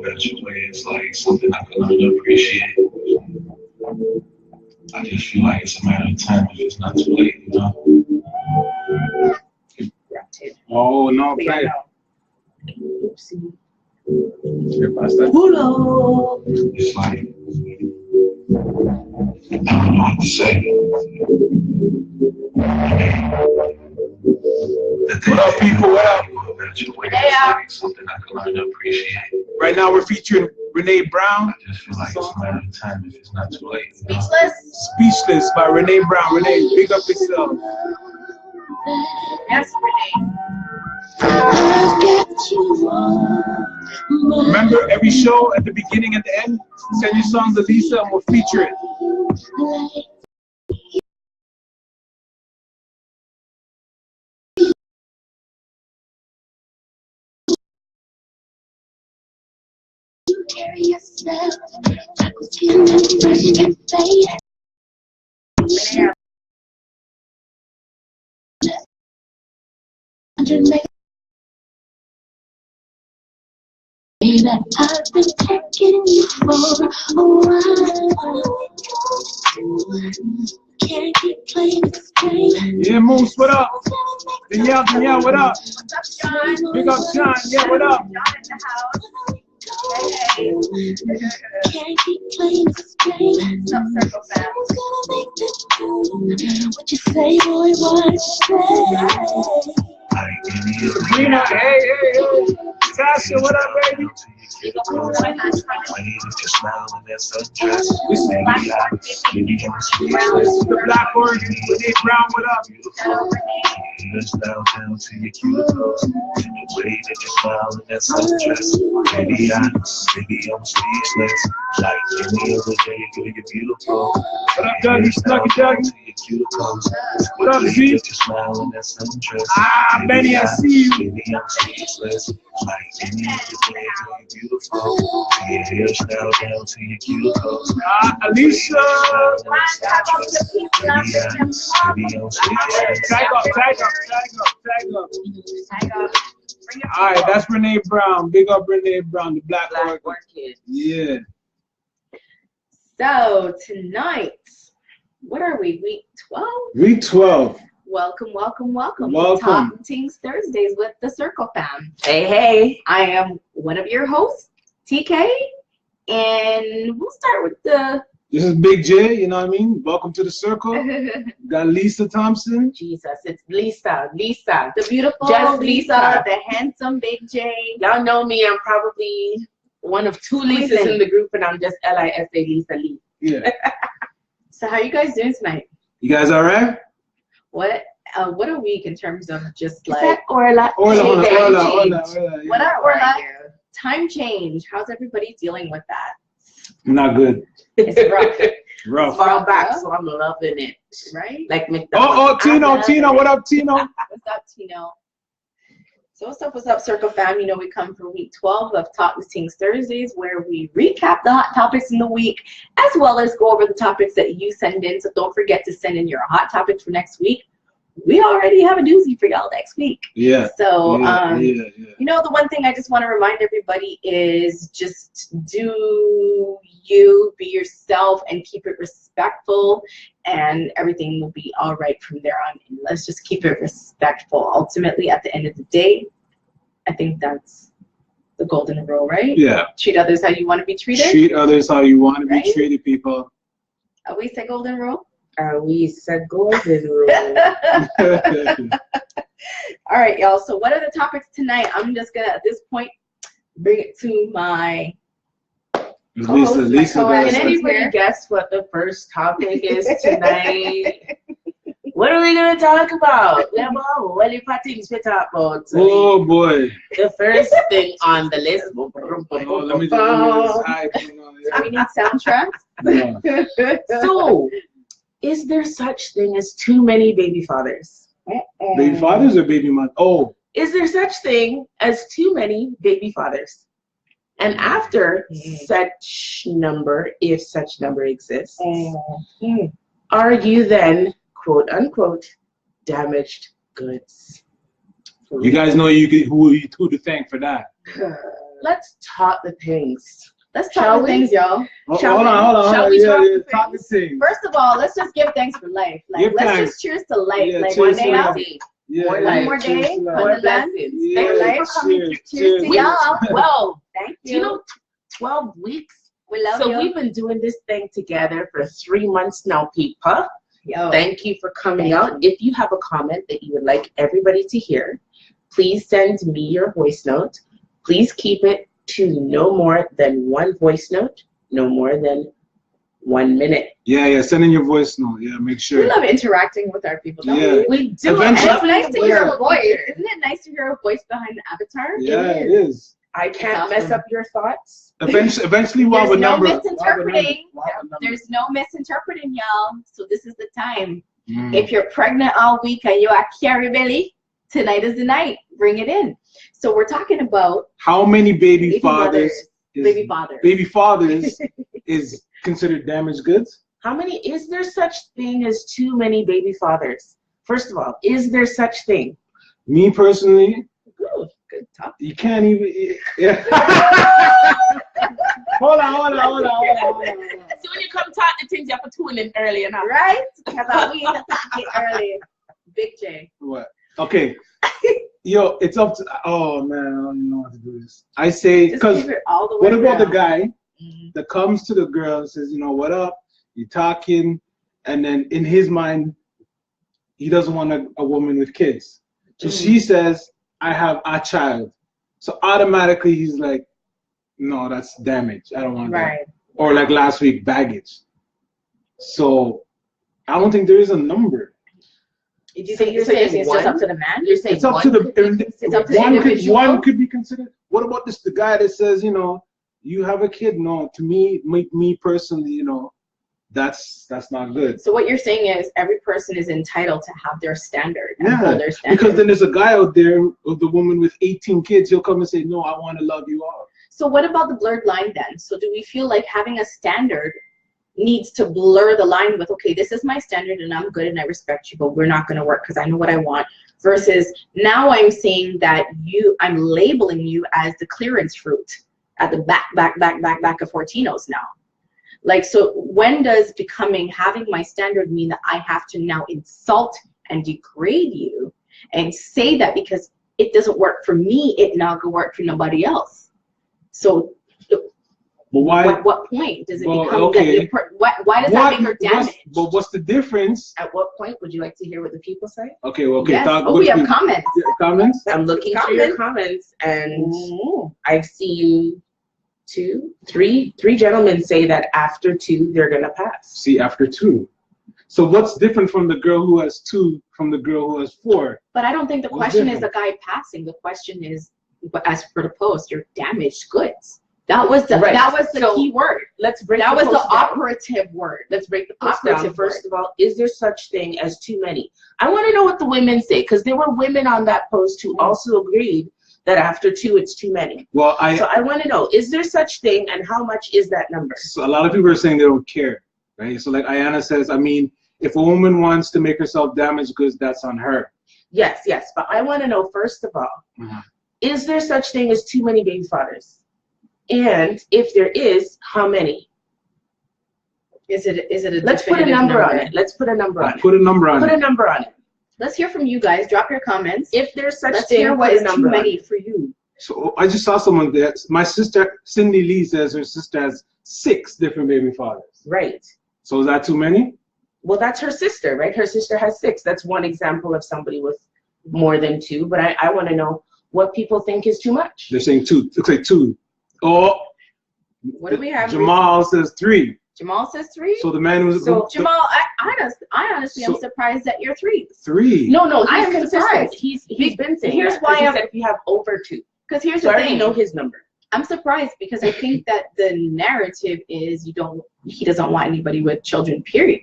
eventually it's like something I can learn to appreciate. I just feel like it's a matter of time if it's not too late, you know? Oh, no, play. Oopsie. It's like, I don't know what to say. What up, people? What up? Eventually it's like something I can learn to appreciate. Right now, we're featuring Renee Brown. I just feel like it's a matter of time if it's not too late. You know? Speechless? Speechless by Renee Brown. Renee, big up yourself. Yes, Renee. Remember, every show at the beginning and the end, send your song to Lisa and we'll feature it. Baby, I've been taking you for a while. Can't keep playing this game. Yeah, Moose, what up? Danielle, what up? What's up, Sean? Big up, Sean. Yeah, what up? John in the house. Hey. Can't keep playing this game. What's up, Circle Fam? Who's gonna make this do? What you say, boy, what you say? Sabrina, hey. Tasha, what up, baby? The Black Oregon, Renee Brown, what up? Down to your cuticles, the way that you smile in that sundress. Maybe I'm speechless. Like any other day, you're beautiful. What up, Dougie? Dougie? What up, Z? You smile in that sundress. Ah, Benny, I see you. Maybe I'm speechless. Like any other day, you're beautiful. Your hair's now down to your cuticles. Ah, Alicia. Maybe I'm speechless. Tag up. All right, that's Renee Brown. Big up Renee Brown, the Black Orchid. Yeah. So tonight, what are we? Week 12? Week 12. Welcome. Welcome. Talk Tings Thursdays with the Circle Fam. Hey. I am one of your hosts, TK, and we'll start with the. This is Big J, you know what I mean? Welcome to the circle. Got Lisa Thompson. Jesus, it's Lisa, the beautiful Just Lisa, the handsome Big J. Y'all know me. I'm probably one of two Lisas in the group, and I'm just Lisa Lisa Lee. Yeah. So how you guys doing tonight? You guys all right? What a week in terms of just Is like that Orla? Orla. what Yeah. are Orla? Time change. How's everybody dealing with that? Not good. It's rough, Rough. Far back, so I'm loving it. right? Like McDonald's. Oh, Tino, what up, Tino? What's up, Tino? So what's up, Circle Fam? You know, we come for week 12 of Talk with Tings Thursdays, where we recap the hot topics in the week, as well as go over the topics that you send in. So don't forget to send in your hot topics for next week. We already have a doozy for y'all next week. Yeah. So, yeah. you know, the one thing I just want to remind everybody is just do you, be yourself, and keep it respectful, and everything will be all right from there on. And let's just keep it respectful. Ultimately, at the end of the day, I think that's the golden rule, right? Yeah. Treat others how you want to be treated. Treat others how you want to be Right? treated, people. We say golden rule. We said golden rule. All right, y'all. So what are the topics tonight? I'm just gonna at this point bring it to my Lisa. Can anybody guess what the first topic is tonight? What are we going to talk about? What are things we talk about? Oh boy. The first thing on the list. Oh, let me just hype. we need soundtracks. Yeah. So, is there such thing as too many baby fathers? Baby fathers or baby mothers? Oh. Is there such thing as too many baby fathers? And after such number, if such number exists, are you then, quote unquote, damaged goods? You guys know who to thank for that. let's talk the things. Let's Shall talk the we? things, y'all. Oh, Shall hold we- on. shall we talk the Talk the thing. First of all, let's just give thanks for life. Like, Give let's thanks. just cheers to life. Yeah, like cheers one to day life. out, Yeah, More yeah, one more cheers day to that. on More the land. blessings. Yeah, Thank you for coming. cheers, Cheers to cheers. y'all. 12. Thank Do you you. know 12 weeks? We love So you. we've been doing this thing together for 3 months now, people. Yo. Thank you for coming Thank out. If you have a comment that you would like everybody to hear, please send me your voice note. Please keep it to no more than one voice note, no more than 1 minute. Yeah, send in your voice note. Yeah, make We sure. love interacting with our people. Don't Yeah. we? We do. And Eventually- it's nice to hear a We're- voice. Isn't it nice to hear a voice behind the avatar? Yeah, it is. I can't It's mess awesome. up your thoughts. Eventually, we'll have a There's no number. misinterpreting. We'll have a number. There's no misinterpreting, y'all. So this is the time. Mm. If you're pregnant all week and you are carry belly, tonight is the night. Bring it in. So we're talking about How many baby baby fathers? baby fathers. Baby fathers is considered damaged goods? How many, is there such thing as too many baby fathers? First of all, is there such thing? Me personally, Ooh, good talk. you can't even. Yeah. hold on. So when you come talk the things, you have to tune in early enough. Right? Because we need to get early. Big J. What? Okay. Yo, it's up to. Oh man, I don't even know how to do this. I say, Just because keep it all the way what about the around. guy Mhm. that comes to the girl and says, you know, what up? You're talking, and then in his mind, he doesn't want a woman with kids. So she says, I have a child. So automatically he's like, no, that's damage. I don't want that. Right. Or like last week, baggage. So I don't think there is a number. Did you So think you're so you're saying saying it's just one? up to the man? You're saying It's up one to the could be- It's up to the individual. one could be considered. What about this? The guy that says, you know, you have a kid. No, to me personally, you know, that's not good. So what you're saying is every person is entitled to have their standard and Yeah, hold their standard. because then there's a guy out there, of the woman with 18 kids, he'll come and say, no, I want to love you all. So what about the blurred line then? So do we feel like having a standard needs to blur the line with, okay, this is my standard and I'm good and I respect you, but we're not going to work because I know what I want, versus now I'm saying that I'm labeling you as the clearance fruit at the back of Fortinos now. Like, so when does having my standard mean that I have to now insult and degrade you and say that because it doesn't work for me, it not gonna work for nobody else? So But why? at what point does it Well, become okay. that why does that make her damaged? But what's the difference? At what point would you like to hear what the people say? Okay, well, okay. Yes. Talk, Oh, we have comments. comments. I'm looking through your comments, and Ooh. I've seen three gentlemen say that after 2 they're gonna pass. See, after 2. So what's different from the girl who has 2 from the girl who has 4? But I don't think the What's question is different? the guy passing. The question is, as per the post, your damaged goods. That was the Right. that was the So, key word. Let's break That was the post down. operative word. Let's break the post down. Operative First of all, is there such thing as too many? I want to know what the women say, because there were women on that post who also agreed that after 2 it's too many. Well, So I want to know, is there such thing, and how much is that number? so a lot of people are saying they don't care, right? So like Ayana says, I mean, if a woman wants to make herself damaged goods, that's on her. Yes, but I want to know, first of all, is there such thing as too many baby fathers? And if there is, how many? Is it a Let's put a definitive number on it. Let's put a number on it. Put a number on Put a it. number on it. Let's hear from you guys. Drop your comments. If there's such Let's thing, hear put what a is too number on many it. for you. So I just saw someone that my sister Cindy Lee says her sister has 6 different baby fathers. Right. So is that too many? Well, that's her sister, right? Her sister has 6. That's one example of somebody with more than 2. But I want to know what people think is too much. They're saying 2. Looks like 2. Oh, What do we have? Jamal says 3. Jamal says 3. So the man who's So, Jamal, I honestly am So- surprised that you're 3. 3. No, I he's am consistent. surprised. He's been saying Here's that, why 'cause he I'm- said if you have over 2. Because here's So I the already thing. know his number. I'm surprised because I think that the narrative is he doesn't want anybody with children, period.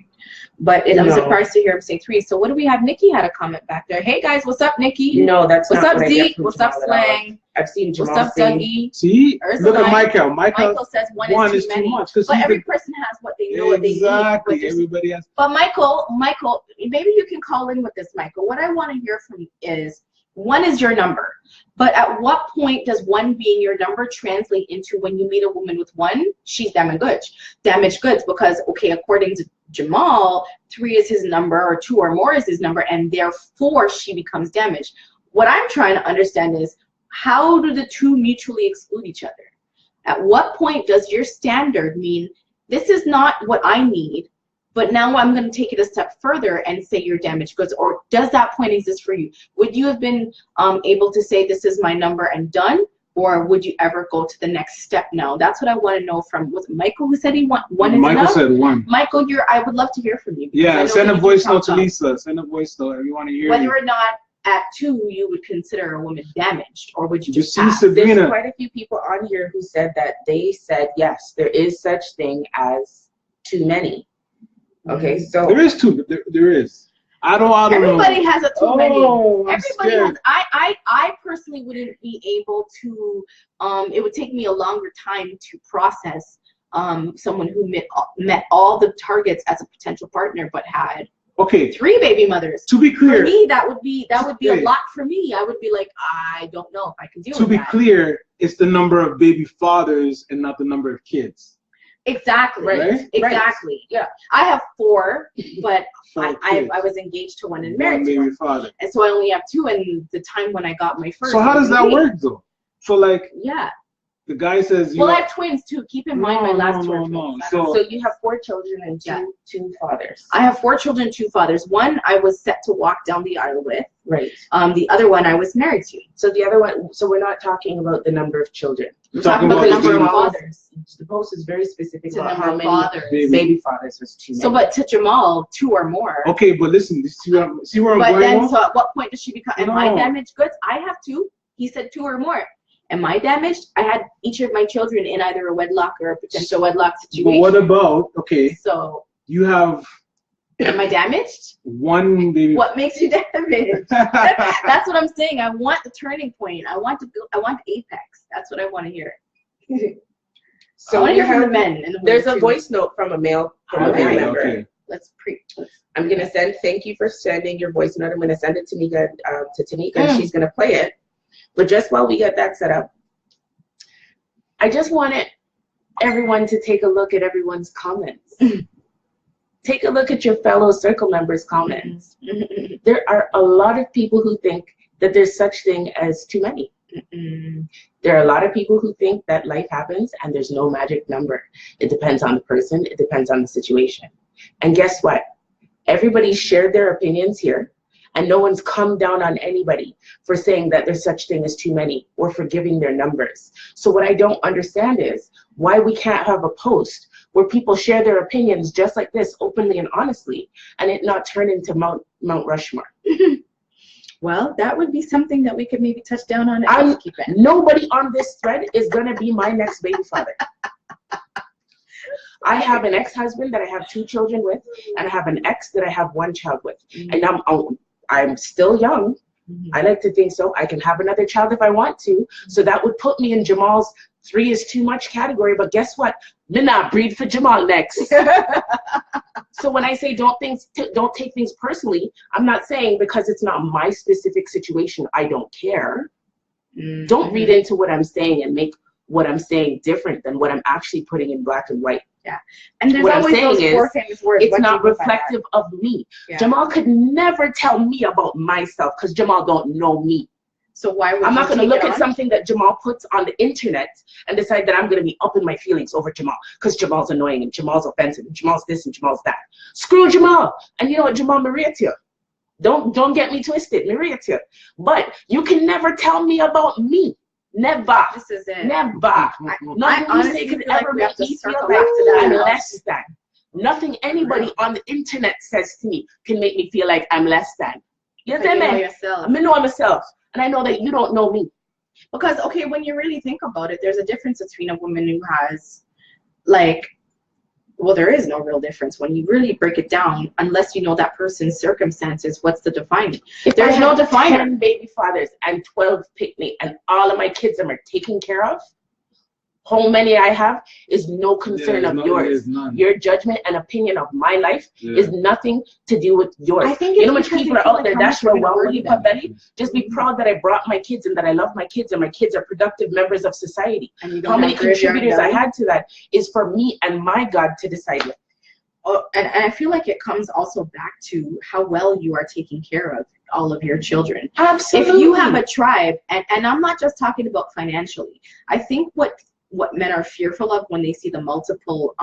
But I'm No. surprised to hear him say 3. So what do we have? Nikki had a comment back there. Hey guys, what's up, Nikki? No, that's What's not up, what I get Zeke? from What's up, Jamal at all. Slang? I've seen What's Jamal up, say, Dougie? See? Ursula, Look at Michael. Michael says 1 is too many. much. But every person has what they know, what they need. Exactly. what they're- Everybody has. But Michael, maybe you can call in with this, Michael. What I want to hear from you is, one is your number. But at what point does one being your number translate into when you meet a woman with one, she's damaged goods? Damaged goods, because, okay, according to Jamal, 3 is his number, or 2 or more is his number, and therefore she becomes damaged. What I'm trying to understand is, how do the two mutually exclude each other? At what point does your standard mean, this is not what I need, but now I'm going to take it a step further and say you're damaged goods? Or does that point exist for you? Would you have been able to say this is my number and done? Or would you ever go to the next step now? That's what I want to know from, was it Michael who said he want one? Michael said 1. Michael, I would love to hear from you. Yeah, send a voice note to Lisa. Send a voice note if you want to hear whether you. or not at 2 you would consider a woman damaged, or would you just see pass? Sabrina. There's quite a few people on here who said that they said, yes, there is such thing as too many. Okay, so There is 2. There is. I don't know. Everybody has a too many. Oh, I'm Everybody scared. has. I personally wouldn't be able to. It would take me a longer time to process someone who met all the targets as a potential partner, but had Okay. 3 baby mothers. To be clear. For me, that would be a Okay. lot for me. I would be like, I don't know if I can deal To with be that. clear, it's the number of baby fathers and not the number of kids. Exactly. Right? Exactly. Right. Yeah. I have 4, but 4 I kids. was engaged to 1 and 1 married to baby 1. father. And so I only have 2, and the time when I got my first. So how does that wait. work though? So like Yeah. the guy says, Well, I have twins too. Keep in mind my last 2 are no. twins. So you have 4 children and two fathers. I have 4 children, 2 fathers. 1 I was set to walk down the aisle with. Right. The other one I was married to. So the other one, so we're not talking about the number of children. We're talking talking about the about number of baby fathers. The post is very specific It's a about number how of many fathers. baby fathers was too many. So, but to Jamal, 2 or more. okay, but listen, see where I'm But going then, now? so at what point does she become? Am I No. damaged goods? I have 2. He said 2 or more. Am I damaged? I had each of my children in either a wedlock or a potential wedlock But situation. what about, okay, So, you have am I damaged? 1 baby. What makes you damaged? That's what I'm saying. I want the turning point. I want the apex. That's what I want to hear. I So want to we hear from the have, men and the women there's a too. voice note from a male Okay. member. Okay. Let's I'm gonna send. Thank you for sending your voice note. I'm gonna send it to Tanika, and she's gonna play it. But just while we get that set up, I just wanted everyone to take a look at everyone's comments. Take a look at your fellow circle members' comments. There are a lot of people who think that there's such thing as too many. There are a lot of people who think that life happens and there's no magic number. It depends on the person. It depends on the situation. And guess what? Everybody shared their opinions here, and no one's come down on anybody for saying that there's such thing as too many or for giving their numbers. So what I don't understand is why we can't have a post where people share their opinions just like this, openly and honestly, and it not turn into Mount Rushmore. Well, that would be something that we could maybe touch down on and keep it. Nobody on this thread is gonna be my next baby father. I have an ex-husband that I have 2 children with, and I have an ex that I have 1 child with. And I'm still young. I like to think so. I can have another child if I want to. So that would put me in Jamal's 3 is too much category. But guess what? Me not breed for Jamal next. So when I say don't take things personally, I'm not saying because it's not my specific situation, I don't care. Don't read into what I'm saying and make what I'm saying different than what I'm actually putting in black and white. Yeah. And there's What I'm always saying those 4 is, famous words. It's What do not you mean by that? reflective of me. Yeah. Jamal could never tell me about myself because Jamal don't know me. So why would I'm not you going to take look it at on? something that Jamal puts on the internet and decide that I'm going to be up in my feelings over Jamal because Jamal's annoying and Jamal's offensive and Jamal's this and Jamal's that. Screw Jamal. And you know what, Jamal, Maria to you. Don't get me twisted, Maria to you. But you can never tell me about me. Never. This is it. Never. I Nothing you honestly say could feel like ever we have make to me feel circle like back to that I'm house. less than. Nothing anybody on the internet says to me can make me feel like I'm less than. You Because you know understand me? yourself. I know myself, and I know that you don't know me. Because, okay, when you really think about it, there's a difference between a woman who has, like, well, there is no real difference. When you really break it down, unless you know that person's circumstances, what's the defining? If There's I no have definer. 10 baby fathers and 12 pick me, and all of my kids are taken care of, how many I have is no concern of yours. None. Your judgment and opinion of my life is nothing to do with yours. I think you know, much people are out there that's where belly. Just be proud that I brought my kids and that I love my kids and my kids are productive members of society. How many contributors I had to that is for me and my God to decide with. Oh, and I feel like it comes also back to how well you are taking care of all of your children. Absolutely. If you have a tribe, and I'm not just talking about financially, I think what men are fearful of when they see the multiple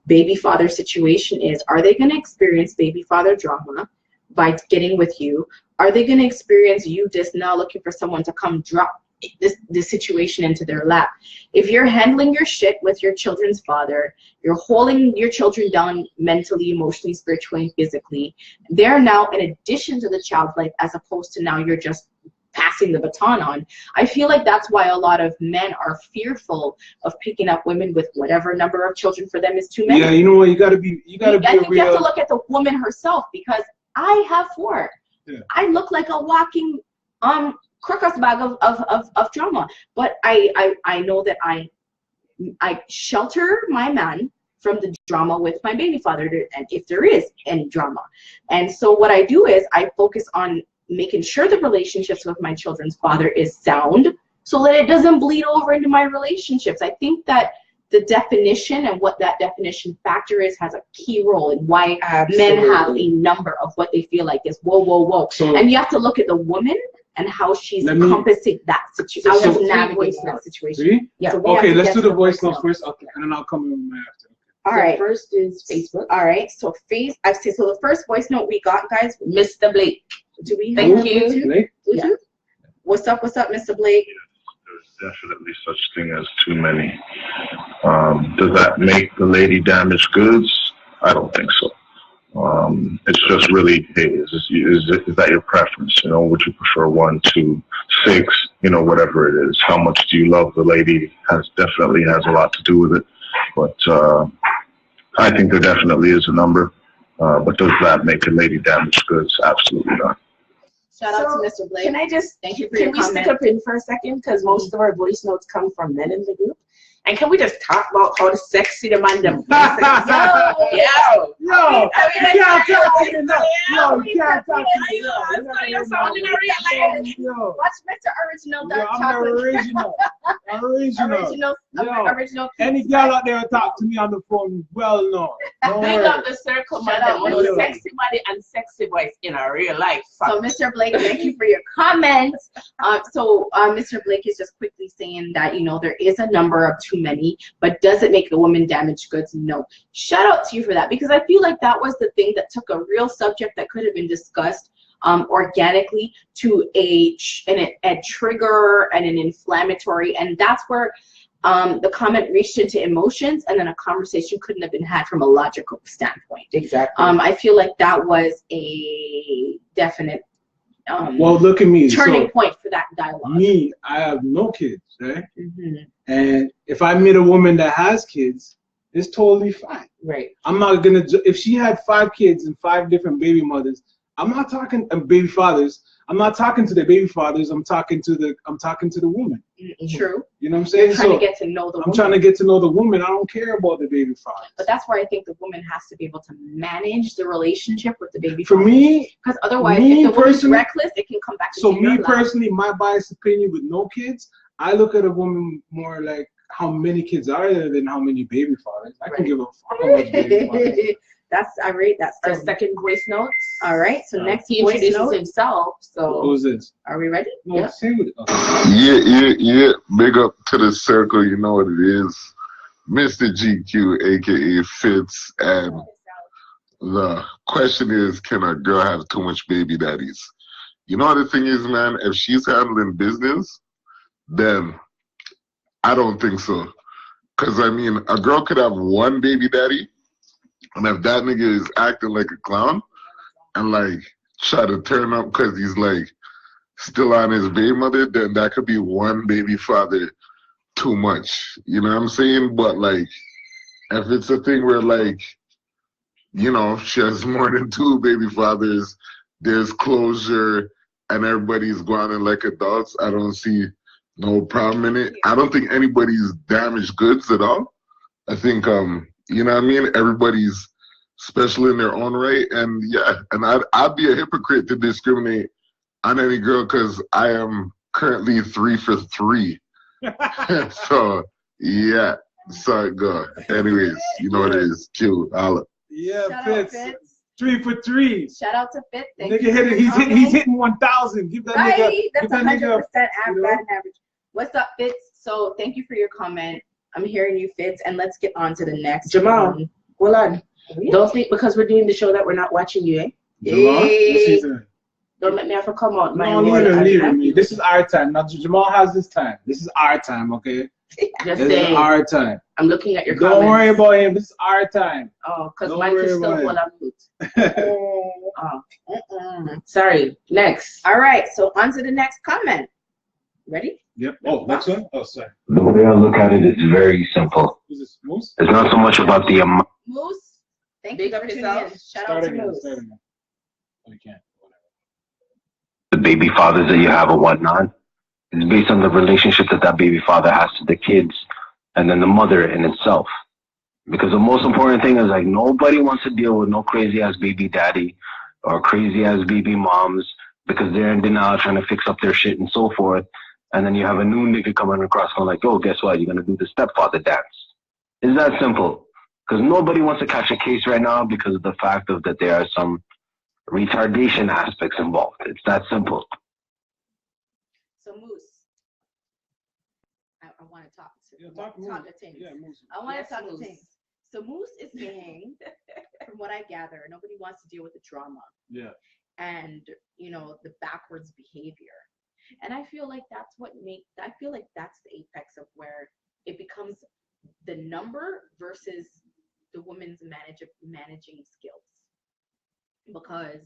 baby father situation is, are they going to experience baby father drama by getting with you? Are they going to experience you just now looking for someone to come drop this situation into their lap? If you're handling your shit with your children's father, you're holding your children down mentally, emotionally, spiritually, and physically, they're now an addition to the child's life as opposed to now you're just passing the baton on. I feel like that's why a lot of men are fearful of picking up women with whatever number of children for them is too many. Yeah, you know what? You gotta be I think you have to look at the woman herself, because I have 4. Yeah. I look like a walking crocus bag of drama, but I know that I shelter my man from the drama with my baby father, and if there is any drama. And so what I do is I focus on making sure the relationships with my children's father is sound so that it doesn't bleed over into my relationships. I think that the definition and what that definition factor is has a key role in why men have a number of what they feel like is whoa. So, and you have to look at the woman and how she's encompassing that situation. How she's navigating that situation. See? Yeah. So okay, let's do the voice note first. Okay, and then I'll come in with my after. All right. First is Facebook. All right. So I say so. The first voice note we got, guys, Mr. Blake. Do we? Thank you. Blake? Yeah. What's up, Mr. Blake? There's definitely such thing as too many. Does that make the lady damaged goods? I don't think so. It's just really, hey, is that your preference? You know, would you prefer 1, 2, 6? You know, whatever it is. How much do you love the lady? Definitely has a lot to do with it. But I think there definitely is a number. But does that make a lady damaged goods? Absolutely not. Shout out to Mr. Blake. Can I just thank you for your comment. Can we stick up in for a second, because most of our voice notes come from men in the group? And can we just talk about how sexy the man them? Yo, you can't talk to me now. Yo, you can't talk to me now. Watch Mr. Original. I'm the original. Any girl out there talk to me on the phone, well known. Big up the circle, man. Sexy body and sexy voice in a real life. So, Mr. Blake, thank you for your comments. Mr. Blake is just quickly saying that, you know, there is a number of too many, but does it make a woman damaged goods? No. Shout out to you for that, because I feel like that was the thing that took a real subject that could have been discussed organically to a trigger and an inflammatory, and that's where the comment reached into emotions, and then a conversation couldn't have been had from a logical standpoint. Exactly. I feel like that was a definite well, look at me. Turning point for that dialogue. Me, I have no kids, right? And if I meet a woman that has kids, it's totally fine. Right. I'm not gonna. If she had 5 kids and 5 different baby mothers, I'm not talking baby fathers. I'm not talking to the baby fathers. I'm talking to the woman. True. You know what I'm saying? You're trying to get to know the woman. I'm trying to get to know the woman. I don't care about the baby father. But that's where I think the woman has to be able to manage the relationship with the baby father. For me, because otherwise, if the woman's reckless, it can come back to so me personally, my biased opinion with no kids, I look at a woman more like how many kids are there than how many baby fathers. I can give a fuck about baby fathers. That's our second voice note. All right, so next he voice introduces note himself. So who's this? Are we ready? No, yeah. Yeah. Big up to the circle. You know what it is, Mr. GQ, aka Fitz, and the question is, can a girl have too much baby daddies? You know what the thing is, man? If she's handling business, then I don't think so. Cause I mean, a girl could have 1 baby daddy. And if that nigga is acting like a clown and like try to turn up because he's like still on his baby mother, then that could be 1 baby father too much. You know what I'm saying? But like, if it's a thing where like, you know, she has more than 2 baby fathers, there's closure and everybody's going in like adults, I don't see No problem in it. I don't think anybody's damaged goods at all. I think, you know what I mean? Everybody's special in their own right. And yeah, and I'd be a hypocrite to discriminate on any girl because I am currently 3 for 3. So, yeah, so it go. Anyways, you know what it is. Q, holla. Yeah, Shout out, Fitz. Fitz. 3 for 3. Shout out to Fitz. Thank Nigga you for hit it. your He's comment. hitting 1,000. Give that Right, nigga. that's Give that 100% nigga. You know? batting average. What's up, Fitz? So thank you for your comment. I'm hearing you, Fitz, and let's get on to the next. Jamal, one. hold on. Yeah. Don't think because we're doing the show that we're not watching you, eh? Jamal, what's he saying? Don't let me have to come out. No, leave it, me. This is our time. Now Jamal has this time. This is our time, okay? Just This saying. is our time. I'm looking at your Don't comments. worry about him. This is our time. Oh, because Don't mine worry is still about it. full of food. Mm-mm. Sorry. Next. All right, so on to the next comment. Ready? Yep. Oh, next one? Oh, sorry. The way I look at it is very simple. Who's this? Moose? It's not so much about the amount Moose, thank Big you up for tuning yourself. in. Shout Start out to again. Moose. Start again. Oh, you can't. Whatever. the baby fathers that you have or whatnot. It's based on the relationship that that baby father has to the kids and then the mother in itself. Because the most important thing is like nobody wants to deal with no crazy ass baby daddy or crazy ass baby moms because they're in denial trying to fix up their shit and so forth. And then you have a new nigga coming across going like, oh, guess what? You're going to do the stepfather dance. It's that simple. Because nobody wants to catch a case right now because of the fact of that there are some retardation aspects involved. It's that simple. So Moose, I want to talk to Talk to Tings. Yeah, Moose. I want Yes, to talk Moose. to Tings. So Moose is saying, from what I gather, nobody wants to deal with the drama Yeah. and the backwards behavior. And I feel like that's the apex of where it becomes the number versus the woman's managing skills. Because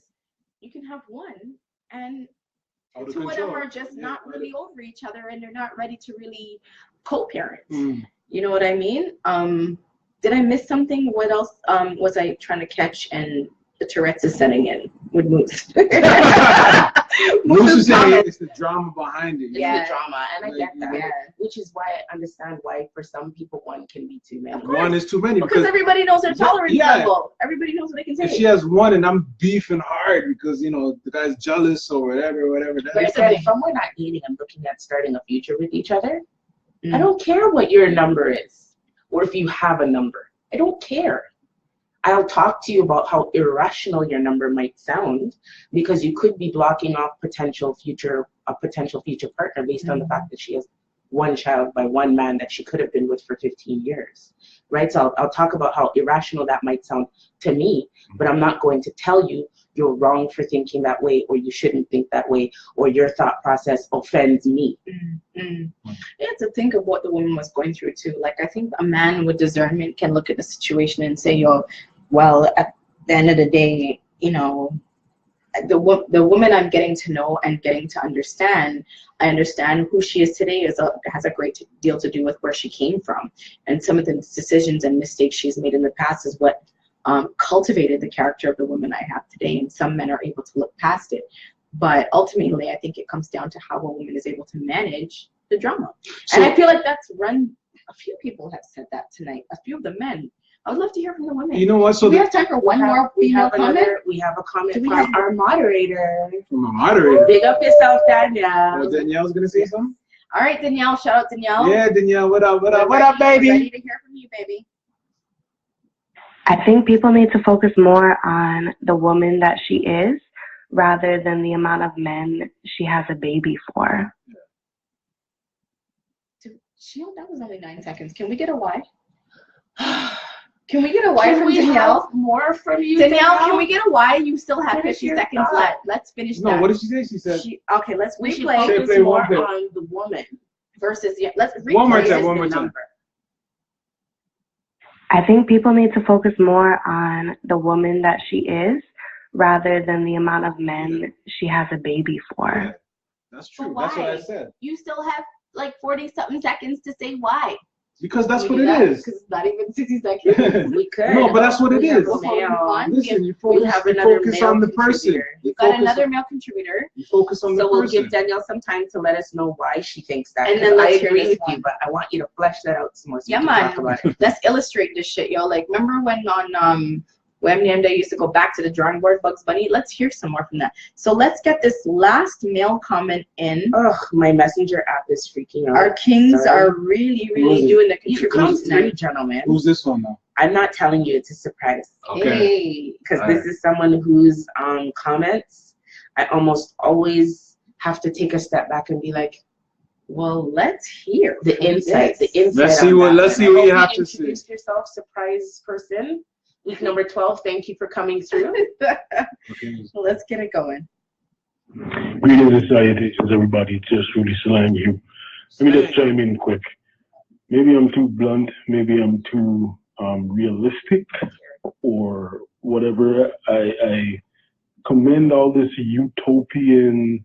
you can have one and Out of two of them control. are just Yeah, not out of- really over each other and they're not ready to really co-parent. Mm. You know what I mean? Did I miss something? What else was I trying to catch? And the Tourette's is setting in with Moose. Moose is saying comment. it's the drama behind it. It's Yeah. the drama, and I get that. Yeah. Which is why I understand why for some people one can be too many. One is too many Because everybody knows their tolerance Yeah. level. Everybody knows what they can if take. she has one and I'm beefing hard because the guy's jealous or whatever. But Here's the again, thing. if we're not dating and looking at starting a future with each other, I Mm. don't care what your number is or if you have a number. I don't care. I'll talk to you about how irrational your number might sound because you could be blocking off a potential future partner based on the fact that she has one child by one man that she could have been with for 15 years, right? So I'll talk about how irrational that might sound to me, but I'm not going to tell you you're wrong for thinking that way or you shouldn't think that way or your thought process offends me. Mm. Yeah, to think of what the woman was going through too. Like I think a man with discernment can look at the situation and say, well, at the end of the day, the woman I'm getting to know and getting to understand, I understand who she is today has a great deal to do with where she came from. And some of the decisions and mistakes she's made in the past is what cultivated the character of the woman I have today. And some men are able to look past it. But ultimately, I think it comes down to how a woman is able to manage the drama. So- and I feel like that's a few people have said that tonight. A few of the men. I would love to hear from the women. You know what? So Do we have time for one more female comment? We have a comment Do we from have- our moderator. from a moderator. Big up yourself, Danielle. Oh, Danielle's gonna say something? All right, Danielle. Shout out Danielle. Yeah, Danielle. What up? What up? We're What up, ready- we're baby? Ready to hear from you, baby. I think people need to focus more on the woman that she is rather than the amount of men she has a baby for. That was only 9 seconds. Can we get a why? Can we get a why Can from we Danielle? have more from you, Danielle, can we get a why? You still have Finish 50 your seconds thought. left. Let's finish No, that. what did she say? She said. Okay, let's We should replay focus Play more one bit. on the woman. versus let's replay One more time, versus one the more time. number. I think people need to focus more on the woman that she is rather than the amount of men she has a baby for. Yeah, that's true. But That's what I why? said. You still have like 40 something seconds to say why. Because that's We what do it that is. Because it's not even 60 seconds. We could. No, but that's what it We have is. a male. Listen, you We focus, have you another focus male on the person. contributor. You Got focus, another male contributor. you focus on the So we'll person. give Danielle some time to let us know why she thinks that. And 'cause then I let's hear agree this with one. you, but I want you to flesh that out some more so Yeah, you can man. talk about it. Let's illustrate this shit, yo. Like, remember when on Wemniamda used to go back to the drawing board, Bugs Bunny? Let's hear some more from that. So let's get this last male comment in. Ugh, my messenger app is freaking out. Our kings Sorry. are really, Who is really it? doing the You come contributions through, tonight. gentlemen. Who's this one now? I'm not telling you, it's a surprise. Okay. Hey. Because All this is someone whose comments, I almost always have to take a step back and be like, Well, let's hear the from insight, this. the insight. Let's see on what- that let's one. see what I hope you have to say. Introduce yourself, surprise person. Week number 12. Thank you for coming through. Okay. So let's get it going. Greetings and salutations, everybody. It's just really slang you. Let me just chime in quick. Maybe I'm too blunt. Maybe I'm too realistic, or whatever. I commend all this utopian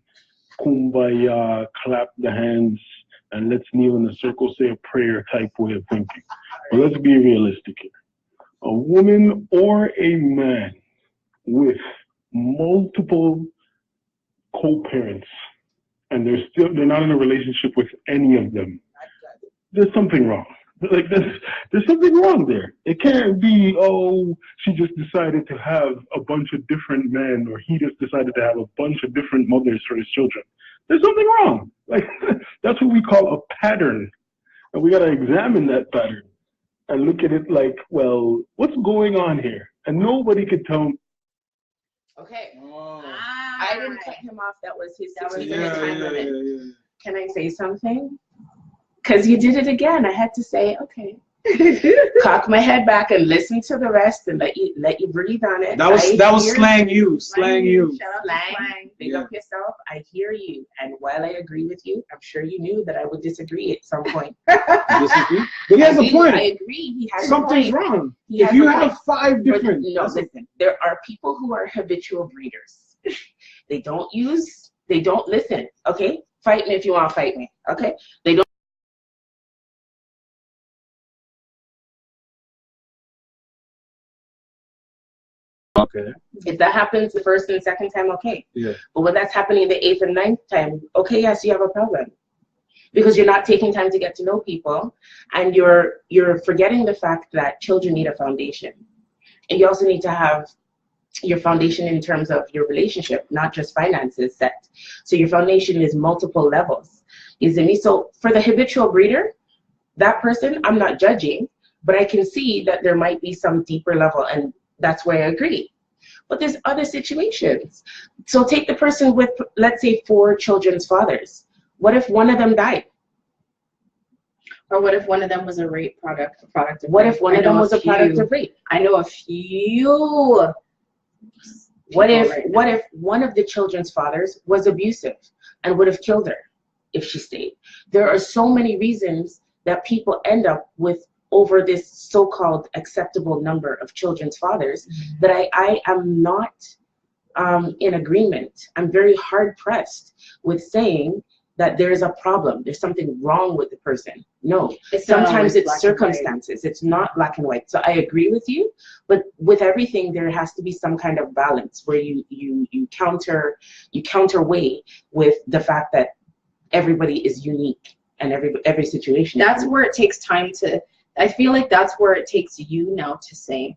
kumbaya, clap the hands, and let's kneel in a circle, say a prayer type way of thinking. But let's be realistic here. A woman or a man with multiple co-parents, and they're not in a relationship with any of them, there's something wrong. Like there's something wrong there. It can't be, oh, she just decided to have a bunch of different men, or he just decided to have a bunch of different mothers for his children. There's something wrong. Like that's what we call a pattern, and we gotta examine that pattern and look at it like, well, what's going on here? And nobody could tell me. Okay. Oh. I didn't cut him off. That was his That was 60-minute time limit. yeah. Can I say something? Because you did it again. I had to say, okay. Cock my head back and listen to the rest and let you breathe on it. That was hear slang you. Slang you. Shout out to Slang. slang. Big Yeah. up yourself. I hear you. And while I agree with you, I'm sure you knew that I would disagree at some point. You disagree? But he has a I point. agree. He has Something's a point. wrong. He If has you a have point. 5 different, No, listen. There are people who are habitual breeders. They don't listen. Okay? Fight me if you want to fight me. Okay? They don't. Okay. If that happens the first and second time, okay. Yeah. But when that's happening the 8th and 9th time, okay, yes, you have a problem. Because you're not taking time to get to know people, and you're forgetting the fact that children need a foundation. And you also need to have your foundation in terms of your relationship, not just finances set. So your foundation is multiple levels. You see me? So for the habitual breeder, that person, I'm not judging, but I can see that there might be some deeper level, and that's where I agree. But there's other situations. So take the person with, let's say, 4 children's fathers. What if one of them died? Or what if one of them was a rape product of What rape? if one I of them know was a product of rape? I know a few. What people if right what now. if one of the children's fathers was abusive and would have killed her if she stayed? There are so many reasons that people end up with over this so-called acceptable number of children's fathers that I am not in agreement. I'm very hard pressed with saying that there's a problem. There's something wrong with the person. No, It's not sometimes always it's black and white. circumstances. It's not black and white. So I agree with you, but with everything there has to be some kind of balance where you counterweigh with the fact that everybody is unique and every situation. That's where it takes time to, I feel like that's where it takes you now to say,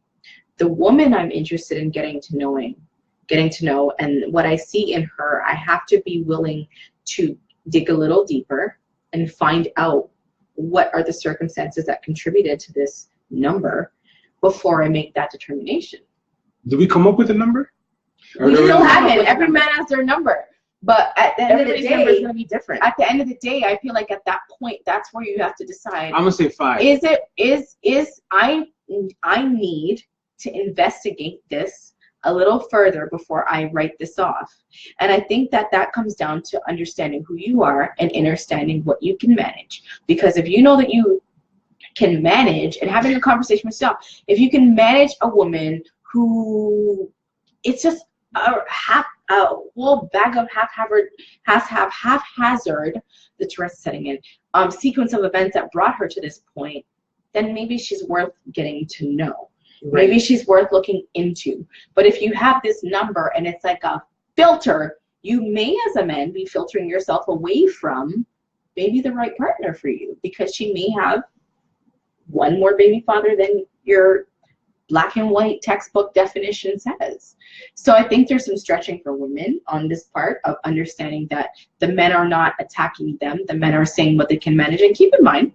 the woman I'm interested in getting to know, and what I see in her, I have to be willing to dig a little deeper and find out what are the circumstances that contributed to this number before I make that determination. Did we come up with a number? Or We do still we- haven't. Every man has their number. But at the end of the Everybody's number is day, going to be different. at the end of the day, I feel like at that point, that's where you have to decide. I'm gonna say 5. I need to investigate this a little further before I write this off. And I think that comes down to understanding who you are and understanding what you can manage. Because if you know that you can manage, and having a conversation with yourself, if you can manage a woman who, it's just whole bag of haphazard, the Tourette's setting in, sequence of events that brought her to this point, then maybe she's worth getting to know. Right. Maybe she's worth looking into. But if you have this number and it's like a filter, you may, as a man, be filtering yourself away from maybe the right partner for you, because she may have one more baby father than your black and white textbook definition says. So I think there's some stretching for women on this part of understanding that the men are not attacking them. The men are saying what they can manage. And keep in mind,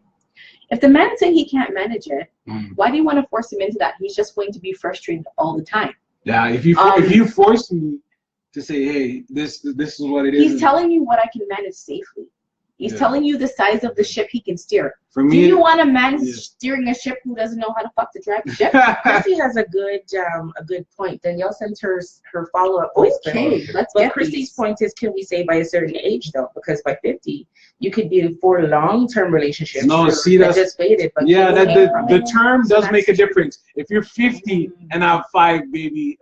if the man's saying he can't manage it, why do you want to force him into that? He's just going to be frustrated all the time. Yeah, if you force me to say, hey, this is what it is. He's telling you what I can manage safely. He's telling you the size of the ship he can steer. For me, do you want a man steering a ship who doesn't know how to fuck to drive the ship? Chrissy has a good point. Danielle sent her follow-up voice. Okay, let's get Chrissy's point is, can we say by a certain age though? Because by 50, you could be for long-term relationships. No, see, that's just faded. But yeah, the term does make a difference. If you're 50 and have 5 baby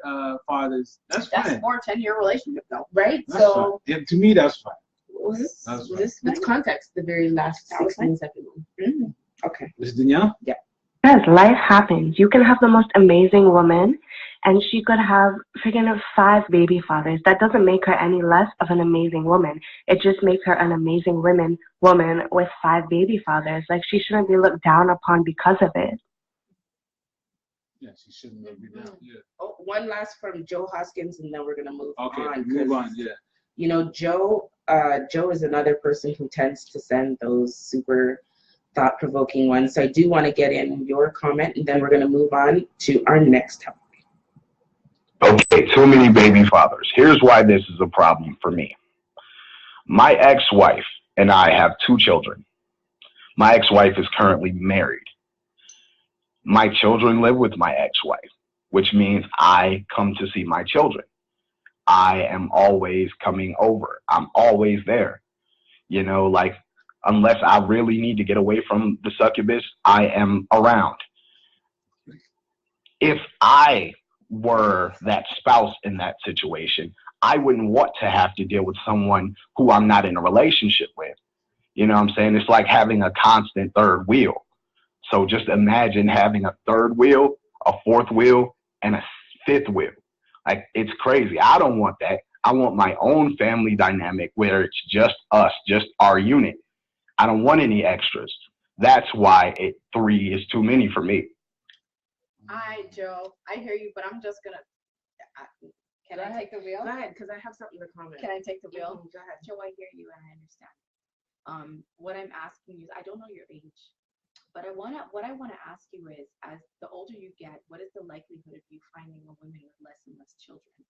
fathers, that's fine. 4-10-year relationship though, right? That's so fine. Yeah, to me, that's fine. This context, the very last 16 seconds. Okay. Miss Danielle? Yeah. Yes, life happens. You can have the most amazing woman, and she could have freaking 5 baby fathers. That doesn't make her any less of an amazing woman. It just makes her an amazing woman with 5 baby fathers. Like, she shouldn't be looked down upon because of it. Yeah, she shouldn't be down. Yeah. Oh, one last from Joe Hoskins, and then we're gonna move on. Okay, move on. Yeah. You know, Joe is another person who tends to send those super thought-provoking ones. So I do want to get in your comment, and then we're going to move on to our next topic. Okay, too many baby fathers. Here's why this is a problem for me. My ex-wife and I have 2 children. My ex-wife is currently married. My children live with my ex-wife, which means I come to see my children. I am always coming over. I'm always there. You know, like, unless I really need to get away from the succubus, I am around. If I were that spouse in that situation, I wouldn't want to have to deal with someone who I'm not in a relationship with. You know what I'm saying? It's like having a constant third wheel. So just imagine having a third wheel, a fourth wheel, and a 5th wheel. Like, it's crazy. I don't want that. I want my own family dynamic where it's just us, just our unit. I don't want any extras. That's why 3 is too many for me. Joe, I hear you, but I'm just gonna. Can I take the wheel? Go ahead, because I have something to comment. Can I take the wheel? Go ahead. Joe, I hear you and I understand. What I'm asking you is, I don't know your age, but what I wanna ask you is, as the older you get, what is the likelihood of you finding a woman with less and less children?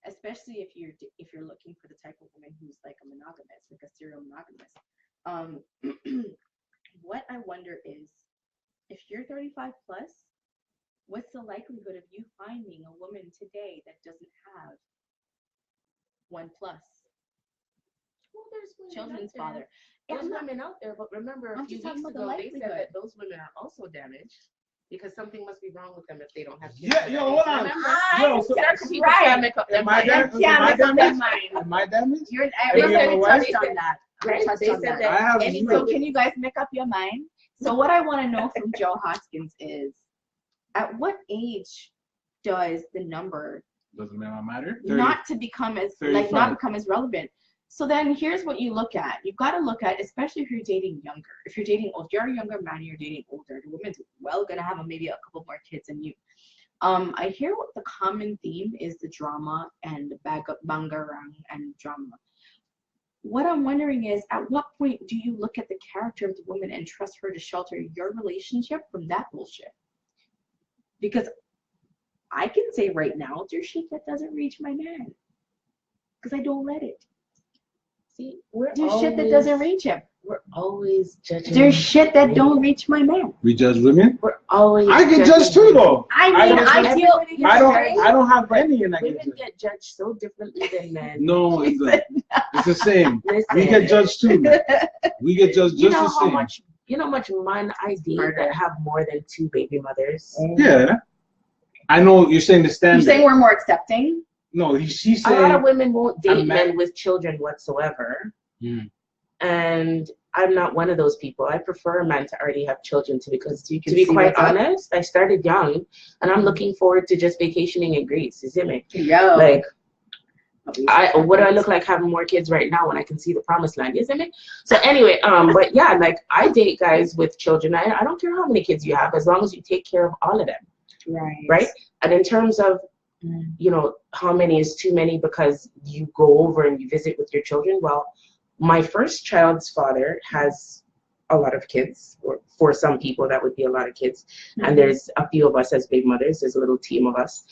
Especially if you're looking for the type of woman who's like a monogamous, like a serial monogamous. What I wonder is, if you're 35 plus, what's the likelihood of you finding a woman today that doesn't have 1+? Well, there's children's father. There's women out there, but remember, a few weeks ago, they said that those women are also damaged because something must be wrong with them if they don't have kids. Yeah, yo, hold on. Yo, so right. Am I damaged? Am I damaged? We already touched on that. Right? They said that. I have so can you guys make up your mind? So what I want to know from Joe Hoskins is, at what age does the number doesn't matter not become as relevant? So then here's what you look at. You've got to look at, especially if you're dating younger. If you're dating old, you're a younger man, you're dating older. The woman's gonna have maybe a couple more kids than you. I hear what the common theme is: the drama and the bangarang and drama. What I'm wondering is, at what point do you look at the character of the woman and trust her to shelter your relationship from that bullshit? Because I can say right now, there's shit that doesn't reach my man. Because I don't let it. See, there's shit that doesn't reach him. We're always judging. There's shit that don't reach my man. We judge women? We're always I get judged too, though. I don't have any in that. Women get judged so differently than men. No, it's the same. Listen, we get judged too. We get judged just the same. You know how much men I date that have more than 2 baby mothers? Yeah. I know you're saying the standard. You're saying we're more accepting? No, she's A lot saying of women won't date man- men with children whatsoever. Mm. And I'm not one of those people. I prefer a man to already have children because You to can be see quite what's up. honest, I started young and I'm looking forward to just vacationing in Greece. You see me? Yo. Like, what do I look like having more kids right now when I can see the promised land? You see me? So anyway, but yeah, like I date guys with children. I don't care how many kids you have, as long as you take care of all of them. Right? And in terms of, you know, how many is too many because you go over and you visit with your children, well, my first child's father has a lot of kids, or for some people that would be a lot of kids. And there's a few of us as big mothers, there's a little team of us.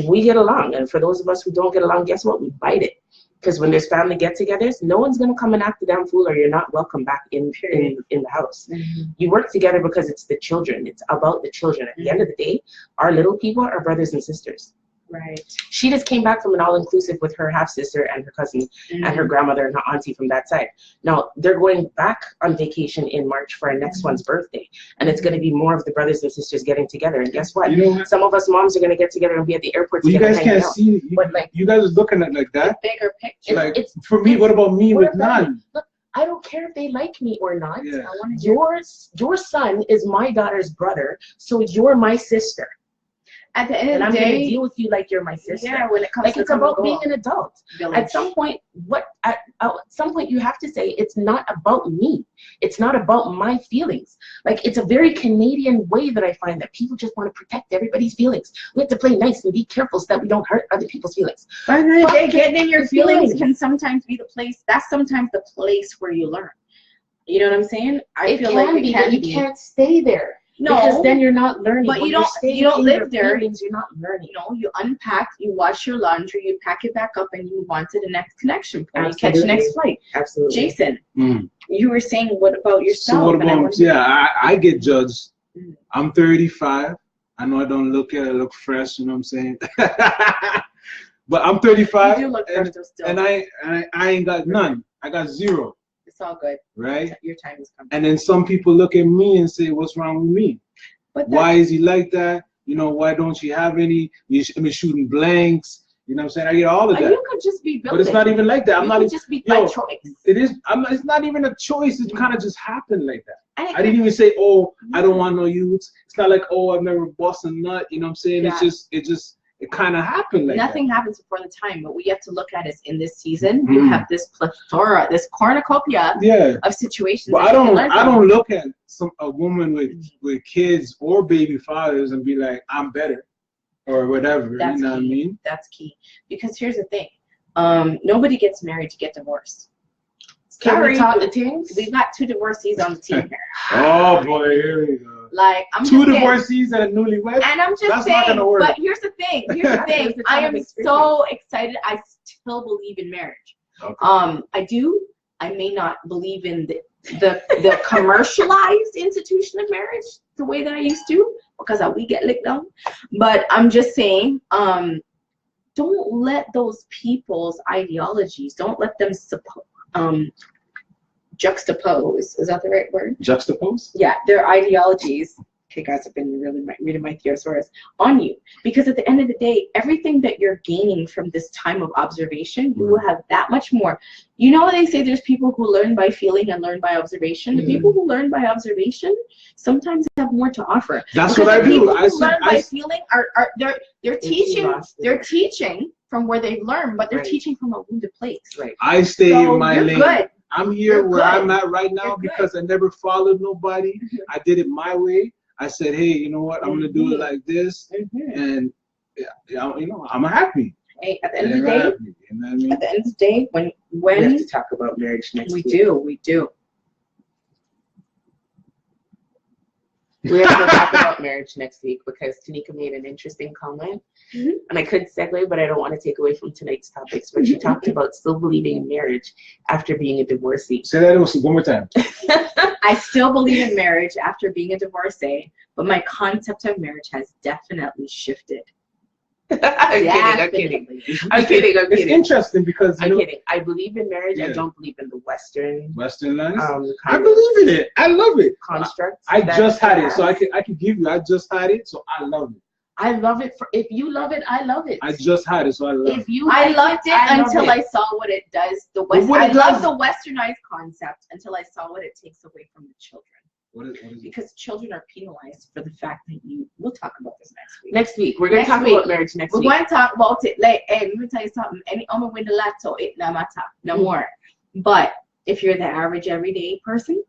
We get along, and for those of us who don't get along, guess what? We bite it. Because when there's family get-togethers, no one's gonna come and act the damn fool, or you're not welcome back in the house. You work together because it's the children. It's about the children. At the end of the day, our little people are brothers and sisters. Right. She just came back from an all-inclusive with her half-sister and her cousin and her grandmother and her auntie from that side. Now, they're going back on vacation in March for our next one's birthday. And it's going to be more of the brothers and sisters getting together. And guess what? You know what? Some of us moms are going to get together and be at the airport Well, you together. guys can't see. You, But, like, you guys are looking at it like that. Bigger picture. Like, for me, what about me with about none? Look, I don't care if they like me or not. Yeah. Your son is my daughter's brother, so you're my sister. At the end And of I'm the going to day, deal with you like you're my sister. yeah, when it comes Like, to it's about being an adult. adult. At some point, at some point you have to say, it's not about me. It's not about my feelings. Like, it's a very Canadian way that I find that people just want to protect everybody's feelings. We have to play nice and be careful so that we don't hurt other people's feelings. But then Fuck getting in your the feelings can sometimes be the place. That's sometimes the place where you learn. You know what I'm saying? It can be, but you can't stay there. No, because then you're not learning. But When you don't in live your there. feelings, you're not learning. You know, you unpack, you wash your laundry, you pack it back up, and you move on to the next connection point. You catch the Absolutely. next flight. Absolutely. Jason, Mm. you were saying, what about yourself? So what And I about, wanted to- I get judged. Mm. I'm 35. I know I don't look at it, I look fresh, you know what I'm saying? But I'm 35. You do look fresh though still. And I ain't got none. I got zero, It's all good. right? Your time is coming. And then some people look at me and say, what's wrong with me? But Why is he like that? You know, why don't you have any? I mean, shooting blanks. You know what I'm saying? I get all of that. You could just be building. But it's not even like that. I'm You not could even, just be yo, by choice. it is. It's not even a choice. It kind of just happened like that. And it I didn't even say, oh, I don't want no youths. It's not like, oh, I've never bust a nut. You know what I'm saying? Yeah. It kind of happened like Nothing that. happens before the time, but what you have to look at is in this season, Mm. you have this plethora, this cornucopia Yeah. of situations. But that I you can learn from. don't look at a woman with kids or baby fathers and be like, I'm better or whatever. That's you know what I key. mean? That's key. Because here's the thing. Nobody gets married to get divorced. Can we Sorry, talk the things? we've got 2 divorcees on the team here. Oh boy, here we go. Like, I'm 2 just saying- divorcees and a newlywed. And I'm just That's not saying, gonna work. but here's the thing. Here's the thing. It's a I ton of am experience. so excited. I still believe in marriage. Okay. I do. I may not believe in the commercialized institution of marriage the way that I used to, because we get licked down. But I'm just saying, don't let those people's ideologies, don't let them juxtapose. Is that the right word? Juxtapose? Yeah, their ideologies. Okay, guys, I've been really reading my thesaurus on you, because at the end of the day, everything that you're gaining from this time of observation, you will have that much more. You know, they say there's people who learn by feeling and learn by observation. The people who learn by observation sometimes have more to offer. That's Because what I the do. people I who learn by see. feeling they're teaching. They're teaching from where they've learned, but they're Right. teaching from a wounded place. Right. I stay So in my you're lane. good. I'm here You're where good. I'm at right now You're good. because I never followed nobody. I did it my way. I said, hey, you know what? I'm gonna do it like this, and you know, I'm happy. Hey, at the end of And the I'm day, happy. You know what I mean? at the end of the day, We have when to talk about marriage next we week. do. We have to talk about marriage next week because Tanika made an interesting comment. And I could segue, but I don't want to take away from tonight's topics. But she talked about still believing in marriage after being a divorcee. Say that one more time. I still believe in marriage after being a divorcee, but my concept of marriage has definitely shifted. I'm kidding. It's interesting because you I'm know, kidding. I believe in marriage. I Yeah. don't believe in the Western Western lines. I kind of believe in it. I love it. construct. I that just had it, has. so I can give you. I just had it, so I love it. I love it. If you love it, I love it. I just had it, so I love it. If you I like loved it love until it. I saw what it does. I love the westernized concept until I saw what it takes away from the children. What is it? Because children are penalized for the fact that we'll talk about this next week. Next week. We're going to talk about marriage next week. We're going to talk about it. Like, hey, let me tell you something. Any woman with the lato, it no matter. No more. But if you're the average everyday person,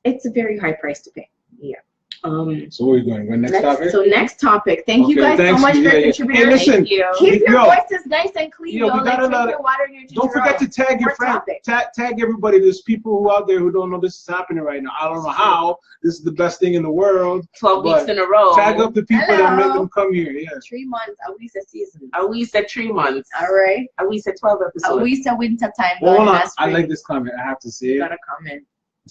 it's a very high price to pay. Yeah. So where are we going? Next topic? So next topic. Thank you guys so much for contributing. Hey, listen, Thank you. Keep your voices nice and clean. Yo, we got drink your water and your don't forget to tag your friends. Tag everybody. There's people who out there who don't know this is happening right now. I don't know how. This is the best thing in the world. 12 weeks in a row. Tag up the people that make them come here. Yeah. 3 months. We said season. We said 3 months. All right. We said 12 episodes. We said winter time. Well, hold on. I like this comment. I have to say it. Got a comment.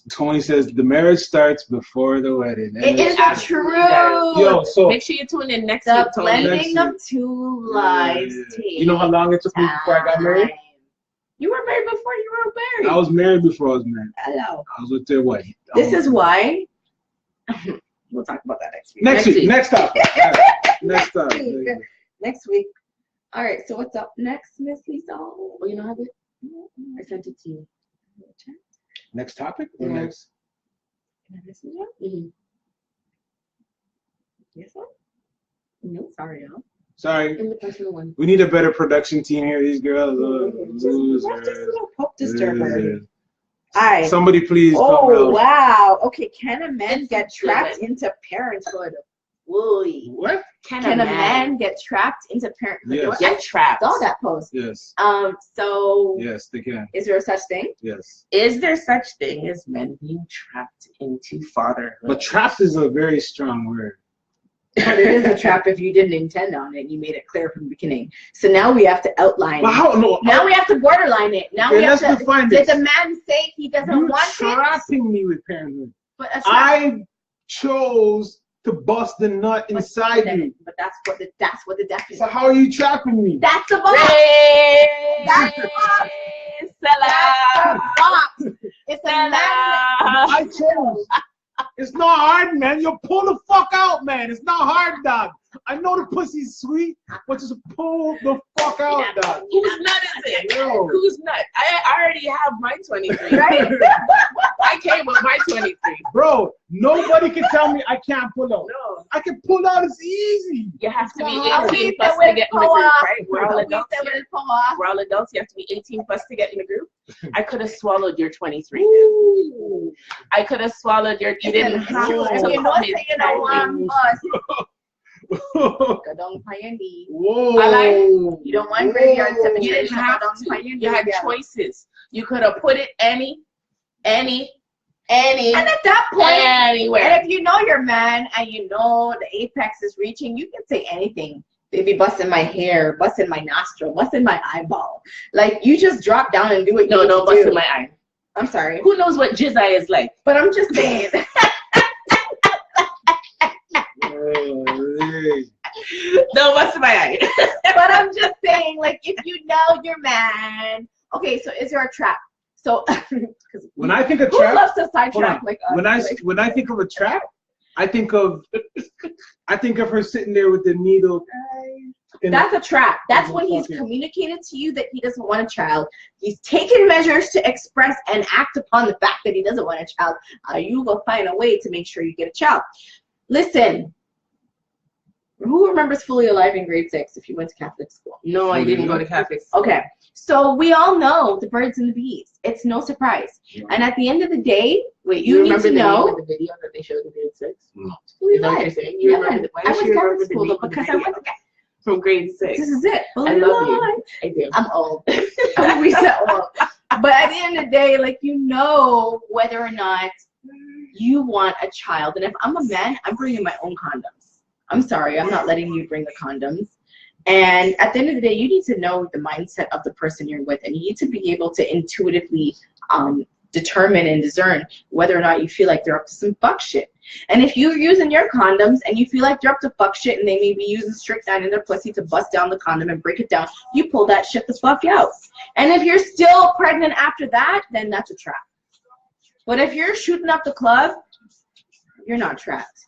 Tony says the marriage starts before the wedding. It is true. Yo, so make sure you tune in next week. The blending of two lives. You know how long it took me before I got married? You were married before you were married. I was married before I was married. Hello. I was with their wife. This is why. We'll talk about that next week. Next week. Next topic. Next topic. Next week. All right. So what's up next, Miss Lisa? Oh, you know how to? I sent it to you. Next topic or next? Mm-hmm. Yes, sir? No, sorry, y'all. Sorry. In the personal one. We need a better production team here. These girls are losers. Somebody please come help. Oh, wow. Okay, can a man get trapped into parenthood? Whoa. What? Can a man get trapped into parenthood? Yes. Get trapped. Saw that post. Yes. So. Yes, they can. Is there such thing? Yes. Is there such thing as men being trapped into fatherhood? But trapped is a very strong word. But it is a trap if you didn't intend on it. You made it clear from the beginning. So now we have to outline. Wow, no. Now we have to borderline it. Now we have to. Define Did the man say he doesn't want it? You're trapping me with parenthood. But I chose to bust the nut inside you. But that's what the definition. So how are you trapping me? That's the box. That's the box. It's a man. I chose. It's not hard, man. You pull the fuck out, man. It's not hard, dog. I know the pussy's sweet, but just pull the fuck out, dog. Whose nut is it? Yo. Whose nut? I already have my 23. Right? I came with my 23. Bro, nobody can tell me I can't pull out. No. I can pull out. It's easy. You have to be It's 18 plus to get in the group, right? We're all adults. We're all adults. You have to be 18 plus to get in the group. I could have swallowed your 23. Ooh. I could have swallowed your. You didn't have to. You know, say you know one bus. Go down by your knee. Whoa. I like. You don't want graveyard cemetery. You didn't have to. You had choices. You could have put it any. And at that point, anywhere. And if you know your man and you know the apex is reaching, you can say anything. Baby, busting my hair, busting my nostril, busting my eyeball. Like, you just drop down and do what you need to do. No, busting my eye. I'm sorry. Who knows what jizz eye is like? But I'm just saying. No, busting my eye. But I'm just saying, like, if you know your man. Okay, so is there a trap? So, when I think of who trap, loves to sidetrack like us? When I think of a trap, I think of her sitting there with the needle. That's a trap. That's when he's communicated to you that he doesn't want a child. He's taken measures to express and act upon the fact that he doesn't want a child. You will find a way to make sure you get a child. Listen, who remembers Fully Alive in grade 6 if you went to Catholic school? No, I didn't go to Catholic school. Okay, so we all know the birds and the bees. It's no surprise. And at the end of the day, wait, you need to know. Remember the video that they showed in grade 6? No. Fully Is that what Alive. you're saying? You remember the, I went to Catholic school though because I went to from grade 6. This is it. I love you. I do. I'm old. We said old. But at the end of the day, like, you know whether or not you want a child. And if I'm a man, I'm bringing my own condoms. I'm sorry, I'm not letting you bring the condoms. And at the end of the day, you need to know the mindset of the person you're with, and you need to be able to intuitively determine and discern whether or not you feel like they're up to some fuck shit. And if you're using your condoms and you feel like they're up to fuck shit and they may be using strychnine in their pussy to bust down the condom and break it down, you pull that shit the fuck out. And if you're still pregnant after that, then that's a trap. But if you're shooting up the club, you're not trapped.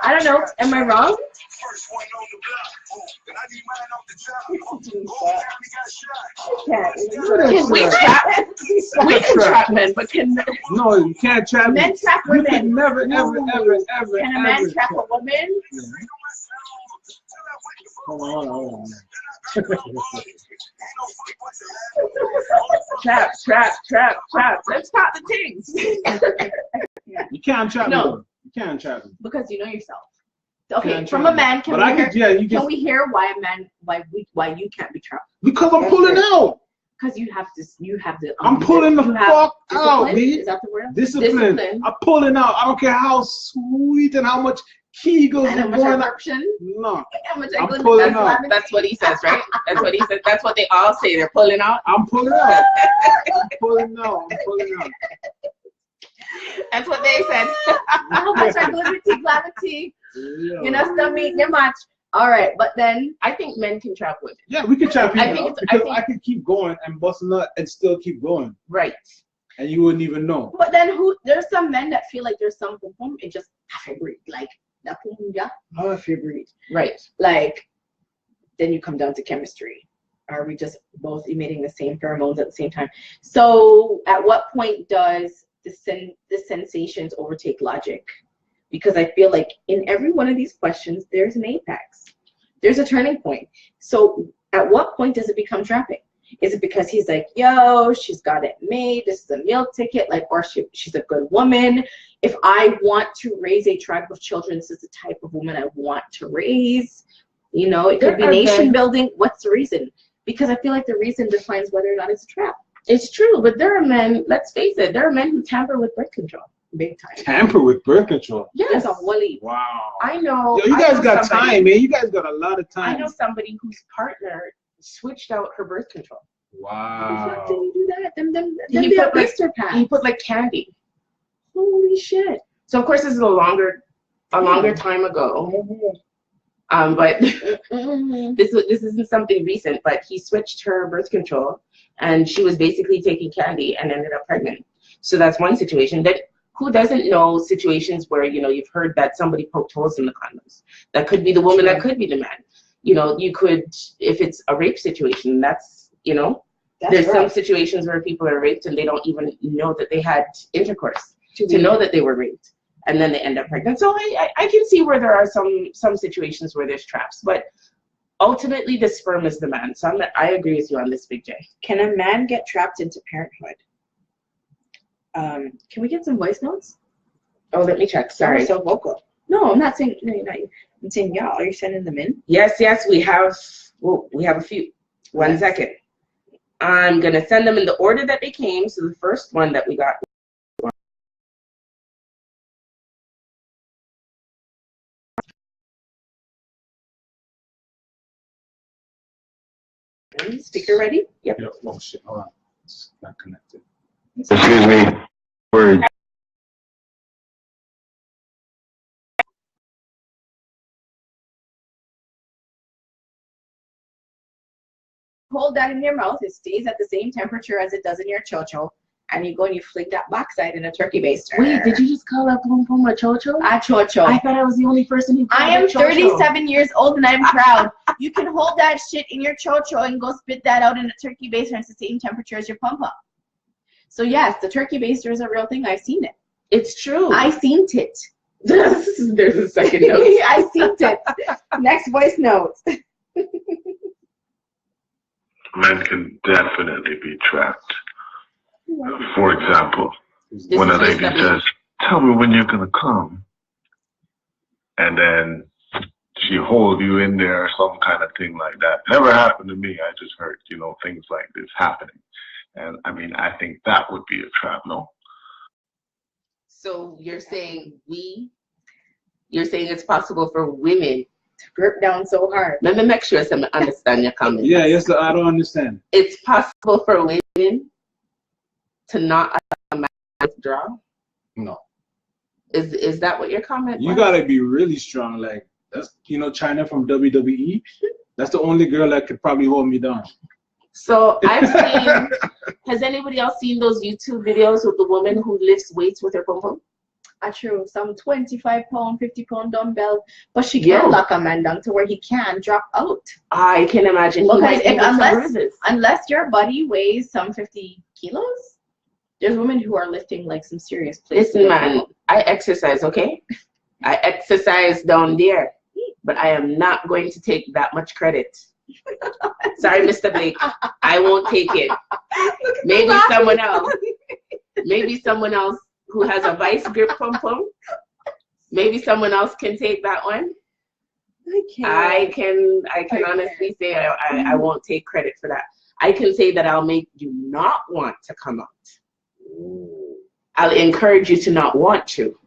I don't know. Am I wrong? Can we trap? We can trap men, but can No, you can't trap Men trap You could women. never, ever, ever, ever, Can a man ever trap a woman? Hold on. trap. Let's talk the things. You can't trap me. No. Though. You can't trap me. Because you know yourself. Okay, Can't from trap a me. man, can But we I hear? could, yeah, you Can can. we hear why a man, why you can't be trapped? Because I'm pulling out. Because you have the. I'm pulling the you have fuck out, discipline? B. Is that the word? Discipline. I'm pulling out. I don't care how sweet and how much kegels And how are much going up. eruption? No, How much I'm I go pulling to out. That's what he says, right? That's what he says. That's what they all say. They're pulling out. I'm pulling out. I'm pulling out. I'm pulling out. That's what they said. How much I go to gravity? Yeah. You know, still meet your match. All right, but then I think men can trap women. Yeah, we can trap I people think out it's- I because I could keep going and busting up and still keep going, Right. and you wouldn't even know. But then there's some men that feel like there's some boom, it just breed, like that boom, yeah, half your breed. Right. Like then you come down to chemistry. Are we just both emitting the same pheromones at the same time? So at what point does the sensations overtake logic? Because I feel like in every one of these questions, there's an apex. There's a turning point. So at what point does it become trapping? Is it because he's like, yo, she's got it made, this is a meal ticket, like, or she's a good woman. If I want to raise a tribe of children, this is the type of woman I want to raise. You know, it could be nation building. What's the reason? Because I feel like the reason defines whether or not it's a trap. It's true, but there are men, let's face it, there are men who tamper with birth control. Big time. Tamper with birth control. Yes. There's a whole heap. Wow. I know. Yo, you I guys know got somebody- time, man. You guys got a lot of I time. know somebody whose partner switched out her birth control. Wow. How do you do that? Them He they put, are blister pads. He put like candy. Holy shit. So of course this is a longer time ago. But this isn't something recent. But he switched her birth control, and she was basically taking candy and ended up pregnant. So that's one situation. That who doesn't know situations where you've heard that somebody poked holes in the condoms? That could be the woman. That could be the man. You could, if it's a rape situation. That's there's some situations where people are raped and they don't even know that they had intercourse to know that they were raped, and then they end up pregnant. So I can see where there are some situations where there's traps, but ultimately the sperm is the man. So I agree with you on this, Big J. Can a man get trapped into parenthood? Can we get some voice notes? Oh, let me check. Sorry. So vocal. No, I'm not saying. No, you're not. I'm saying y'all. Are you sending them in? Yes, we have. Well, we have a few. One second. I'm gonna send them in the order that they came. So the first one that we got. Speaker ready? Yep. Oh shit. Hold on. It's not connected. Excuse me. Word. Hold that in your mouth. It stays at the same temperature as it does in your chocho. And you go and you fling that backside in a turkey baster. Wait, did you just call that boom boom a chocho? A chocho. I thought I was the only person who called I am it chocho. 37 years old and I'm proud. You can hold that shit in your chocho and go spit that out in a turkey baster and it's the same temperature as your pump up. So yes, the turkey baster is a real thing. I've seen it. It's true. I seen it. There's a second note. I seen it. Next voice note. Men can definitely be trapped. For example, when a lady says, "Tell me when you're gonna come," and then she holds you in there or some kind of thing like that. Never happened to me. I just heard, things like this happening. And I mean, I think that would be a trap, no? So you're saying it's possible for women to grip down so hard. Let me make sure I understand your comment. Yeah, yes, I don't understand. It's possible for women to not withdraw? No. Is that what your comment was? You gotta be really strong. Like that's China from WWE. That's the only girl that could probably hold me down. So I've seen. Has anybody else seen those YouTube videos with the woman who lifts weights with her pom pom? True, some 25-pound, 50-pound dumbbell, but she can lock a man down to where he can drop out. I can imagine. Because unless your body weighs some 50 kilos, there's women who are lifting like some serious plates. Listen, man, I exercise, okay? I exercise down there, but I am not going to take that much credit. Sorry, Mr. Blake, I won't take it. Maybe someone else. Maybe someone else who has a vice grip pum pum. Maybe someone else can take that one. I can honestly say I won't take credit for that. I can say that I'll make you not want to come out. I'll encourage you to not want to.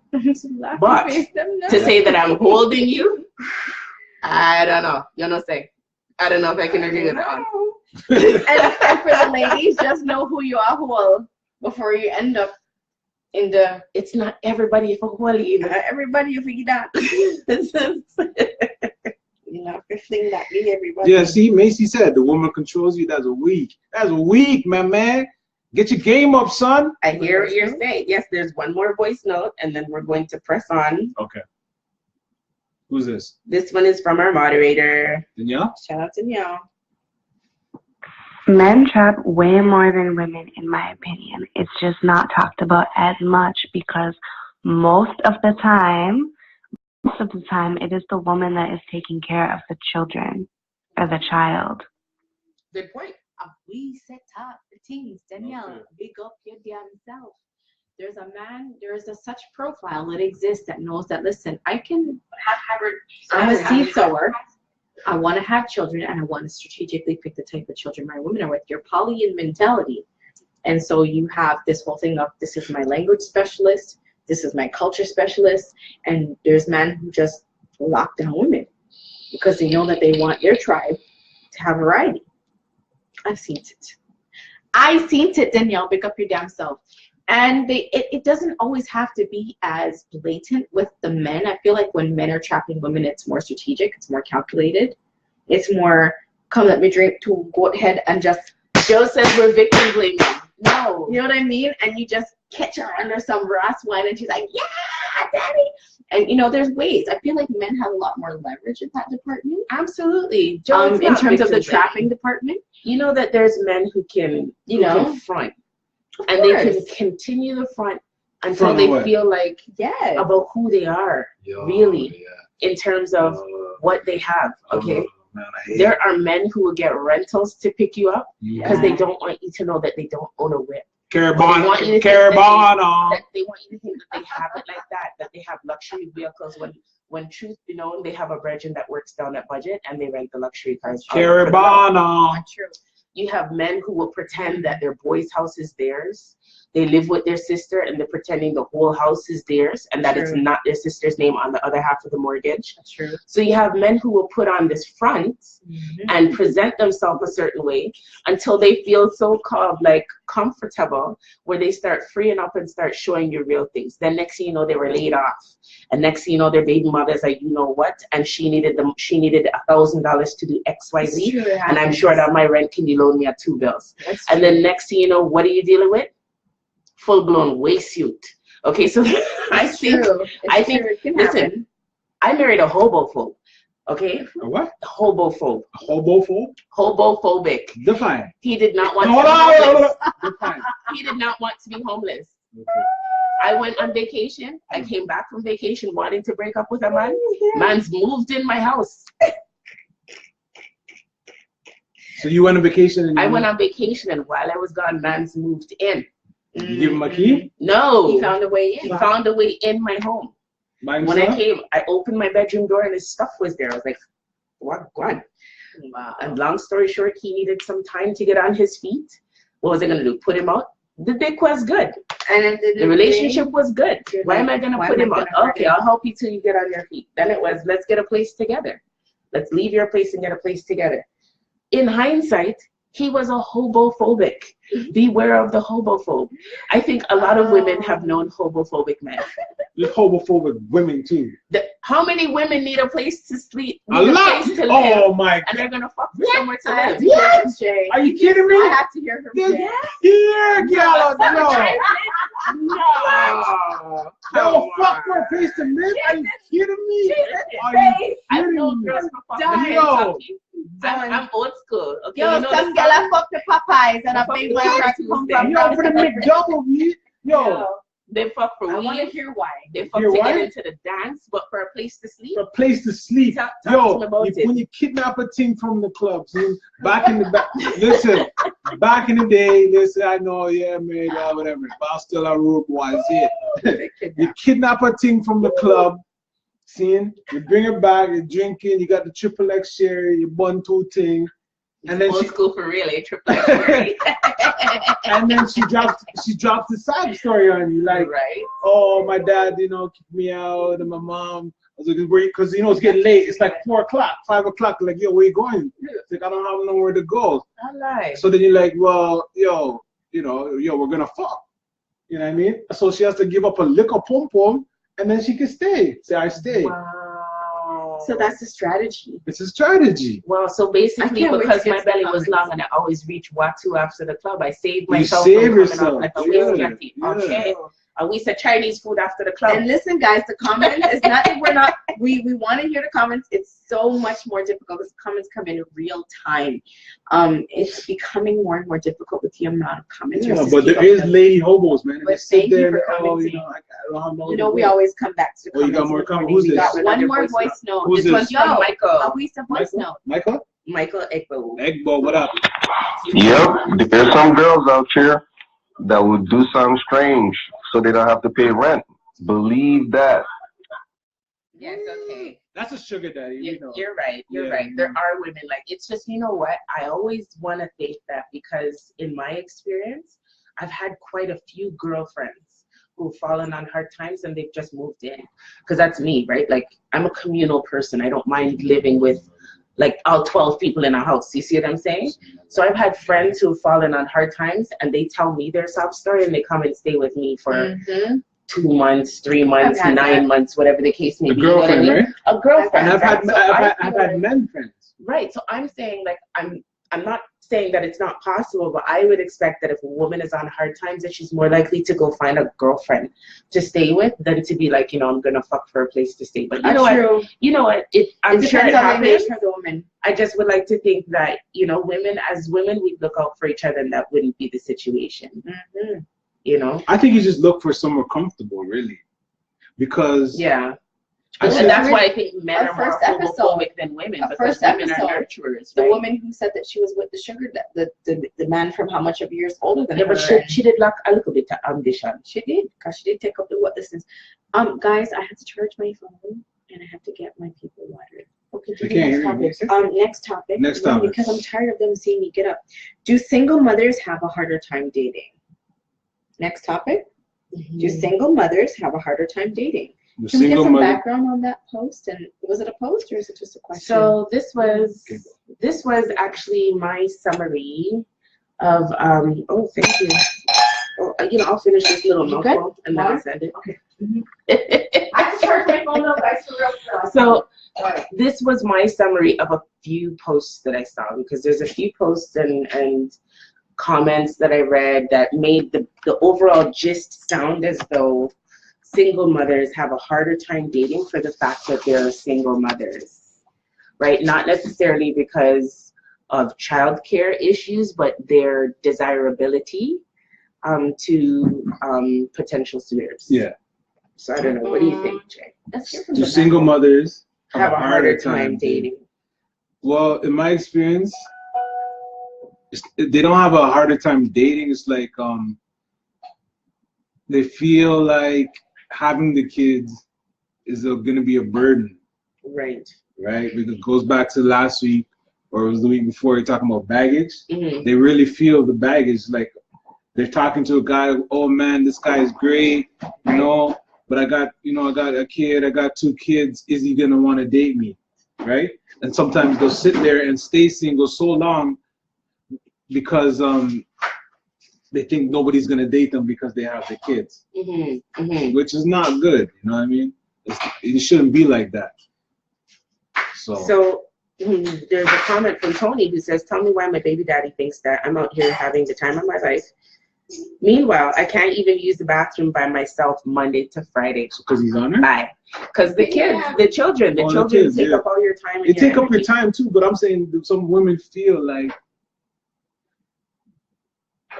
But to say that I'm holding you, I don't know. You know what I'm saying? I don't know if I can agree with that one. And for the ladies, just know who you are, who before you end up in the. It's not everybody for holy either. Everybody you forget that. You're not fixing that me, everybody. Yeah, see, Macy said the woman controls you. That's weak. That's weak, my man. Get your game up, son. I hear what you're saying. Yes, there's one more voice note, and then we're going to press on. Okay. Who's this? This one is from our moderator. Danielle? Shout out to Danielle. Men trap way more than women, in my opinion. It's just not talked about as much because most of the time, it is the woman that is taking care of the children or the child. Good point. We set up the tings, Danielle. Okay. Big up your damn self. There's a man, there's a such profile that exists that knows that, listen, I'm a seed sower. I want to have children, and I want to strategically pick the type of children my women are with. Your Polyan mentality. And so you have this whole thing of, this is my language specialist, this is my culture specialist, and there's men who just lock down women because they know that they want their tribe to have variety. I've seen it, Danielle. Pick up your damn self. And it doesn't always have to be as blatant with the men. I feel like when men are trapping women, it's more strategic, it's more calculated. It's more, come let me drink, to go ahead and just. Joe says we're victim blaming. No. You know what I mean? And you just catch her under some brass wine and she's like, yeah, daddy. And you know, there's ways. I feel like men have a lot more leverage in that department. Absolutely. Joe, in terms of the trapping department. You know that there's men who can, can front. And they can continue the front until they feel like about who they are, in terms of what they have. Okay. There are men who will get rentals to pick you up because they don't want you to know that they don't own a whip. Carabana. They want you to think that they have it like that they have luxury vehicles when truth be known, they have a virgin that works down at budget and they rent the luxury cars. Carabana. You have men who will pretend that their boy's house is theirs. They live with their sister and they're pretending the whole house is theirs and that it's not their sister's name on the other half of the mortgage. That's true. So you have men who will put on this front and present themselves a certain way until they feel so called like comfortable where they start freeing up and start showing you real things. Then next thing you know, they were laid off. And next thing you know, their baby mother's like, you know what? And she needed $1,000 to do XYZ. And I'm sure that my rent can you loan me at 2 bills. And then next thing you know, what are you dealing with? Full-blown waist suit. Okay, so I think listen, I married a hobophobe. Okay? A what? Hobophobe. Hobophobe? Hobophobic. Define. He did not want to be homeless. Define. He did not want to be homeless. Okay. I went on vacation. I came back from vacation wanting to break up with a man. Man's moved in my house. So you went on vacation? I went on vacation, and while I was gone, man's moved in. You give him a key? No. He found a way in. He found a way in my home. When I came, I opened my bedroom door and his stuff was there. I was like, what? Wow. And long story short, he needed some time to get on his feet. What was I going to do? Put him out? The dick was good. And the relationship was good. Why am I going to put him out? Okay, I'll help you till you get on your feet. Then it was, let's get a place together. Let's leave your place and get a place together. In hindsight, he was a hobophobic. Beware of the hobophobe. I think a lot of women have known hobophobic men. There's hobophobic women too. How many women need a place to sleep? A lot. Oh my God. And they're gonna fuck with somewhere to live. What? Are you kidding me? I have to hear her. Yeah, girl. No. No. Yo, fuck her face to live? Are you kidding me? Are you I kidding know me? girls for Done. fucking Yo. talking. I'm old school. Okay, Yo, you know some the girl song? I fuck the Popeyes and I Fuck big the my Super crack come Tuesday. from. Yo, for the McDouble, me. Yo, They fuck for I want to weed. hear why. They fuck Hear to what? get into the dance, but for a place to sleep. for a place to sleep. Talk to Yo, me about it. when you kidnap a thing from the club, see, back in the back, listen, back in the day, listen, I know, yeah, man, whatever, but I'm still a rude boy, see it. You kidnap a thing from the club, see, you bring her back, you're drinking, you got the triple X sherry, you bun two thing, and then Old she, school for real, triple X. and then she drops the side story on you, like, Right. oh, my dad, you know, kicked me out, and my mom. I was like, because you know it's getting late. It's like 4 o'clock, 5 o'clock. Like, yo, where you going? It's like I don't have nowhere to go. I lie. So then you're like, well, yo, we're gonna fuck. You know what I mean? So she has to give up a liquor pom pom, and then she can stay. Say I stay. Wow. So that's the strategy. It's a strategy. Well, so basically, can't wait because to get my to the belly was comments. long and I always reach Watu after the club, I saved You myself save from coming yourself. off like a Yeah, whiskey. yeah. Okay. And we said Chinese food after the club. And listen, guys, the comments is not that we're not. We want to hear the comments. It's so much more difficult because comments come in real time. It's becoming more and more difficult with the amount of comments. Yeah, Just but keep there up is with- lady hobos, man. But They sit thank you there for and, oh, you commenting. know, I don't have no. You know, we always come back to the Oh, you comments. got more in the comments? morning. Who's We this? got one Another more voice voice note. Who's This one's this? from No. Michael. We said voice note. Michael? Michael Egbo. Egbo, what up? Yep, there's some girls out here that will do something strange so they don't have to pay rent. Believe that. Yes, okay. That's a sugar daddy. You know. You're right. You're Yeah. right. There are women like it's just, you know what? I always want to think that because in my experience, I've had quite a few girlfriends who've fallen on hard times and they've just moved in. Because that's me, right? Like I'm a communal person. I don't mind living with like all 12 people in a house. You see what I'm saying? So I've had friends who've fallen on hard times and they tell me their sob story and they come and stay with me for 2 months, 3 months, I've had 9 that. months, whatever the case may A be. You know what I girlfriend, mean? right? A girlfriend. And I've right? had, So I've I had, feel I've had like- men friends. Right. So I'm saying like I'm not saying that it's not possible, but I would expect that if a woman is on hard times, that she's more likely to go find a girlfriend to stay with than to be like, you know, I'm gonna fuck for a place to stay. But you know what? True. You know what? I'm It sure it depends on the happens. nature of the woman. I just would like to think that, you know, women as women, we look out for each other and that wouldn't be the situation. You know? I think you just look for somewhere comfortable, really. Because Yeah. I And said- that's why I think men Our are more first episode- homophobic than women our because first women are episode, nurturers. The right? woman who said that she was with the sugar, the man from how much of years older than Yeah, her. but and she did lack a little bit of ambition. She did, because she did take up the what distance. Guys, I had to charge my phone and I have to get my people watered. Okay, I do the can't next hear you. topic. Next topic. Next No, topic. Because I'm tired of them seeing me get up. Do single mothers have a harder time dating? Next topic. Do single mothers have a harder time dating? the Can we get single some mother. background on that post? And was it a post or is it just a question? So this was actually my summary of oh, thank you. Oh, you know, I'll finish this little You mouthful and then I'll Water? send it. Okay. I have to charge my phone up, guys, for real. So this was my summary of a few posts that I saw because there's a few posts and comments that I read that made the overall gist sound as though single mothers have a harder time dating for the fact that they're single mothers, right? Not necessarily because of childcare issues, but their desirability to potential suitors. Yeah. So I don't know. What do you think, Jay? Let's hear from Do the single back. mothers Have a harder time dating. Well, in my experience, they don't have a harder time dating. It's like they feel like having the kids is going to be a burden, Right. right? Because it goes back to last week or it was the week before. You're talking about baggage. Mm-hmm. They really feel the baggage. Like they're talking to a guy. Oh man, this guy is great, you know. But I got a kid. I got 2 kids. Is he gonna want to date me, right? And sometimes they'll sit there and stay single so long because they think nobody's gonna date them because they have the kids, Mm-hmm. Mm-hmm. which is not good. You know what I mean? It shouldn't be like that. So there's a comment from Tony who says, "Tell me why my baby daddy thinks that I'm out here having the time of my life Meanwhile, I can't even use the bathroom by myself Monday to Friday. Because he's on her? Bye. Because the kids, the children take up all your time. They take up your time too, but I'm saying some women feel like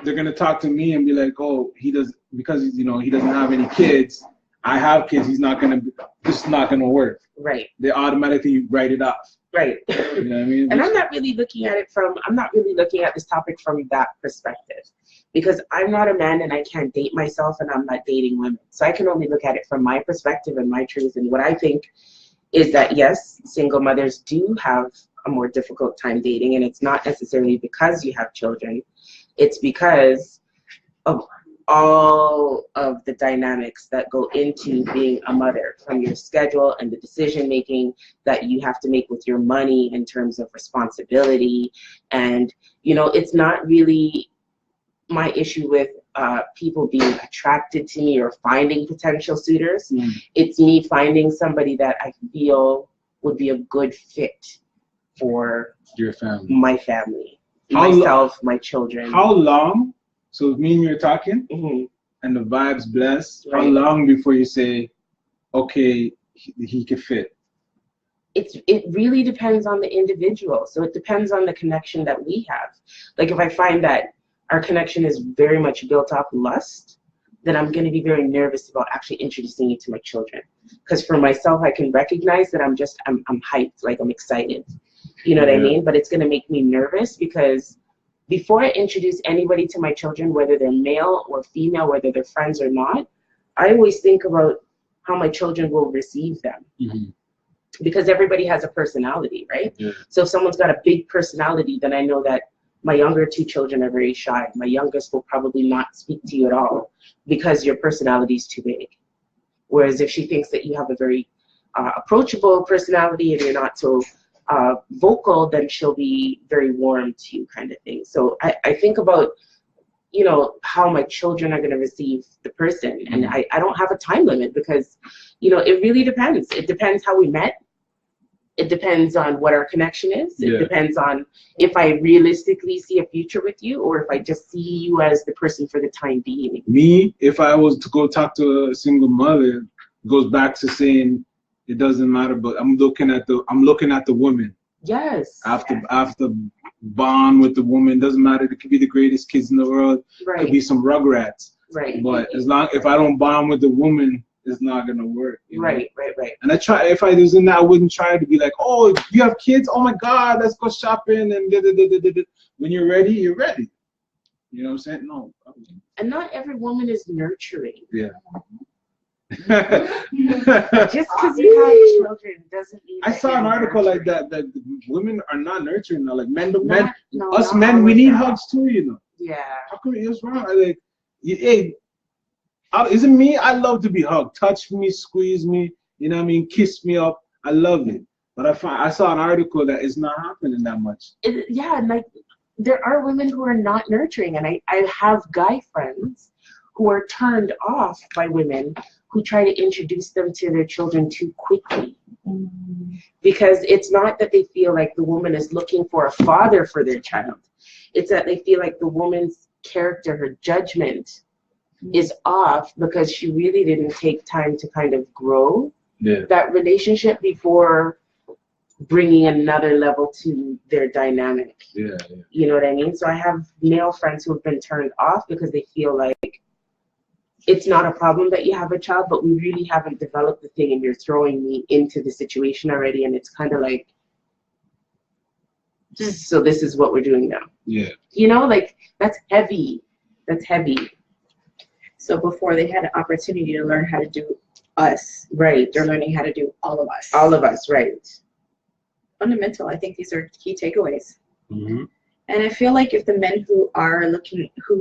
they're gonna talk to me and be like, oh, he does, because he doesn't have any kids. I have kids. This is not gonna work. Right. They automatically write it off. Right. You know what I mean? And I'm not really looking at this topic from that perspective, because I'm not a man and I can't date myself, and I'm not dating women. So I can only look at it from my perspective and my truth. And what I think is that, yes, single mothers do have a more difficult time dating, and it's not necessarily because you have children. It's because of all of the dynamics that go into being a mother, from your schedule and the decision making that you have to make with your money in terms of responsibility. And, it's not really my issue with people being attracted to me or finding potential suitors. It's me finding somebody that I feel would be a good fit for your family, my family, myself, my children. How long? So me and you're talking, and the vibes bless. Right. How long before you say, okay, he could fit? It really depends on the individual. So it depends on the connection that we have. Like if I find that our connection is very much built off lust, then I'm going to be very nervous about actually introducing you to my children. Because for myself, I can recognize that I'm hyped, like I'm excited. You know what I mean? But it's going to make me nervous, because before I introduce anybody to my children, whether they're male or female, whether they're friends or not, I always think about how my children will receive them. Because everybody has a personality, right? So if someone's got a big personality, then I know that my younger two children are very shy. My youngest will probably not speak to you at all because your personality is too big. Whereas if she thinks that you have a very approachable personality and you're not so vocal, then she'll be very warm to you, kind of thing. So I think about, how my children are going to receive the person. And I don't have a time limit, because, it really depends. It depends how we met. It depends on what our connection is. It depends on if I realistically see a future with you, or if I just see you as the person for the time being. Me, if I was to go talk to a single mother, it goes back to saying it doesn't matter, but I'm looking at the woman. Yes. After bond with the woman, doesn't matter. It could be the greatest kids in the world. Right. It could be some rugrats. Right. But if I don't bond with the woman, it's not gonna work. Right. And if I was in that, I wouldn't try to be like, oh, you have kids? Oh my God, let's go shopping and when you're ready, you're ready. You know what I'm saying? No. And not every woman is nurturing. Yeah. Just because you have children doesn't mean. I saw an article like that women are not nurturing now. Like men, we need hugs too. Yeah. How come it's wrong? Isn't me? I love to be hugged. Touch me, squeeze me. You know what I mean? Kiss me up. I love it. But I saw an article that it's not happening that much. And like there are women who are not nurturing, and I have guy friends who are turned off by women who try to introduce them to their children too quickly. Because it's not that they feel like the woman is looking for a father for their child. It's that they feel like the woman's character, her judgment is off because she really didn't take time to kind of grow that relationship before bringing another level to their dynamic. You know what I mean? So I have male friends who have been turned off because they feel like it's not a problem that you have a child, but we really haven't developed the thing, and you're throwing me into the situation already, and it's kind of like, so this is what we're doing now. Like that's heavy. So before they had an opportunity to learn how to do us, right? They're learning how to do all of us. All of us, right? Fundamental. I think these are key takeaways. And I feel like if the men who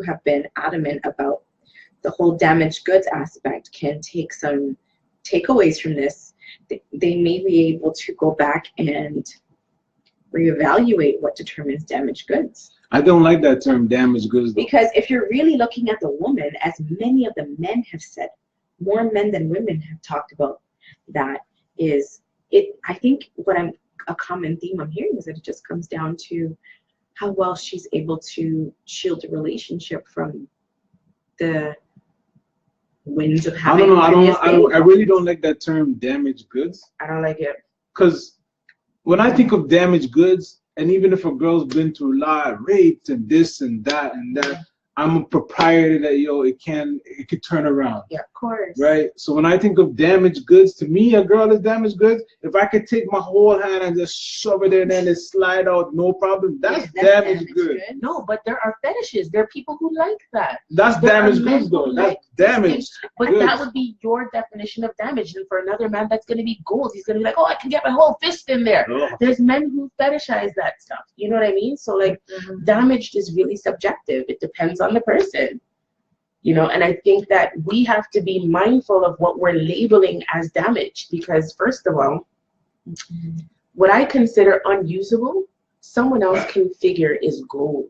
have been adamant about the whole damaged goods aspect can take some takeaways from this, they may be able to go back and reevaluate what determines damaged goods. I don't like that term, damaged goods, though. Because if you're really looking at the woman, as many of the men have said, more men than women have talked about that, I think a common theme I'm hearing is that it just comes down to how well she's able to shield the relationship from the wins of I having. don't know. previous baby I really don't like that term damaged goods. I don't like it. Because when I think of damaged goods, and even if a girl's been through a lot, raped and this and that and that, I'm a proprietor that it could turn around. Yeah, of course. Right? So when I think of damaged goods, to me, a girl is damaged goods. If I could take my whole hand and just shove it in and it slide out, no problem, that's damaged goods. No, but there are fetishes. There are people who like that. That's There are damaged men goods, who though. like That's damaged But goods. that would be your definition of damage. And for another man, that's going to be gold. He's going to be like, oh, I can get my whole fist in there. Oh. There's men who fetishize that stuff. You know what I mean? So, like, damaged is really subjective. It depends on the person. You know, and I think that we have to be mindful of what we're labeling as damaged, because first of all, what I consider unusable, someone else can figure is gold.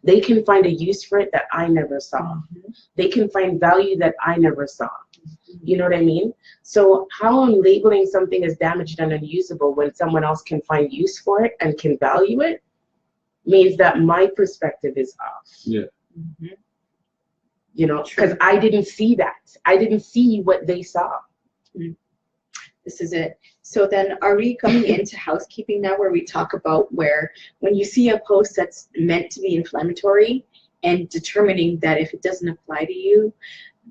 They can find a use for it that I never saw. They can find value that I never saw. You know what I mean? So how I'm labeling something as damaged and unusable when someone else can find use for it and can value it means that my perspective is off. Yeah. You know, because I didn't see that. I didn't see what they saw. This is it. So then are we coming into housekeeping now, where we talk about where when you see a post that's meant to be inflammatory and determining that if it doesn't apply to you,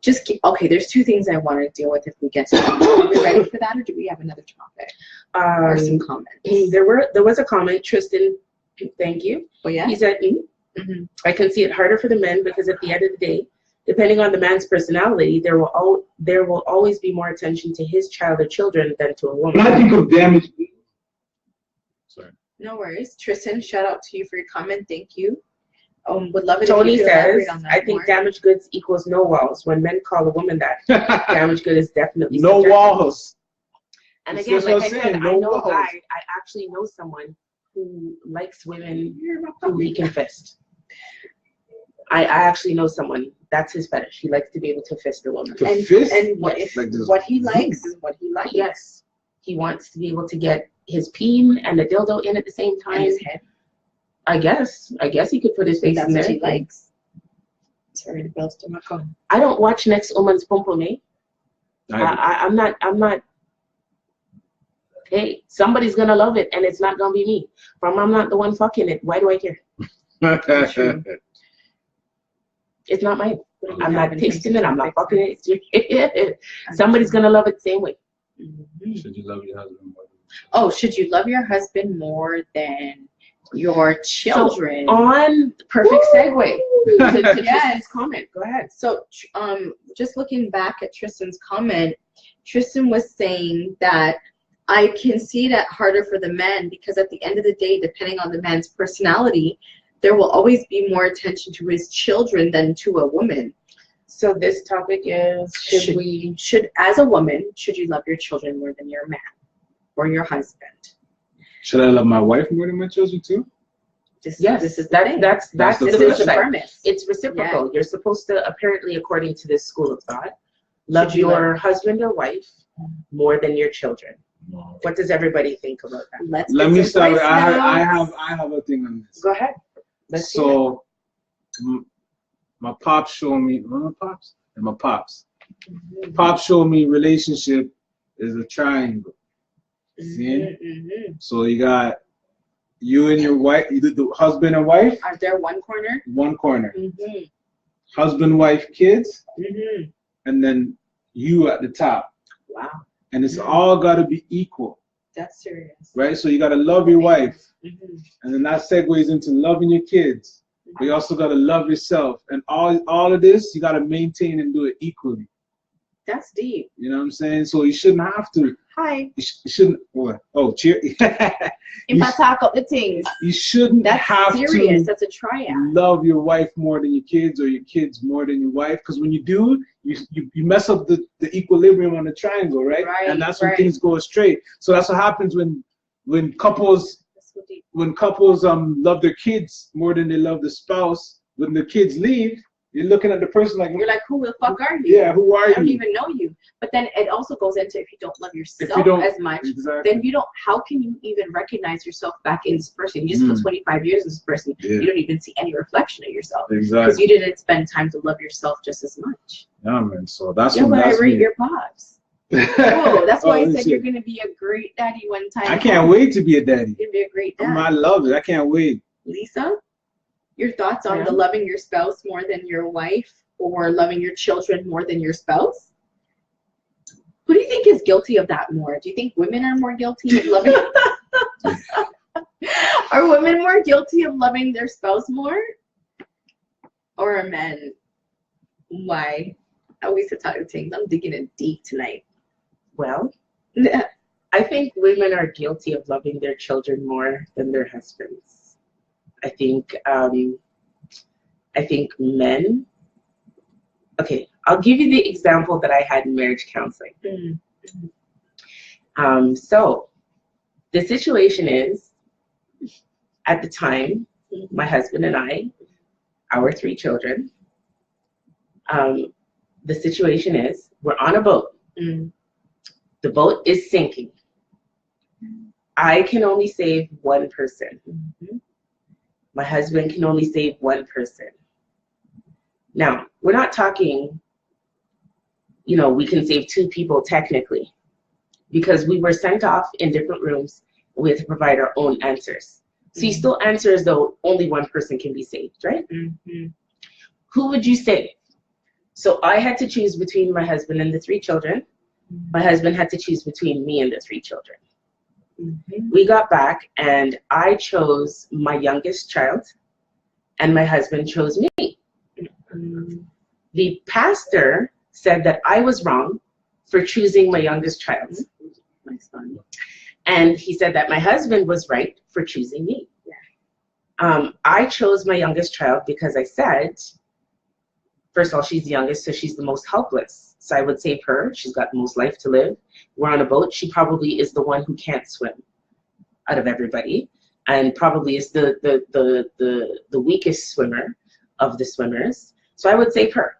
just okay, there's two things I want to deal with if we get to that. Are we ready for that, or do we have another topic or some comments? There was a comment, Tristan, thank you. Oh yeah? He said, I can see it harder for the men because at the end of the day, depending on the man's personality, there will always be more attention to his child or children than to a woman. When I think of damage, sorry. No worries. Tristan, shout out to you for your comment. Thank you. Would love it Tony if you could says, elaborate on that I think more. damaged goods equals no walls. When men call a woman that, damaged good is definitely no subjective. walls. And That's again, what like I'm I saying, said, no I know a walls. guy, I actually know someone who likes women who he can fist. I actually know someone, that's his fetish. He likes to be able to fist a woman. To And fist? what Yes. if Like this. what he likes is what he likes. Yes. He wants to be able to get his peen and the dildo in at the same And time. his head. I guess he could put his face That's in there. what he likes. Sorry to burst in my car. I don't watch Next Woman's Pum Pum, eh? I'm not. Hey, somebody's gonna love it, and it's not gonna be me. I'm not the one fucking it. Why do I care? It's not mine. I'm not tasting it. I'm not fucking it. Somebody's gonna love it the same way. Should you love your husband more? Oh, should you love your husband more than your children? So, on perfect segue to Yes. Tristan's comment. Go ahead. So, just looking back at Tristan's comment, Tristan was saying that I can see that harder for the men because at the end of the day, depending on the man's personality, there will always be more attention to his children than to a woman. So this topic is, should as a woman, should you love your children more than your man or your husband? Should I love my wife more than my children too? Yes, This is that's That's the the this is the flip side. premise. It's reciprocal. Yeah. You're supposed to, apparently, according to this school of thought, love Should you your husband or wife more than your children. What does everybody think about that? Let me start. voice I notes. have a thing on this. Go ahead. Let's hear it. So, my pops showed me. My pops and my pops. Pops showed me relationship is a triangle. See? So you got you and your wife, either the husband and wife, Are there one corner? one corner. Husband, wife, kids, and then you at the top. Wow, And it's all got to be equal, that's serious. right? So you got to love your wife, and then that segues into loving your kids. But you also got to love yourself, and all of this you got to maintain and do it equally. That's deep. You know what I'm saying? So you shouldn't have to. Hi. You shouldn't. What? Oh, cheer. If I talk up the things, You shouldn't that's have serious. to That's a triad. love your wife more than your kids, or your kids more than your wife. Because when you do, you mess up the equilibrium on the triangle, right? Right, And that's when right. things go astray. So that's what happens when couples love their kids more than they love the spouse. When the kids leave, You're looking at the person like, you're like, who the fuck are you? Yeah, who are you? I don't even know you. But then it also goes into if you don't love yourself as much, exactly. then you don't. How can you even recognize yourself back in this person? You just spent 25 years in this person. Yeah. You don't even see any reflection of yourself. Exactly. Because you didn't spend time to love yourself just as much. Yeah, man. So that's what I rate me. your pops. Oh, that's why I said shit. you're gonna be a great daddy one time. I can't wait to be a daddy. You're gonna be a great dad. I love it. I can't wait. Lisa, your thoughts on the loving your spouse more than your wife, or loving your children more than your spouse? Who do you think is guilty of that more? Do you think women are more guilty of loving? Are women more guilty of loving their spouse more, or are men? Why? I always talk to things. I'm digging it deep tonight. Well, I think women are guilty of loving their children more than their husbands. I think men. Okay, I'll give you the example that I had in marriage counseling. So the situation is, at the time, my husband and I, our 3 children, the situation is we're on a boat. The boat is sinking. I can only save one person. My husband can only save one person. Now, we're not talking, we can save 2 people technically, because we were sent off in different rooms. We had to provide our own answers. So you still answer as though only one person can be saved, right? Who would you save? So I had to choose between my husband and the 3 children. My husband had to choose between me and the 3 children. We got back and I chose my youngest child and my husband chose me. The pastor said that I was wrong for choosing my youngest child. And he said that my husband was right for choosing me. I chose my youngest child because I said, first of all, she's the youngest, so she's the most helpless. So I would save her. She's got the most life to live. We're on a boat. She probably is the one who can't swim out of everybody, and probably is the weakest swimmer of the swimmers. So I would save her,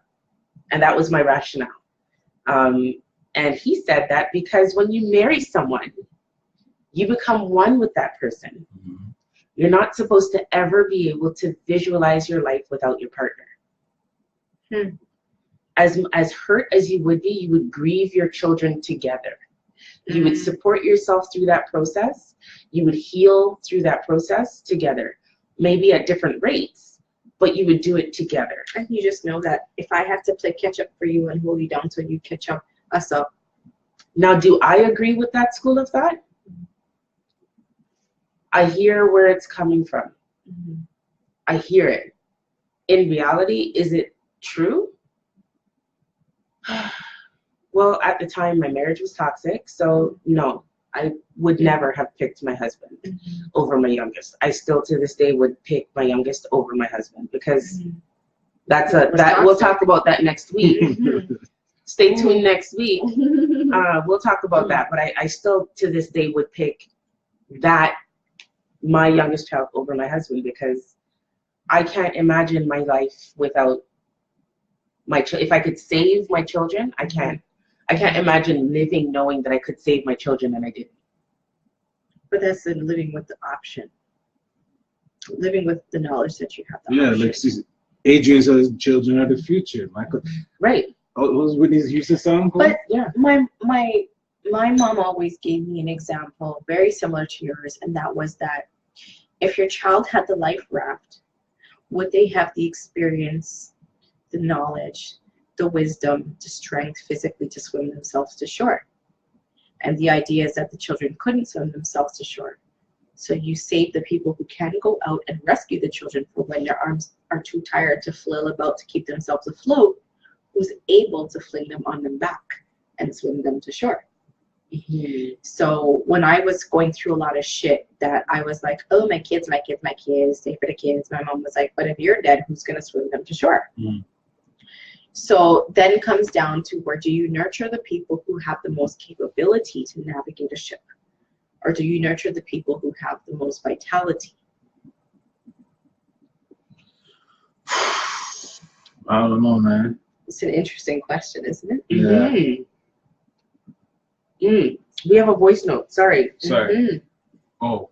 and that was my rationale. And he said that because when you marry someone, you become one with that person. You're not supposed to ever be able to visualize your life without your partner. As hurt as you would grieve your children together. You would support yourself through that process. You would heal through that process together, maybe at different rates, but you would do it together. And you just know that if I have to play catch up for you and hold you down till you catch up us up. Now, do I agree with that school of thought? I hear where it's coming from. I hear it. In reality, is it true? Well, at the time, my marriage was toxic, so no, I would never have picked my husband over my youngest. I still, to this day, would pick my youngest over my husband because we'll talk about that next week. Stay tuned next week. We'll talk about that, but I still, to this day, would pick my youngest child over my husband because I can't imagine my life without if I could save my children, I can't imagine living knowing that I could save my children and I didn't. But that's living with the option. Living with the knowledge that you have the option. Like Adrian says, children are the future. Michael. Right. Oh, what was Whitney Houston's song? But yeah, my mom always gave me an example very similar to yours, and that was that if your child had the life raft, would they have the experience, the knowledge, the wisdom, the strength physically to swim themselves to shore? And the idea is that the children couldn't swim themselves to shore. So you save the people who can go out and rescue the children for when their arms are too tired to flail about to keep themselves afloat, who's able to fling them on them back and swim them to shore. So when I was going through a lot of shit that I was like, oh, my kids, stay for the kids. My mom was like, but if you're dead, who's going to swim them to shore? So then comes down to, where do you nurture the people who have the most capability to navigate a ship? Or do you nurture the people who have the most vitality? I don't know, man. It's an interesting question, isn't it? Yeah. We have a voice note. Sorry. Sorry. Oh.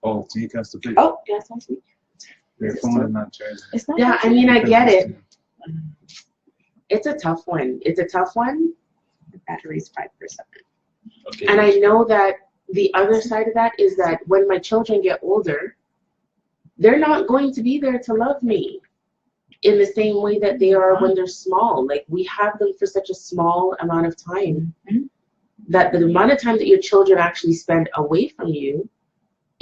Oh, can you cast the picture? Oh, yes, I'll speak. Your phone is not charging. It's not. Yeah, I mean, I get it. It's a tough one. It's a tough one. The battery's 5%. Okay. And I know that the other side of that is that when my children get older, they're not going to be there to love me in the same way that they are when they're small. Like, we have them for such a small amount of time that the amount of time that your children actually spend away from you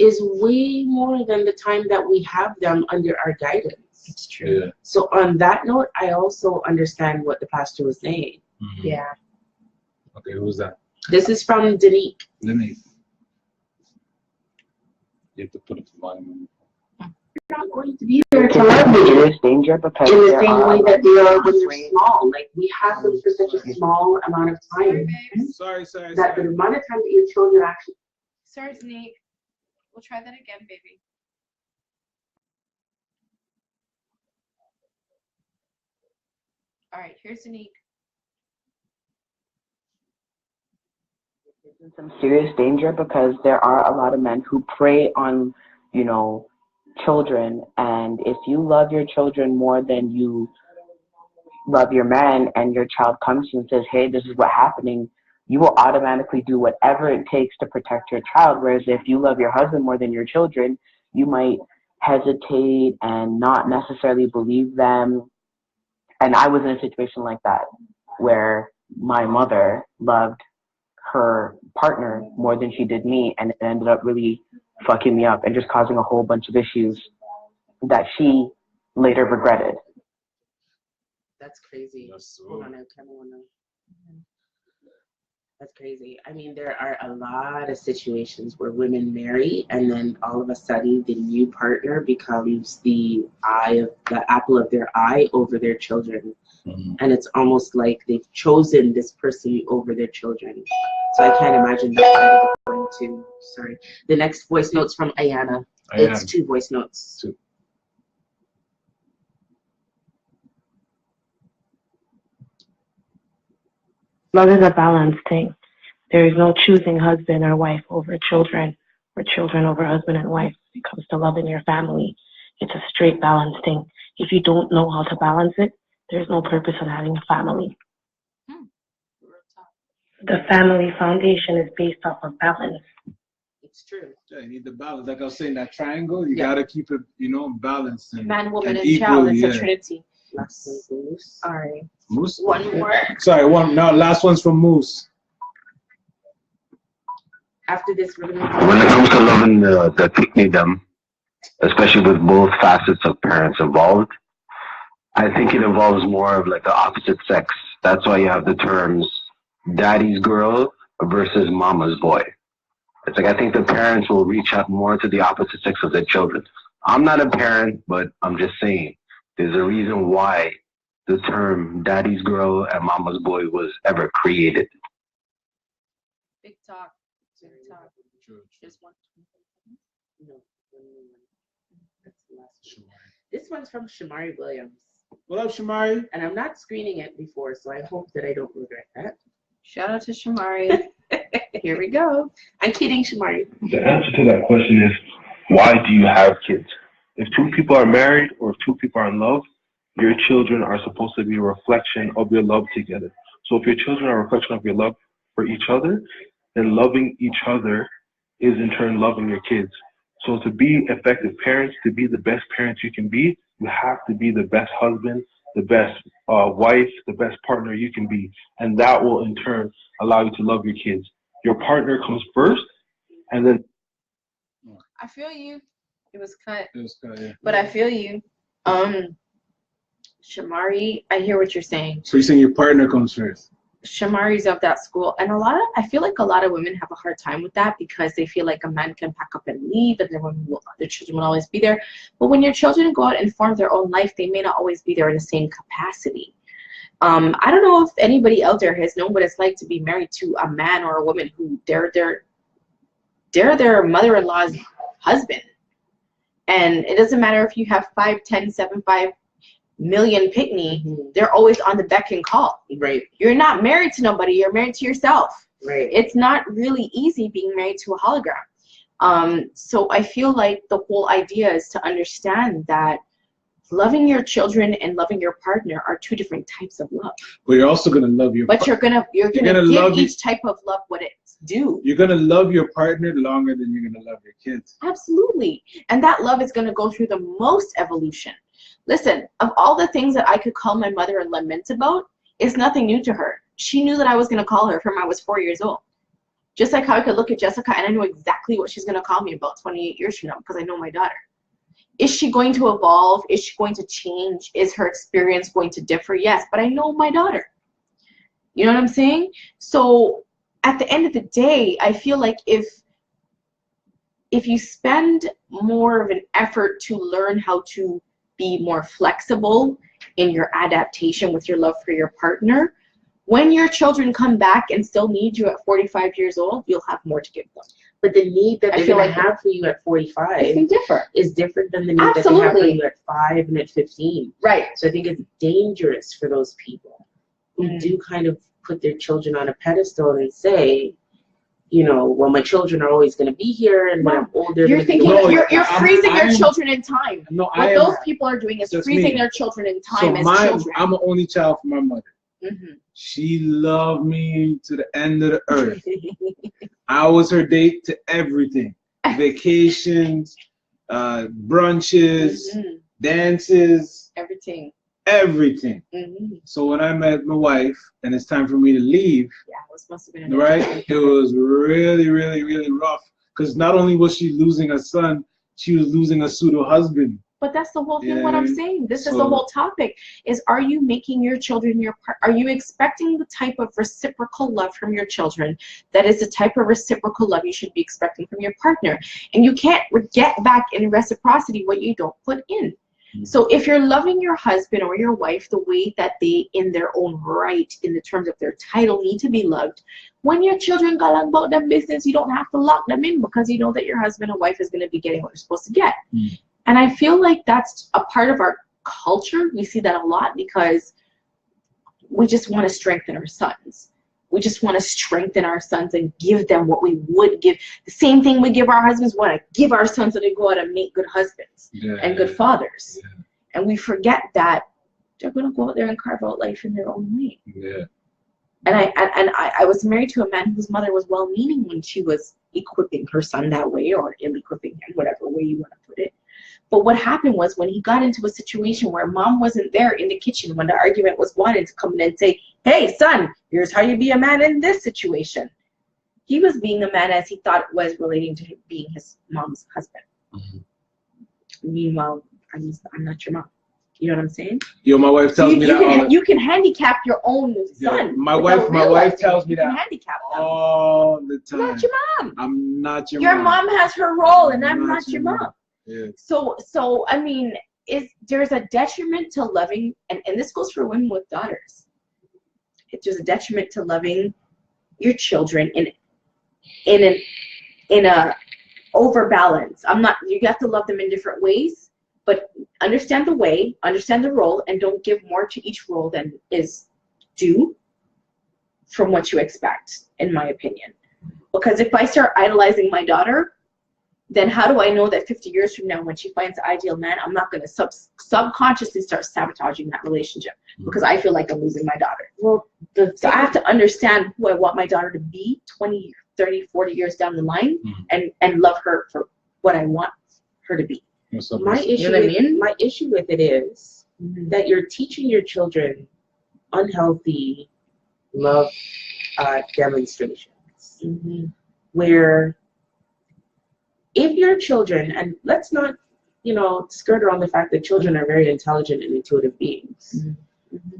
is way more than the time that we have them under our guidance. It's true. Yeah. So on that note, I also understand what the pastor was saying. Yeah. Okay, who's that? This is from Danique. Denise. You have to put it to volume. They're not going to be there to love me Danger because in the there same are way a lot that of they are when men they're small. Like, we have them for such a small amount of time Sorry. that the amount of time that your children actually. Sorry, Sneak. We'll try that again, baby. All right, here's Sneak. in some serious danger because there are a lot of men who prey on, children. And if you love your children more than you love your man and your child comes to you and says, hey, this is what's happening, you will automatically do whatever it takes to protect your child. Whereas if you love your husband more than your children, you might hesitate and not necessarily believe them. And I was in a situation like that where my mother loved her partner more than she did me, and it ended up really fucking me up and just causing a whole bunch of issues that she later regretted. That's crazy. Hold on, I kind of want to. That's crazy. I mean, there are a lot of situations where women marry and then all of a sudden the new partner becomes the apple of their eye over their children. And it's almost like they've chosen this person over their children. So I can't imagine that side of the coin too. Sorry. The next voice note's from Ayana. It's 2 voice notes. 2. Love is a balance thing. There is no choosing husband or wife over children or children over husband and wife. When it comes to loving your family, it's a straight balance thing. If you don't know how to balance it, there's no purpose in having a family. The family foundation is based off of balance. It's true. Yeah, you need the balance. Like I was saying, that triangle, you gotta keep it, balanced. And, Man, woman, and equally, child. It's yeah. a trinity. Last one, Moose. All right. Moose? One more. Sorry, last one's from Moose. After this, we're gonna. When it comes to loving the pick-me-them, especially with both facets of parents involved, I think it involves more of like the opposite sex. That's why you have the terms daddy's girl versus mama's boy. It's like I think the parents will reach out more to the opposite sex of their children. I'm not a parent, but I'm just saying there's a reason why the term daddy's girl and mama's boy was ever created. Big talk. Big talk. Just one. No. That's the last one. This one's from Shamari Williams. What up, Shamari? And I'm not screening it before, so I hope that I don't regret that. Shout out to Shamari. Here we go. I'm kidding, Shamari. The answer to that question is, why do you have kids? If 2 people are married or if 2 people are in love, your children are supposed to be a reflection of your love together. So if your children are a reflection of your love for each other, then loving each other is in turn loving your kids. So to be effective parents, to be the best parents you can be, you have to be the best husband, the best wife, the best partner you can be. And that will in turn allow you to love your kids. Your partner comes first, and then... I feel you. It was cut. Yeah. But I feel you. Shamari, I hear what you're saying. So you're saying your partner comes first? Shamari's of that school, and I feel like a lot of women have a hard time with that because they feel like a man can pack up and leave, and their children will always be there. But when your children go out and form their own life, they may not always be there in the same capacity. I don't know if anybody out there has known what it's like to be married to a man or a woman who they're their mother-in-law's husband, and it doesn't matter if you have 5, 10, 7, 5 million pick me, they're always on the beck and call. Right. You're not married to nobody. You're married to yourself. Right. It's not really easy being married to a hologram. So I feel like the whole idea is to understand that loving your children and loving your partner are two different types of love. But you're also gonna love your. But you're gonna give each type of love what it's due. You're gonna love your partner longer than you're gonna love your kids. Absolutely, and that love is gonna go through the most evolution. Listen, of all the things that I could call my mother and lament about, it's nothing new to her. She knew that I was gonna call her from I was 4 years old. Just like how I could look at Jessica and I know exactly what she's gonna call me about 28 years from now because I know my daughter. Is she going to evolve? Is she going to change? Is her experience going to differ? Yes, but I know my daughter. You know what I'm saying? So at the end of the day, I feel like if you spend more of an effort to learn how to be more flexible in your adaptation with your love for your partner, when your children come back and still need you at 45 years old, you'll have more to give them. But the need that they're going to have for you at 45 is different than the need that they have for you at 5 and at 15. Right. So I think it's dangerous for those people who do kind of put their children on a pedestal and say, you know, well, my children are always going to be here, and when I'm older, you're thinking you're freezing your children in time. No, what those people are doing is freezing their children in time as children. I'm an only child for my mother. She loved me to the end of the earth. I was her date to everything. Vacations, brunches, dances. Everything. So when I met my wife and it's time for me to leave, must have been right? It was really, really, really rough. Because not only was she losing a son, she was losing a pseudo husband. But that's the whole thing. What I'm saying, this is the whole topic: is are you making your children your part? Are you expecting the type of reciprocal love from your children that is the type of reciprocal love you should be expecting from your partner? And you can't get back in reciprocity what you don't put in. So if you're loving your husband or your wife the way that they, in their own right, in the terms of their title, need to be loved, when your children go on about their business, you don't have to lock them in because you know that your husband or wife is going to be getting what they're supposed to get. And I feel like that's a part of our culture. We see that a lot because we just want to strengthen our sons. We just want to strengthen our sons and give them what we would give. The same thing we give our husbands, want to give our sons so they go out and make good husbands and good fathers. And we forget that they're going to go out there and carve out life in their own way. And I was married to a man whose mother was well-meaning when she was equipping her son that way, or ill-equipping him, whatever way you want to put it. But what happened was when he got into a situation where mom wasn't there in the kitchen when the argument was wanted to come in and say, hey, son, here's how you be a man in this situation. He was being a man as he thought it was relating to him being his mom's husband. Meanwhile, I'm not your mom. You know what I'm saying? Yo, my wife tells me that you can handicap your own son. My wife tells me that handicap them all the time. I'm not your mom. I'm not your mom. Your mom has her role, and I'm not not your mom. Yeah. So I mean, there's a detriment to loving, and this goes for women with daughters. There's a detriment to loving your children in a overbalance. You have to love them in different ways, but understand the way, understand the role, and don't give more to each role than is due from what you expect, in my opinion. Because if I start idolizing my daughter, then how do I know that 50 years from now, when she finds the ideal man, I'm not going to subconsciously start sabotaging that relationship because I feel like I'm losing my daughter? Well, so I have to understand who I want my daughter to be 20, 30, 40 years down the line and love her for what I want her to be. My issue with it is that you're teaching your children unhealthy love demonstrations where if your children, and let's not, skirt around the fact that children are very intelligent and intuitive beings.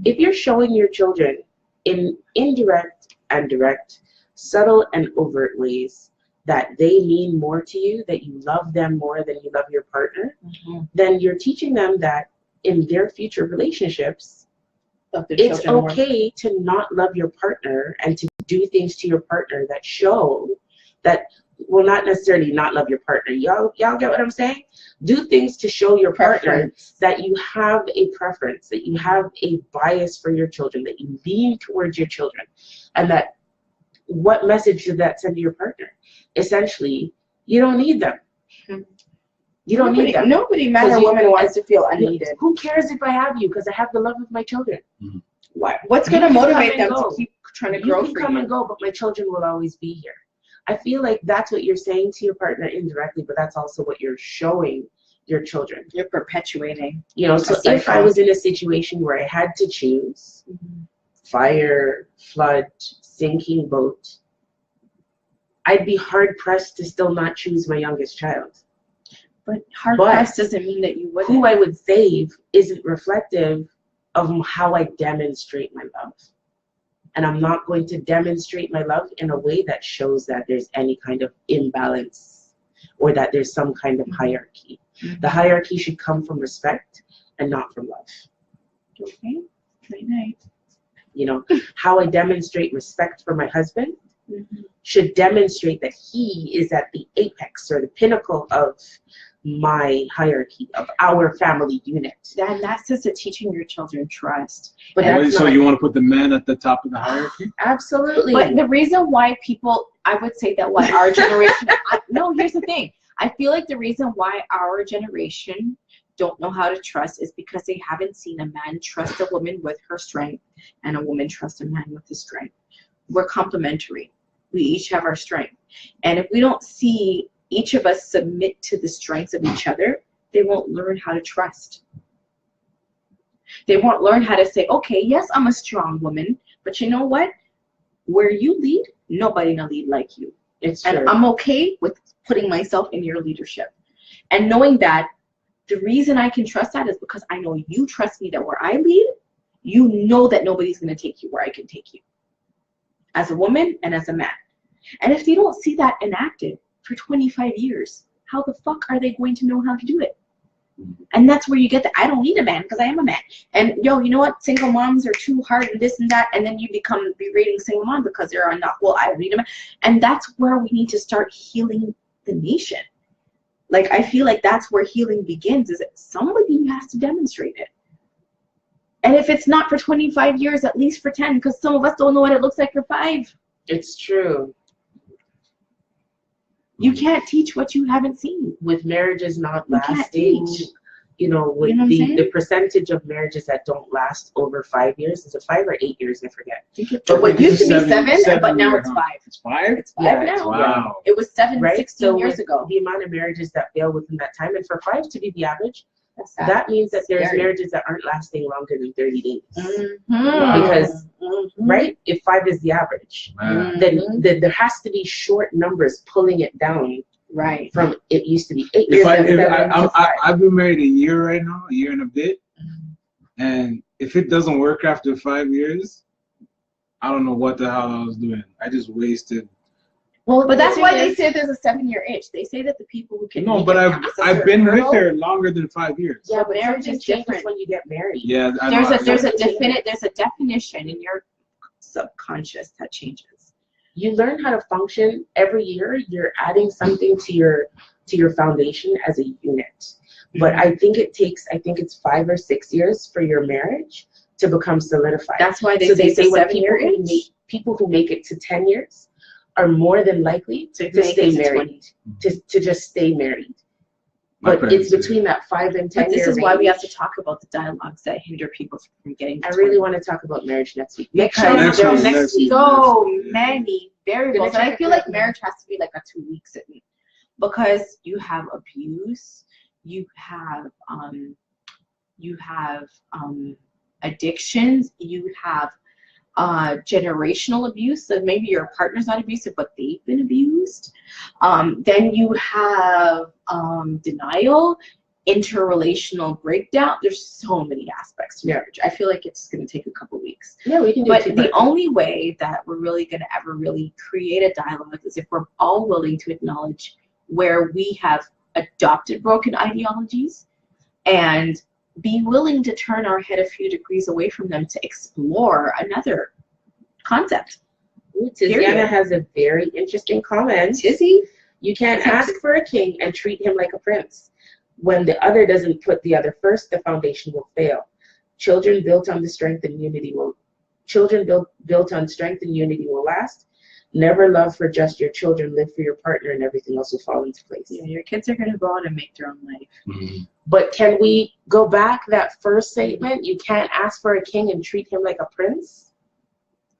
If you're showing your children in indirect and direct, subtle and overt ways that they mean more to you, that you love them more than you love your partner, then you're teaching them that in their future relationships, it's okay to not love your partner and to do things to your partner that show that well, not necessarily not love your partner. Y'all get what I'm saying? Do things to show your partner that you have a preference, that you have a bias for your children, that you lean towards your children, and that what message should that send to your partner? Essentially, you don't need them. You don't need them. Nobody, man or woman, wants to feel unneeded. Who cares if I have you? Because I have the love of my children. What's going to motivate them to keep trying to grow for you? You can come and go, but my children will always be here. I feel like that's what you're saying to your partner indirectly, but that's also what you're showing your children. You're perpetuating. You know, so if I was in a situation where I had to choose fire, flood, sinking boat, I'd be hard pressed to still not choose my youngest child. But hard pressed doesn't mean that you wouldn't. Who I would save isn't reflective of how I demonstrate my love. And I'm not going to demonstrate my love in a way that shows that there's any kind of imbalance or that there's some kind of hierarchy. The hierarchy should come from respect and not from love. Okay, very nice. You know, how I demonstrate respect for my husband should demonstrate that he is at the apex or the pinnacle of my hierarchy, of our family unit. And that's just teaching your children trust. But so you want to put the man at the top of the hierarchy? Absolutely. But the reason why people, I would say that why our generation, no, here's the thing. I feel like the reason why our generation don't know how to trust is because they haven't seen a man trust a woman with her strength and a woman trust a man with his strength. We're complementary. We each have our strength. And if we don't see each of us submit to the strengths of each other, they won't learn how to trust. They won't learn how to say, okay, yes, I'm a strong woman, but you know what? Where you lead, nobody gonna lead like you. And I'm okay with putting myself in your leadership. And knowing that the reason I can trust that is because I know you trust me that where I lead, you know that nobody's gonna take you where I can take you. As a woman and as a man. And if they don't see that enacted for 25 years, how the fuck are they going to know how to do it? And that's where you get the, I don't need a man because I am a man. And yo, you know what? Single moms are too hard and this and that. And then you become berating single moms because they're not, well, I don't need a man. And that's where we need to start healing the nation. Like, I feel like that's where healing begins, is that somebody has to demonstrate it. And if it's not for 25 years, at least for 10, because some of us don't know what it looks like for 5. It's true. You can't teach what you haven't seen. With marriages not lasting, you know, with the percentage of marriages that don't last over 5 years, is it 5 or 8 years? I forget. But what used to be 7, but now it's 5. It's 5? It's 5 now. Wow. It was 7, right? 16 years ago. The amount of marriages that fail within that time, and for 5 to be the average, that means that there's marriages that aren't lasting longer than 30 days. Because, right, if 5 is the average, then there has to be short numbers pulling it down. Right. From it used to be 8 years. I've been married a year right now, a year and a bit. And if it doesn't work after 5 years, I don't know what the hell I was doing. I just wasted. Well, but that's why they say there's a 7-year itch. They say that the people who can. No, but I've been with her longer than 5 years. Yeah, but marriage is different when you get married. Yeah, there's a definition in your subconscious that changes. You learn how to function every year. You're adding something to your foundation as a unit. But I think it's 5 or 6 years for your marriage to become solidified. That's why they say 7-year itch. People who make it to 10 years are more than likely to stay married, to just stay married. But it's between that 5 and 10 years. But this is why we have to talk about the dialogues that hinder people from getting to I really want to talk about marriage next week. Because there's so many variables. And I feel like marriage has to be like a 2-week sitting. Because you have abuse, you have addictions, you have generational abuse, so maybe your partner's not abusive but they've been abused. Then you have denial, interrelational breakdown. There's so many aspects to marriage. I feel like it's going to take a couple weeks. Yeah, we can do it. But the only way that we're really going to ever really create a dialogue is if we're all willing to acknowledge where we have adopted broken ideologies and be willing to turn our head a few degrees away from them to explore another concept. Tiziana has a very interesting comment. Tizzy? You can't ask for a king and treat him like a prince. When the other doesn't put the other first, the foundation will fail. Children built on strength and unity will last. Never love for just your children, live for your partner, and everything else will fall into place. Yeah, your kids are gonna go out and make their own life. Mm-hmm. But can we go back that first statement? You can't ask for a king and treat him like a prince?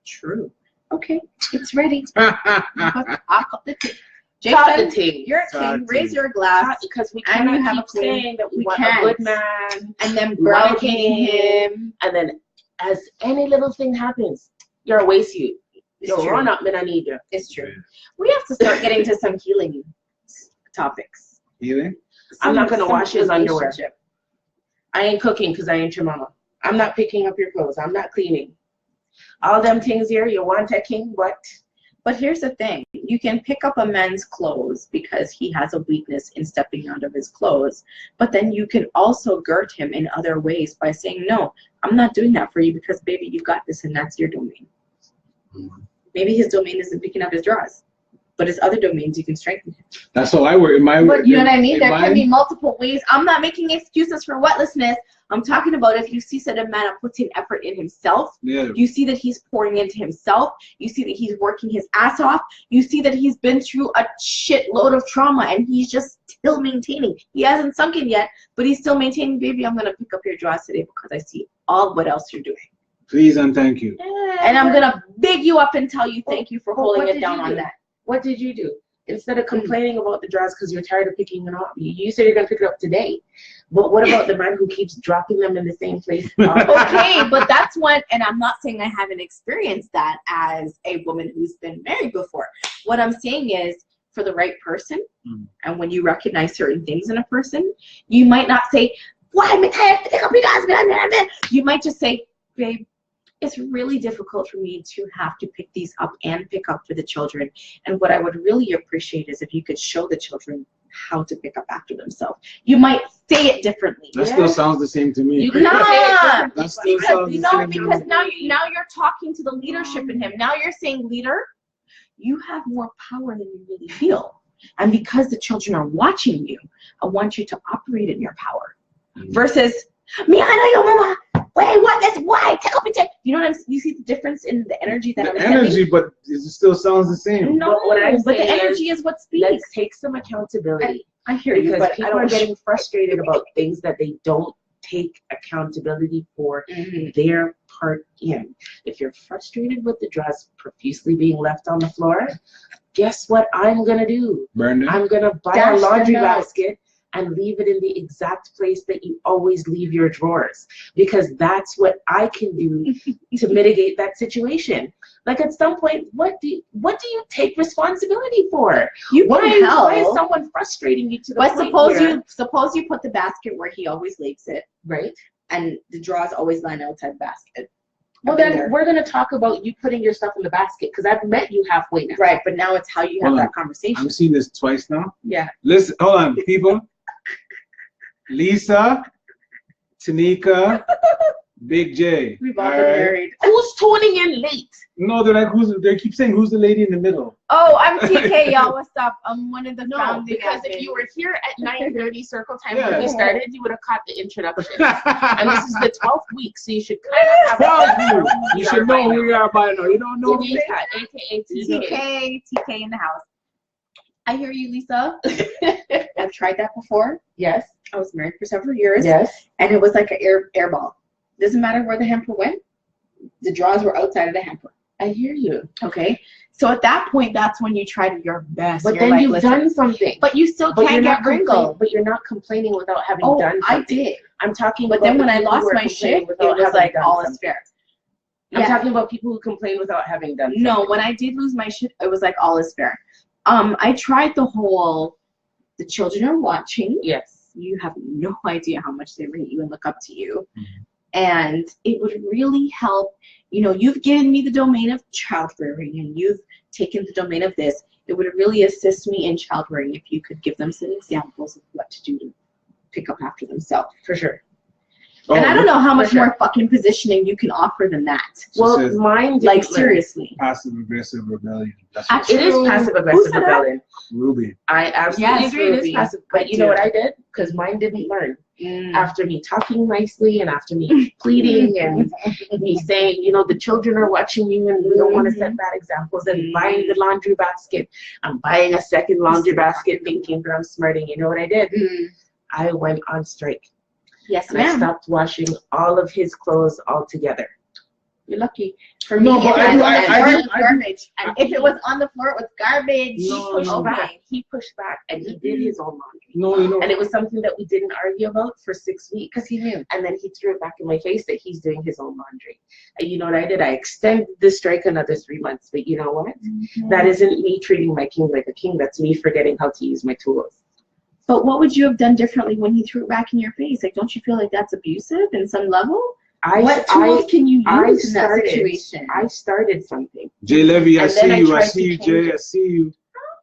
True. Okay, it's ready. Talk the tea. You're a king. Raise your glass. Because we And you cannot have keep a queen. saying that we We want can't. a good man. And then We want a browbeating him. And then as any little thing happens, you're a waste you. It's You're true. run up, man, I need you. It's true. We have to start getting to some healing topics. Healing? I'm not gonna wash his underwear. relationship. I ain't cooking because I ain't your mama. I'm not picking up your clothes. I'm not cleaning. All them things here, you want a king, what? But here's the thing. You can pick up a man's clothes because he has a weakness in stepping out of his clothes. But then you can also girt him in other ways by saying, no, I'm not doing that for you because, baby, you got this and that's your domain. Maybe his domain isn't picking up his drawers, but his other domains you can strengthen him. That's how I work. In my But you know what I mean? in There mine- can be multiple ways. I'm not making excuses for wetnessness. I'm talking about if you see that a man puts in effort in himself, Yeah. you see that he's pouring into himself, you see that he's working his ass off, you see that he's been through a shitload of trauma and he's just still maintaining. He hasn't sunk in yet, but he's still maintaining. Baby, I'm going to pick up your drawers today because I see all what else you're doing. Please and thank you. And I'm going to big you up and tell you thank you for But holding what it did down you on do? that. What did you do? Instead of complaining about the drawers because you're tired of picking it up, you say you're going to pick it up today. But what about the man who keeps dropping them in the same place? Okay, but that's what, and I'm not saying I haven't experienced that as a woman who's been married before. What I'm saying is, for the right person, and when you recognize certain things in a person, you might not say, why am I tired to pick up your guys? You might just say, babe, it's really difficult for me to have to pick these up and pick up for the children. And what I would really appreciate is if you could show the children how to pick up after themselves. You might say it differently. That still sounds the same to me. You can say it Nah, That still because sounds the no, same to because me. now you're talking to the leadership in him. Now you're saying, leader, you have more power than you really feel. And because the children are watching you, I want you to operate in your power. Versus, me, I know your mama. Wait, what? That's why. Take up and take. You know what I'm saying? You see the difference in the energy that I'm The sending? energy, but it still sounds the same. No, But what I'm but the saying energy is what speaks. Let's take some accountability. I hear you, Because but I people are don't getting frustrated about things that they don't take accountability for their part in. If you're frustrated with the dress profusely being left on the floor, guess what I'm going to do? Burn it. I'm going to buy Dash a laundry them out. basket and leave it in the exact place that you always leave your drawers, because that's what I can do to mitigate that situation. Like at some point, what do you take responsibility for? You Why can why is help. someone frustrating you to the But point suppose you put the basket where he always leaves it, right? and the drawers always line outside the basket. Well, then we're going to talk about you putting your stuff in the basket, because I've met you halfway now. Right, but now it's how you have Hold on. that conversation. I'm seeing this twice now. Yeah. Listen, hold on, people. Lisa, Tanika, Big J. We've all all been right? married. Who's tuning in late? No, they're like, they keep saying, who's the lady in the middle? Oh, I'm TK, y'all. What's up? I'm one of the No, founding because if admins. you were here at 9:30 circle time Yeah. when we started, you would have caught the introduction. And this is the 12th week, so you should kind of have Well, a you should know who we are by now. You don't know Lisa, aka TK. TK in the house. I hear you, Lisa. I've tried that before. Yes. I was married for several years. Yes. And it was like an air ball. Doesn't matter where the hamper went. The drawers were outside of the hamper. I hear you. Okay. So at that point, that's when you try your best. But You're then like, you've listen, done something. But you still But you're can't not get wrinkled. But you're not complaining without having Oh, done I something. did. I'm talking But about then when the I people lost who are my complaining shit, without it was having like done all is something. fair. I'm Yeah. talking about people who complain without having done something. No, when I did lose my shit, it was like all is fair. I tried the whole, the children are watching. Yes. You have no idea how much they rate you and look up to you. And it would really help. You know, you've given me the domain of child rearing and you've taken the domain of this. It would really assist me in child rearing if you could give them some examples of what to do to pick up after themselves. For sure. Oh, And I don't know how much For sure. more fucking positioning you can offer than that. She Well, says mine didn't Like, learn. seriously. passive aggressive rebellion. That's what It is passive Who aggressive said that? rebellion. Ruby. I absolutely Yes, agree. It is Ruby. passive. But you know what I did? Because mine didn't learn. After me talking nicely and after me pleading and me saying, you know, the children are watching you and we don't want to set bad examples, and buying the laundry basket. I'm buying a second laundry basket thinking that I'm smarting. You know what I did? I went on strike. Yes, And I ma'am. stopped washing all of his clothes altogether. You're lucky. For me, No, but it was on the floor, I it was garbage. And if it was on the floor, it was garbage. He pushed back and he did his own laundry. No, you know. And it was something that we didn't argue about for 6 weeks. Because he knew. And then he threw it back in my face that he's doing his own laundry. And you know what I did? I extended the strike another 3 months. But you know what? That isn't me treating my king like a king. That's me forgetting how to use my tools. But what would you have done differently when he threw it back in your face? Like, don't you feel like that's abusive in some level? What tools can you use in that situation? I started something. Jay Levy, I And see then I you. I tried see to you, change Jay. it. I see you.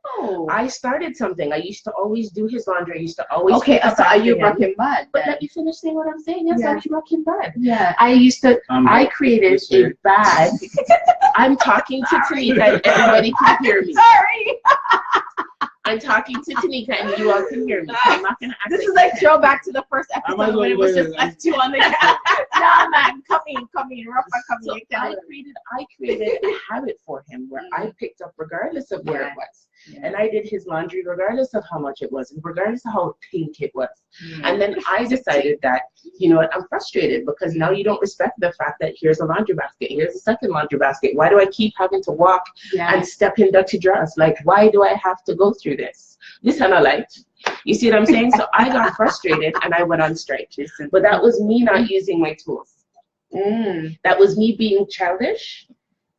Oh. I started something. I used to always do his laundry. I used to always. Okay, pick up so are you after him. Breaking Bad? But let me finish saying what I'm saying. Yes, Yeah. I'm Breaking Bad. Yeah. I used to. I This created way. a bad. I'm talking to Tanika and everybody can hear me. Sorry. I'm talking to Tanika and you all can hear me. I'm not gonna act. This is like throwback to the first I episode might as well when it was go just there. us two on the couch. Nah, man, come in, Rafa, come So in. I created a habit for him where I picked up regardless of where it was. And I did his laundry regardless of how much it was and regardless of how pink it was. And then I decided that, you know what, I'm frustrated because now you don't respect the fact that here's a laundry basket, here's a second laundry basket. Why do I keep having to walk and step in dirty dress? Like, why do I have to go through this? This and I liked. You see what I'm saying? So I got frustrated and I went on strike. But that was me not using my tools. That was me being childish.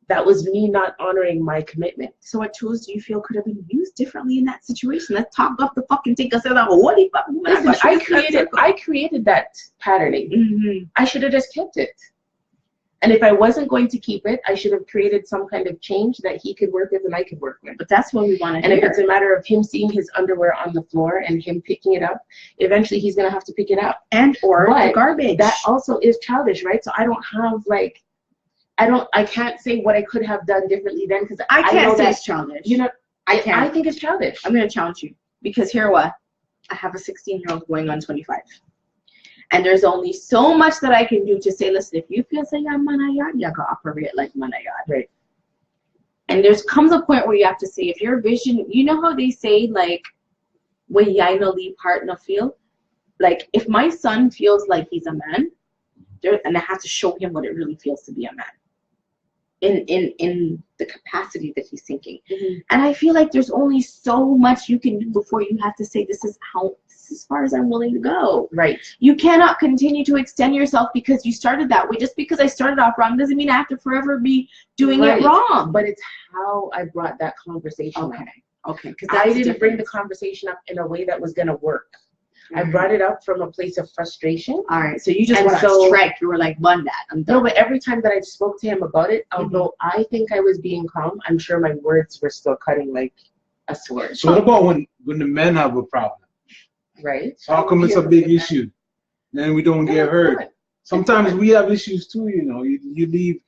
That was me not honoring my commitment. So what tools do you feel could have been used differently in that situation? Let's talk off the fucking thing. Because what the fuck? Listen, I created that patterning. I should have just kept it. And if I wasn't going to keep it, I should have created some kind of change that he could work with and I could work with. But that's what we want to And hear. if it's a matter of him seeing his underwear on the floor and him picking it up, eventually he's going to have to pick it up. And or But the garbage. that also is childish, right? So I don't have like, I can't say what I could have done differently then because I know can't say that, it's childish. you know, I can't. I think it's childish. I'm going to challenge you. Because here what? I have a 16-year-old going on 25. And there's only so much that I can do to say, listen, if you feel say you're manayad, you gotta operate like manayad. Right. And there's comes a point where you have to say, if your vision, you know how they say, like, when yai no leave heart no feel? Like, if my son feels like he's a man, and I have to show him what it really feels to be a man. In the capacity that he's thinking. And I feel like there's only so much you can do before you have to say, this is as far as I'm willing to go. Right. You cannot continue to extend yourself because you started that way. Just because I started off wrong doesn't mean I have to forever be doing it wrong. But it's how I brought that conversation up. Okay. Because I didn't bring the conversation up in a way that was going to work. I brought it up from a place of frustration. All right, so you just went on strike. You were like, "Bun that, I'm done." No, but every time that I spoke to him about it, although I think I was being calm, I'm sure my words were still cutting like a sword. So what about when the men have a problem? Right. How come it's a big issue? Then we don't get heard. Sometimes we have issues too, you know. You leave,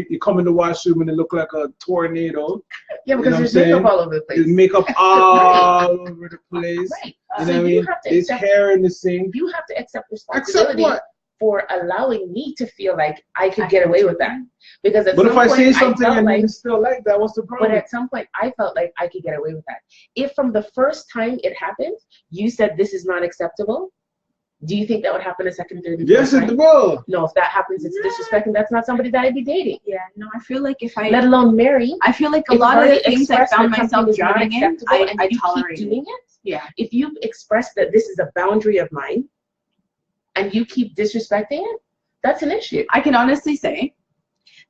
you come in the washroom and it look like a tornado. Yeah, because there's makeup all over the place. There's makeup all over the place. Right. You know what I mean? There's hair in the sink. You have to accept responsibility for allowing me to feel like I could get away with that. Because at but some if I point, say something and like, you still like that, what's the problem? But at some point, I felt like I could get away with that. If from the first time it happened, you said this is not acceptable, do you think that would happen a second, third, and yes, it will. No, if that happens, it's disrespect, and that's not somebody that I'd be dating. Yeah, no, I feel like if I, let alone marry, I feel like a lot of the things I found myself drowning in, I tolerate doing it. Yeah. If you express that this is a boundary of mine, and you keep disrespecting it, that's an issue. I can honestly say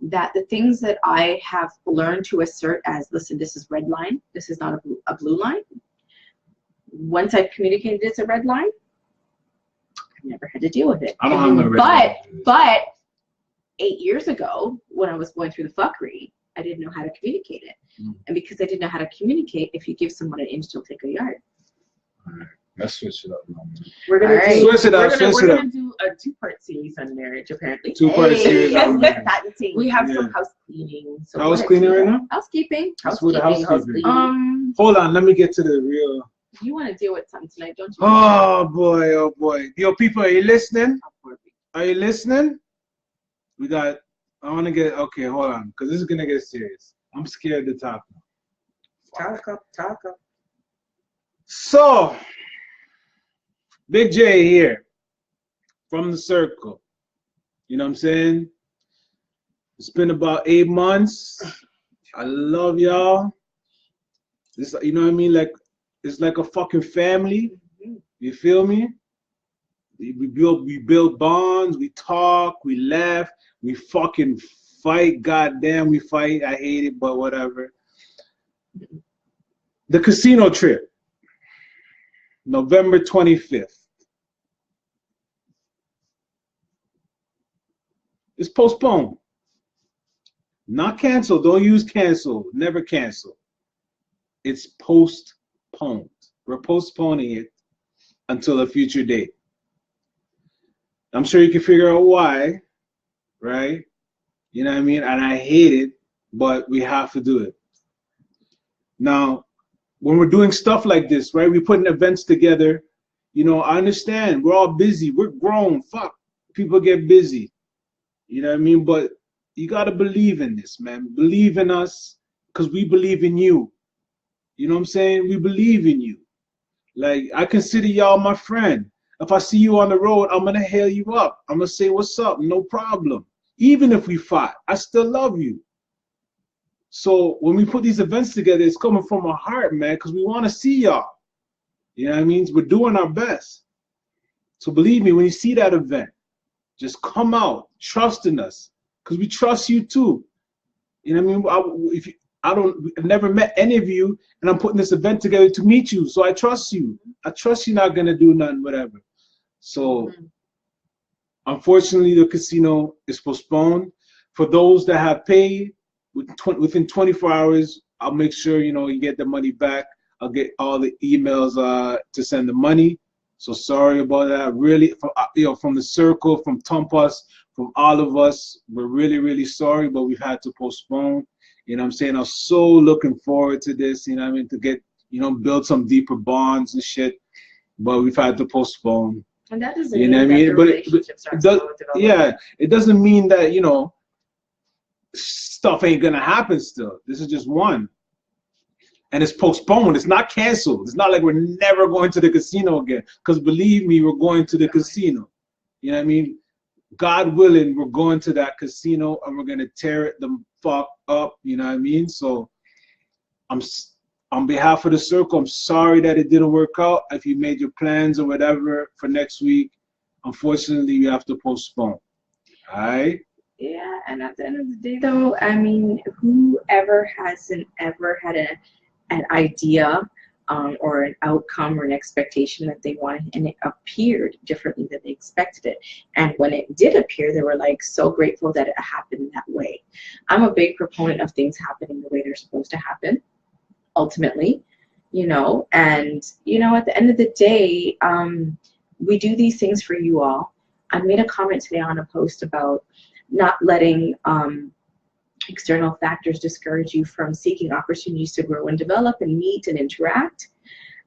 that the things that I have learned to assert as, listen, this is red line, this is not a blue line. Once I've communicated it's a red line, never had to deal with it. I don't have no red but 8 years ago, when I was going through the fuckery, I didn't know how to communicate it. And because I didn't know how to communicate, if you give someone an inch, they'll take a yard. All right. Let's switch it up now. We're gonna switch it up. We're gonna do a two-part series on marriage, apparently. Two-part series on marriage. We have some Yeah. house cleaning. So House cleaning right now? Housekeeping. That's what the Housekeeping. housekeeping. Hold on, let me get to the real. You want to deal with something tonight, don't you? Oh boy, oh boy. Yo, people, are you listening? Are you listening? I want to get, okay, hold on, because this is going to get serious. I'm scared to talk now. Talk up. So, Big J here from the circle. You know what I'm saying? It's been about 8 months. I love y'all. This, you know what I mean? Like, it's like a fucking family. You feel me? We build bonds. We talk. We laugh. We fucking fight. Goddamn, we fight. I hate it, but whatever. The casino trip, November 25th. It's postponed. Not canceled. Don't use cancel. Never cancel. It's postponed. We're postponing it until a future date. I'm sure you can figure out why, right? You know what I mean? And I hate it, but we have to do it. Now, when we're doing stuff like this, right? We're putting events together. You know, I understand. We're all busy. We're grown. Fuck. People get busy. You know what I mean? But you got to believe in this, man. Believe in us because we believe in you. You know what I'm saying? We believe in you. Like, I consider y'all my friend. If I see you on the road, I'm going to hail you up. I'm going to say, what's up? No problem. Even if we fight, I still love you. So when we put these events together, it's coming from our heart, man, because we want to see y'all. You know what I mean? We're doing our best. So believe me, when you see that event, just come out, trust in us, because we trust you too. You know what I mean? I've never met any of you, and I'm putting this event together to meet you, so I trust you. I trust you're not gonna do nothing, whatever. So, unfortunately, the casino is postponed. For those that have paid, within 24 hours, I'll make sure you get the money back. I'll get all the emails to send the money. So sorry about that. Really, from the circle, from Tumpas, from all of us, we're really, really sorry, but we've had to postpone. You know what I'm saying? I'm so looking forward to this, you know what I mean, to get, build some deeper bonds and shit, but we've had to postpone. And that doesn't mean that the relationships are slow to develop. Yeah, it doesn't mean that, stuff ain't gonna happen still. This is just one. And it's postponed. It's not canceled. It's not like we're never going to the casino again. Because believe me, we're going to the casino. You know what I mean? God willing, we're going to that casino and we're gonna tear it the fuck up. You know what I mean? So on behalf of the circle, I'm sorry that it didn't work out. If you made your plans or whatever for next week, unfortunately, you have to postpone. All right? Yeah, and at the end of the day, though, I mean, whoever hasn't ever had an idea or an outcome or an expectation that they wanted, and it appeared differently than they expected it. And when it did appear, they were like so grateful that it happened that way. I'm a big proponent of things happening the way they're supposed to happen, ultimately, and, at the end of the day, we do these things for you all. I made a comment today on a post about not letting external factors discourage you from seeking opportunities to grow and develop and meet and interact.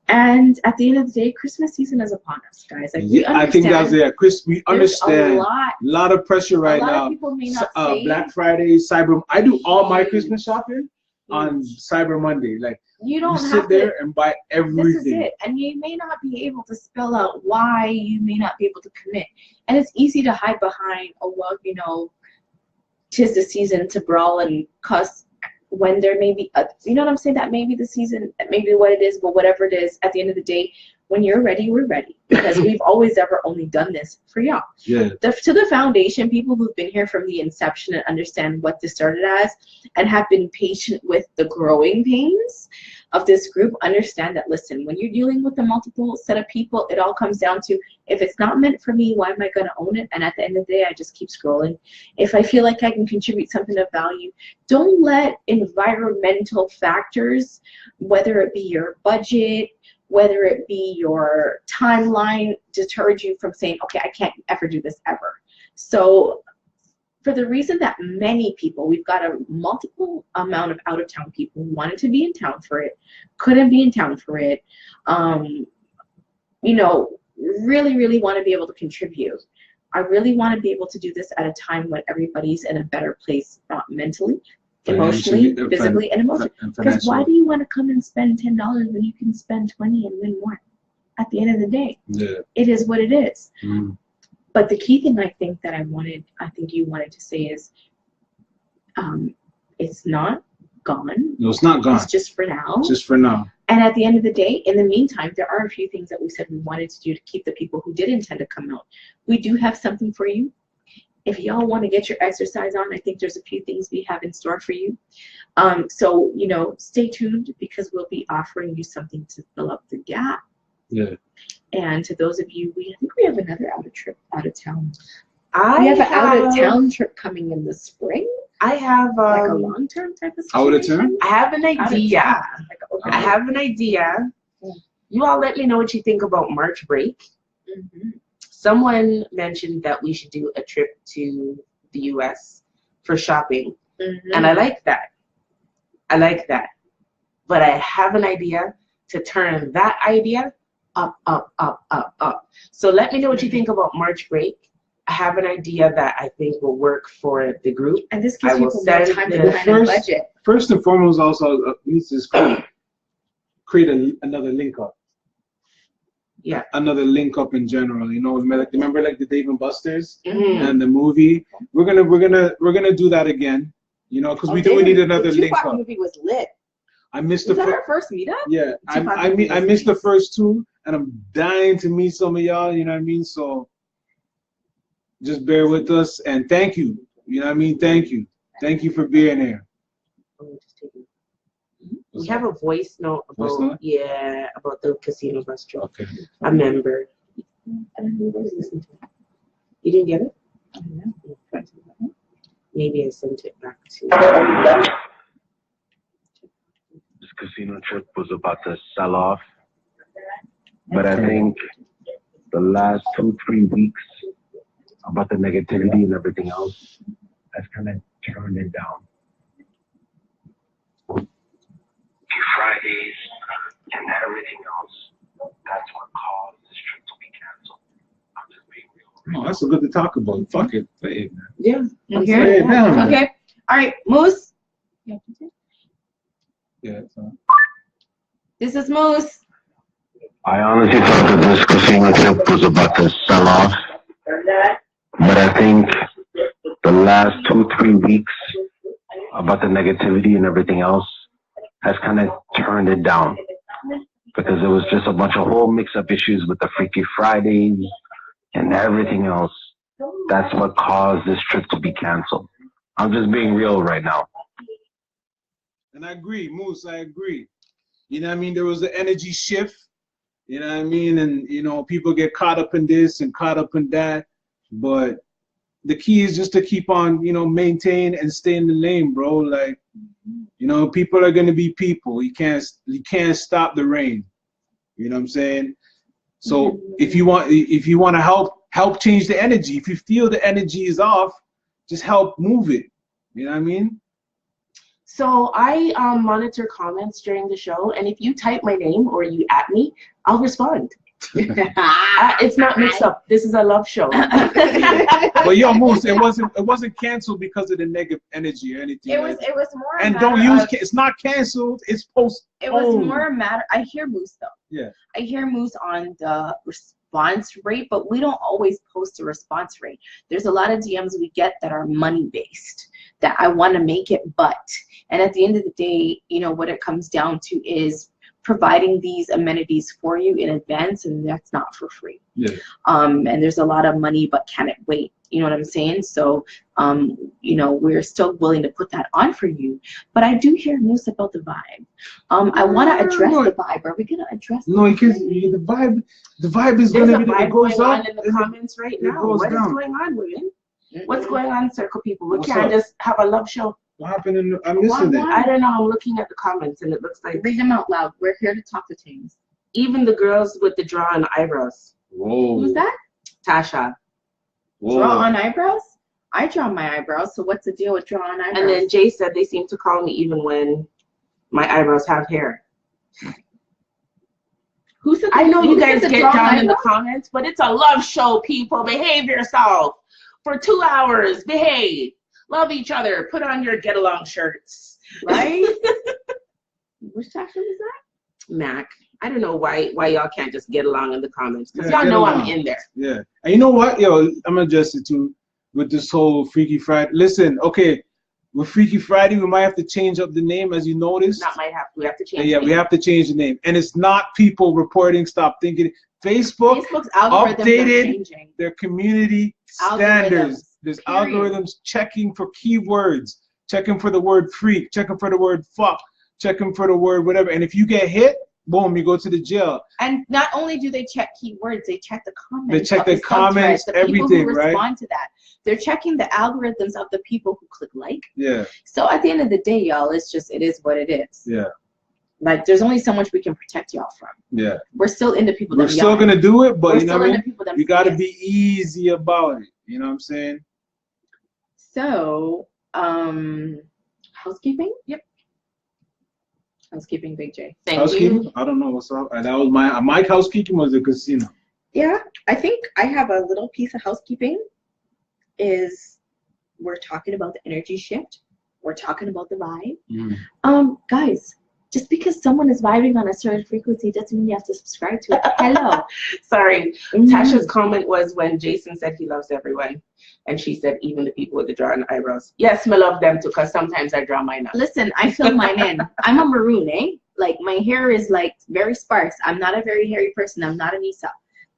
And at the end of the day, Christmas season is upon us, guys. Like, we understand. I think that's it. Chris, we understand. A lot of pressure right now. A lot of people may not say. Black Friday, Cyber. I do all my Christmas shopping on Cyber Monday. Like, you don't sit have there and buy everything. This is it. And you may not be able to spell out why you may not be able to commit. And it's easy to hide behind, oh, well, 'tis the season to brawl and cuss, when there may be, you know what I'm saying? That may be the season, that may be what it is, but whatever it is, at the end of the day, when you're ready, we're ready. Because we've always ever only done this for y'all. Yeah. To the foundation, people who've been here from the inception and understand what this started as and have been patient with the growing pains of this group, understand that, listen, when you're dealing with a multiple set of people, it all comes down to, if it's not meant for me, why am I going to own it? And at the end of the day, I just keep scrolling. If I feel like I can contribute something of value, don't let environmental factors, whether it be your budget, whether it be your timeline deterred you from saying, okay, I can't ever do this ever. So for the reason that many people, we've got a multiple amount of out-of-town people who wanted to be in town for it, couldn't be in town for it, you know, really, really want to be able to contribute. I really want to be able to do this at a time when everybody's in a better place, not mentally, emotionally, physically, and emotionally. Because why do you want to come and spend $10 when you can spend 20 and win more? At the end of the day, it is what it is. But the key thing I think that I think you wanted to say is, it's not gone. No, it's not gone. It's just for now. Just for now. And at the end of the day, in the meantime, there are a few things that we said we wanted to do to keep the people who did intend to come out. We do have something for you. If y'all want to get your exercise on, I think there's a few things we have in store for you. So, you know, stay tuned because we'll be offering you something to fill up the gap. Yeah. And to those of you, I think we have another out of town. I We have an out of town trip coming in the spring. I have Like a long-term type of Out of situation. town? I have an idea. Like a I have an idea. You all let me know what you think about March break. Someone mentioned that we should do a trip to the US for shopping. And I like that. I like that. But I have an idea to turn that idea up, up, up, up, up. So let me know what you think about March break. I have an idea that I think will work for the group. And this gives I will people more send time the to plan a budget. First and foremost, also needs to create another link up. Yeah. Another link up in general. You know, remember like the Dave and Buster's and the movie. We're gonna do that again. You know, because we need another link up. The movie was lit. I missed Was that our first meetup? Yeah, I missed the first two, and I'm dying to meet some of y'all. You know what I mean? So just bear with us and thank you. You know what I mean? Thank you for being here. We have a voice note about about the casino restaurant. Okay. A member. You didn't get it? Maybe I sent it back to. This casino trip was about to sell off, but I think the last 2-3 weeks about the negativity and everything else has kind of turned it down. Fridays and everything else, that's what caused this trip to be canceled. I'm just being real. Oh, that's so good to talk about. Fuck it. Say it, man. Yeah. Okay. Say it down, man. Okay. All right, Moose. Yeah. This is Moose. I honestly thought that this casino trip was about to sell off, but I think the last 2-3 weeks about the negativity and everything else has kind of turned it down because it was just a bunch of whole mix-up issues with the Freaky Fridays and everything else. That's what caused this trip to be canceled. I'm just being real right now. And I agree, Moose, I agree. You know what I mean? There was an energy shift, you know what I mean? And, you know, people get caught up in this and caught up in that. But the key is just to keep on, you know, maintain and stay in the lane, bro. Like, you know, people are going to be people. You can't stop the rain. You know what I'm saying? So if you want to help change the energy, if you feel the energy is off, just help move it. You know what I mean? So I monitor comments during the show, and if you type my name or you at me, I'll respond. It's not mixed up. This is a love show. But yo, Moose, it wasn't canceled because of the negative energy or anything. It was more. And don't use. It's not canceled. It's postponed. It was more a matter. I hear Moose though. Yeah. I hear Moose on the response rate, but we don't always post a response rate. There's a lot of DMs we get that are money based. That I want to make it, and at the end of the day, you know what it comes down to is providing these amenities for you in advance, and that's not for free. Yeah. And there's a lot of money, but can it wait? You know what I'm saying? So, you know, we're still willing to put that on for you. But I do hear news about the vibe. I want to address the vibe. Are we gonna address? No, because the vibe is There's gonna a be. vibe It goes going up. on in the comments right now. What is going on, women? What's going on, circle people? We What's can't up? just have a love show. What happened? I'm missing it. I don't know. I'm looking at the comments and it looks like. Read them out loud. We're here to talk to tings. Even the girls with the drawn eyebrows. Whoa. Who's that? Tasha. Whoa. Draw on eyebrows? I draw my eyebrows, so what's the deal with draw on eyebrows? And then Jay said they seem to call me even when my eyebrows have hair. Who said I know you guys said get draw on down in the eyebrows? comments, but it's a love show, people. Behave yourself. For 2 hours, behave. Love each other. Put on your get-along shirts. Right? Which Tasha was that? Mac. I don't know why y'all can't just get along in the comments, because Yeah, y'all get know along. I'm in there. Yeah. And you know what? Yo, I'm gonna adjust it too with this whole Freaky Friday. Listen, okay, with Freaky Friday, we might have to change up the name, as you noticed. Not might have. We have to change. Yeah, we have to change the name. And it's not people reporting, stop thinking. Facebook Facebook's algorithms are updated changing. their community standards. There's Period. algorithms checking for keywords, checking for the word freak, checking for the word fuck, checking for the word whatever. And if you get hit, boom, you go to the jail. And not only do they check keywords, they check the comments. They check of the comments, subthreads, the people everything, who right? respond to that. They're checking the algorithms of the people who click like. Yeah, So at the end of the day, y'all, it is what it is. yeah, Like, there's only so much we can protect y'all from. yeah. We're still into people. We're that still yell. gonna do it, but We're you know still what I into mean? people that You gotta yes. be easy about it. You know what I'm saying? So, housekeeping? Yep. Housekeeping, Big J. Thank Housekeeping? you. I don't know what's up. And that was my housekeeping was the casino. Yeah, I think I have a little piece of housekeeping. Is we're talking about the energy shift. We're talking about the vibe. Guys, just because someone is vibing on a certain frequency doesn't mean you have to subscribe to it. Hello. Sorry. Tasha's comment was when Jason said he loves everyone. And she said, even the people with the drawn eyebrows. Yes, I love them too, because sometimes I draw mine up. Listen, I fill mine in. I'm a maroon, eh? Like, my hair is, like, very sparse. I'm not a very hairy person. I'm not a Nisa.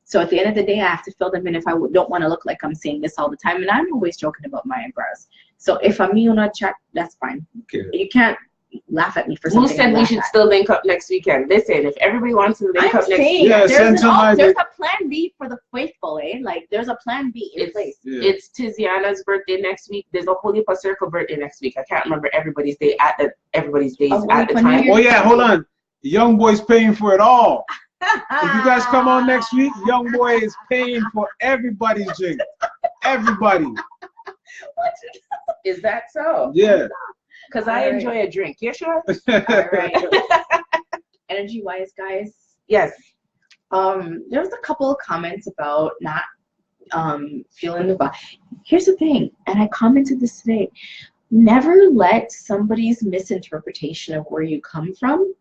So at the end of the day, I have to fill them in if I don't want to look like I'm saying this all the time. And I'm always joking about my eyebrows. So if I'm you not check, that's fine. Okay. You can't laugh at me for Who something. said we should still link up next weekend? Listen, if everybody wants to link up next saying, Yeah, send somebody. there's a plan B for the faithful, eh? Like, there's a plan B in place. Yeah. It's Tiziana's birthday next week. There's a Holy Circle birthday next week. I can't remember everybody's days at the time. Oh yeah, hold on. The young boy's paying for it all. If you guys come on next week, young boy is paying for everybody's drink. Everybody. Is that so? Yeah. Because I All right. enjoy a drink. You sure? All right. Energy wise, guys. Yes. There was a couple of comments about not feeling the vibe. Here's the thing, and I commented this today. Never let somebody's misinterpretation of where you come from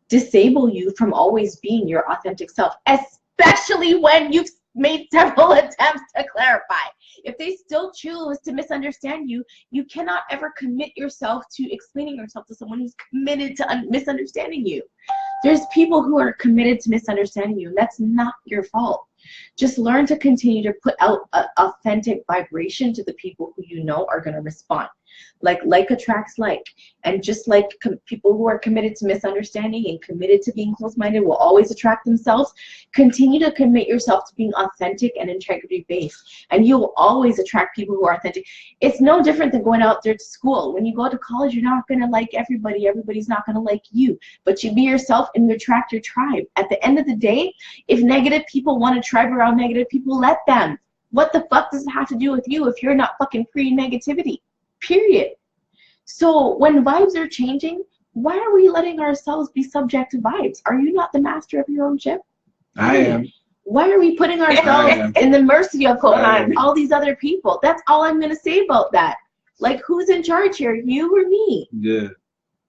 disable you from always being your authentic self, especially when you've made several attempts to clarify. If they still choose to misunderstand you, you cannot ever commit yourself to explaining yourself to someone who's committed to misunderstanding you. There's people who are committed to misunderstanding you, and that's not your fault. Just learn to continue to put out an authentic vibration to the people who you know are going to respond. Like attracts like. And just like people who are committed to misunderstanding and committed to being close-minded will always attract themselves, continue to commit yourself to being authentic and integrity-based. And you will always attract people who are authentic. It's no different than going out there to school. When you go to college, you're not going to like everybody. Everybody's not going to like you. But you be yourself and you attract your tribe. At the end of the day, if negative people want to tribe around negative people, let them. What the fuck does it have to do with you if you're not fucking pre-negativity? Period. So when vibes are changing, why are we letting ourselves be subject to vibes? Are you not the master of your own ship? I am. Why are we putting ourselves in the mercy of all these other people? That's all I'm going to say about that. Like, who's in charge here, you or me? Yeah.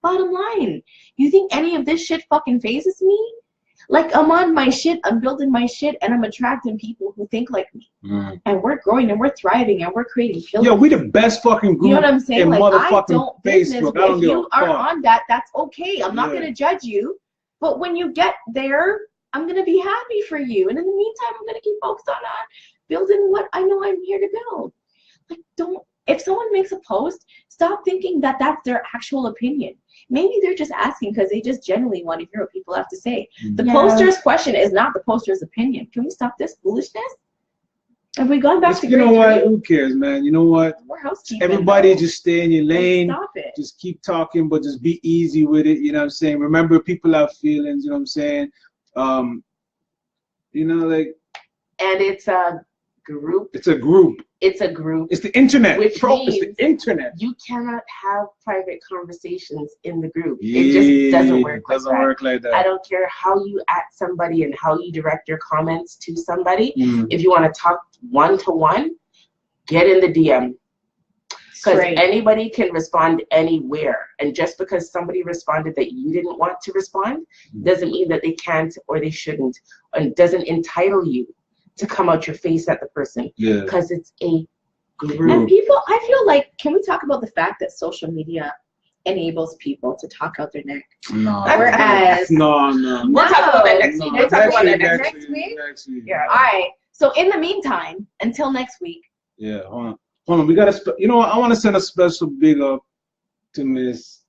Bottom line, you think any of this shit fucking phases me? Like, I'm on my shit, I'm building my shit, and I'm attracting people who think like me. And we're growing, and we're thriving, and we're creating pillars. Yo, we the best fucking group you know what I'm saying? in Like, motherfucking I don't business. Facebook. I don't If give you a are fuck. on that, that's okay. I'm not Yeah. going to judge you. But when you get there, I'm going to be happy for you. And in the meantime, I'm going to keep focused on building what I know I'm here to build. Like, if someone makes a post, stop thinking that that's their actual opinion. Maybe they're just asking because they just genuinely want to hear what people have to say. The poster's question is not the poster's opinion. Can we stop this foolishness? Have we gone back to You know grade what? 3? Who cares, man? You know what? We're housekeeping. Everybody though. just stay in your lane. Stop it. Just keep talking, but just be easy with it. You know what I'm saying? Remember, people have feelings. You know what I'm saying? You know, like. And it's a group. It's a group. It's a group. It's the internet. Which means it's the internet. You cannot have private conversations in the group. It just doesn't work like that. Doesn't work like that. I don't care how you at somebody and how you direct your comments to somebody. If you want to talk one-to-one, get in the DM. Because anybody can respond anywhere. And just because somebody responded that you didn't want to respond doesn't mean that they can't or they shouldn't. And doesn't entitle you to come out your face at the person. Because it's a group. And people, I feel like, can we talk about the fact that social media enables people to talk out their neck? No. Whereas... No. We'll talk about that next week. We'll talk about that next week? Yeah. All right. So in the meantime, until next week. Yeah, hold on. We got to, you know what? I want to send a special big up to Miss,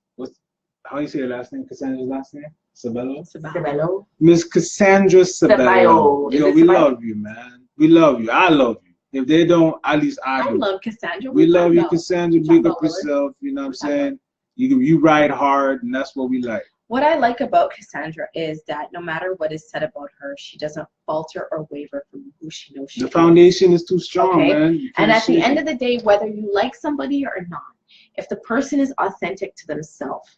how do you say her last name? Cassandra's last name? Sabello? Miss Cassandra Sabello. Yo, we love you, man. We love you. I love you. If they don't, at least I do. I love Cassandra. We love you, Cassandra. Big up yourself. You know what I'm saying? You ride hard, and that's what we like. What I like about Cassandra is that no matter what is said about her, she doesn't falter or waver from who she knows she is. The foundation is too strong, man. And at the end of the day, whether you like somebody or not, if the person is authentic to themselves,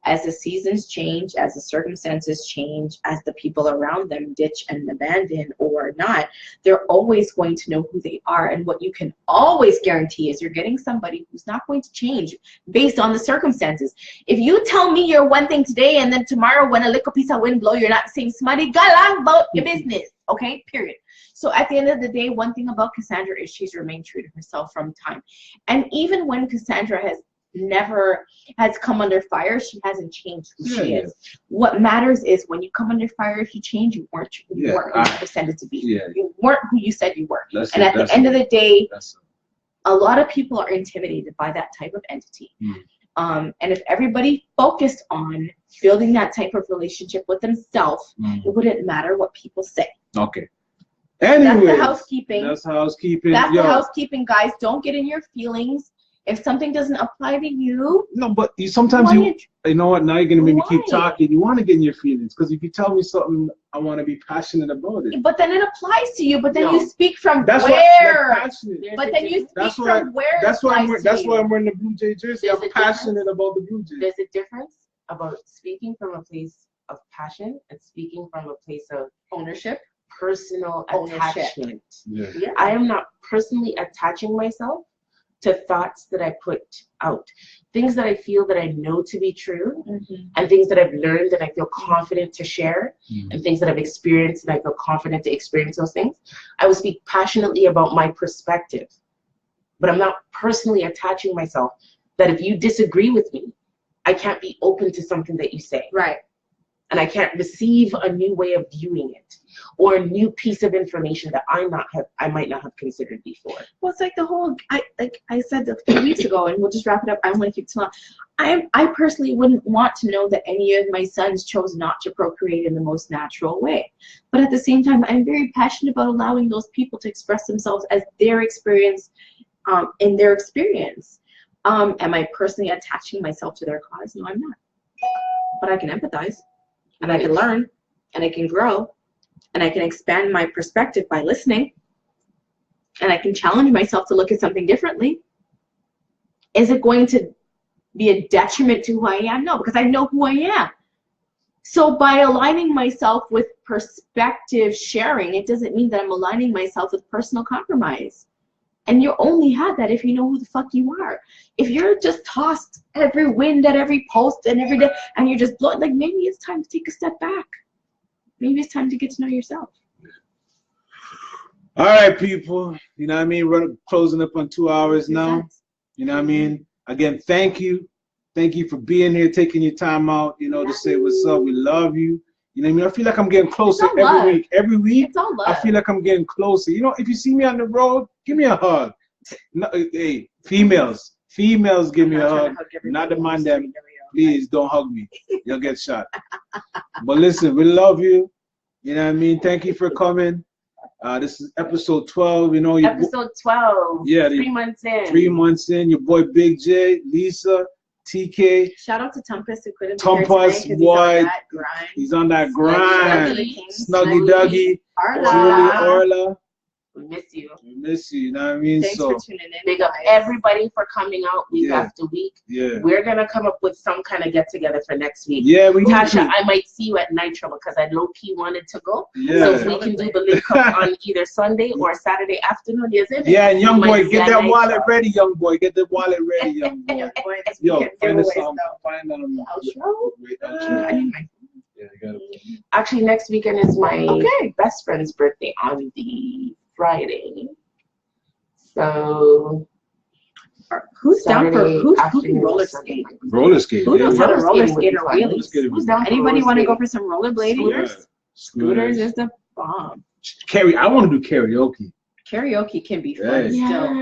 as the seasons change, as the circumstances change, as the people around them ditch and abandon or not, they're always going to know who they are. And what you can always guarantee is you're getting somebody who's not going to change based on the circumstances. If you tell me you're one thing today and then tomorrow when a little piece of wind blow, you're not the same somebody, go along about your business, okay, period. So at the end of the day, one thing about Cassandra is she's remained true to herself from time. And even when Cassandra has come under fire, she hasn't changed who she is. What matters is when you come under fire, if you change, you weren't who you pretended to be. You weren't who you said you were. And at the end of the day, a lot of people are intimidated by that type of entity. And if everybody focused on building that type of relationship with themselves, it wouldn't matter what people say. Okay. Anyways, that's the housekeeping. That's housekeeping. That's the housekeeping, guys. Don't get in your feelings. If something doesn't apply to you, no, but sometimes you know what? Now you're gonna make me keep talking. You want to get in your feelings because if you tell me something, I want to be passionate about it. But then it applies to you. But then you speak from that's where. But then you speak from where. That's why I'm wearing the Blue Jay jersey. I'm passionate about the Blue Jays. There's a difference about speaking from a place of passion and speaking from a place of ownership, personal attachment. I am not personally attaching myself to thoughts that I put out, things that I feel that I know to be true, and things that I've learned and I feel confident to share, and things that I've experienced and I feel confident to experience those things. I will speak passionately about my perspective, but I'm not personally attaching myself that if you disagree with me, I can't be open to something that you say. Right. And I can't receive a new way of viewing it or a new piece of information that I might not have considered before. Well, it's like the whole, like I said a few weeks ago, and we'll just wrap it up. I don't want to keep too long. I personally wouldn't want to know that any of my sons chose not to procreate in the most natural way. But at the same time, I'm very passionate about allowing those people to express themselves as their experience, in their experience. Am I personally attaching myself to their cause? No, I'm not. But I can empathize. And I can learn, and I can grow, and I can expand my perspective by listening, and I can challenge myself to look at something differently. Is it going to be a detriment to who I am? No, because I know who I am. So by aligning myself with perspective sharing, it doesn't mean that I'm aligning myself with personal compromise. And you only have that if you know who the fuck you are. If you're just tossed every wind at every post and every day, and you're just blowing, like, maybe it's time to take a step back. Maybe it's time to get to know yourself. All right, people. You know what I mean? We're closing up on 2 hours now. You know what I mean? Again, thank you. Thank you for being here, taking your time out, you know, to say what's up. We love you. You know what I mean? I feel like I'm getting closer every week. Every week, I feel like I'm getting closer. You know, if you see me on the road, give me a hug. No, hey, females, give me a hug. Not the man them. Please don't hug me. You'll get shot. But listen, we love you. You know what I mean? Thank you for coming. This is episode 12. You know, episode 12. Yeah, 3 months in. 3 months in. Your boy Big J, Lisa, TK. Shout out to Tumpus who couldn't be here Tumpus, today 'cause what? he's on that grind. He's on that grind. Snuggy Duggy. Arla. Julie Orla. We miss you. We miss you. You know what I mean? Thanks So for tuning in. Big up everybody for coming out week Yeah. after week. yeah. We're gonna come up with some kind of get together for next week. Yeah, we Tasha, can. I might see you at Nitro because I low key wanted to go. Yeah. So if we can do the link up on either Sunday or Saturday afternoon, is it? Yeah, and young We boy, might see get at that Nitro. wallet ready, young boy. Get the wallet ready, young boy. Yo, find us some. Find Outro? I need my Yeah, you gotta. Actually, next weekend is my Okay. best friend's birthday on the Friday. So Who's down for Saturday who can afternoon roller or Sunday. skate? Roller skate. Who knows how to Roller roller skating would skate be or fun. wheelies? Roller skating Who's down for Anybody roller want to go skating? for some rollerblading? Yeah. Scooters is the bomb. I want to do karaoke. Karaoke can be fun Hey. still.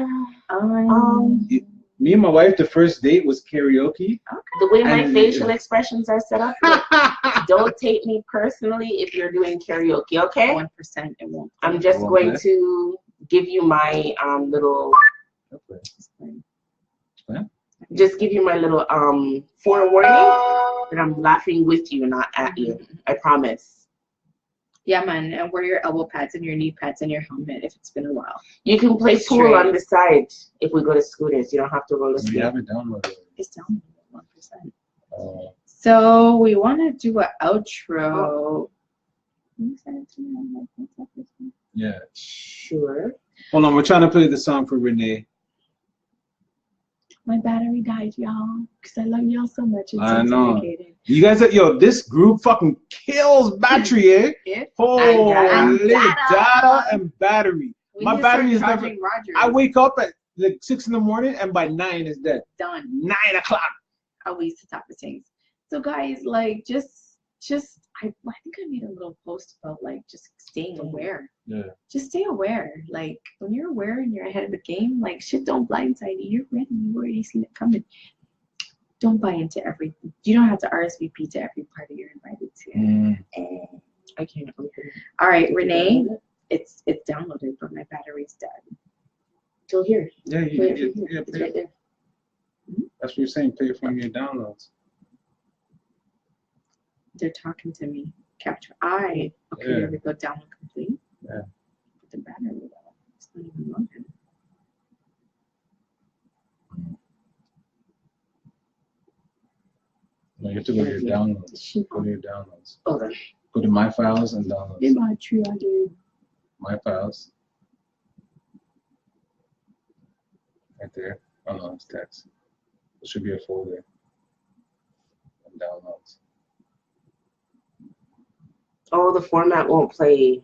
Me and my wife, the first date was karaoke. The way my And- facial expressions are set up, don't take me personally if you're doing karaoke, okay? 1% it won't. I'm just Won't going play? to give you my little, just give you my little forewarning that I'm laughing with you, not at you. I promise. Yeah, man, and wear your elbow pads and your knee pads and your helmet if it's been a while. You can play pool Straight. on the side if we go to scooters. You don't have to roller We skate. have it downloaded. It's down 1%. So we want to do an outro. Can you send it to me on my WhatsApp? Yeah. Sure. Hold on, we're trying to play the song for Renee. My battery died, y'all, because I love y'all so much. It's I know. intimidating. You guys, yo, this group fucking kills battery, eh? Yeah. Holy And data. data and battery. We My need to start battery is never. charging Rogers. I wake up at like 6 in the morning and by 9 it's dead. Done. 9 o'clock. How we used to talk to things. So guys, like just I think I made a little post about like just staying aware. Yeah. Just stay aware. Like when you're aware and you're ahead of the game, like shit don't blindside you. You're ready. You already seen it coming. Don't buy into everything. You don't have to RSVP to every party you're invited to. I can't open it. All right, Renee, it's downloaded, but my battery's dead. Still here. Yeah, Play it from here. yeah, It's right there. that's what you're saying. Play it from your downloads. They're talking to me. Capture I. Okay, Yeah. here we go. Download complete. Yeah. Put the battery though. It's not even loaded. No, you have to go to your downloads. Go to your downloads. Hold on. Go to my files and downloads. In my tree, I do. My files. Right there. Oh no, it's text. There should be a folder. And downloads. Oh, the format won't play.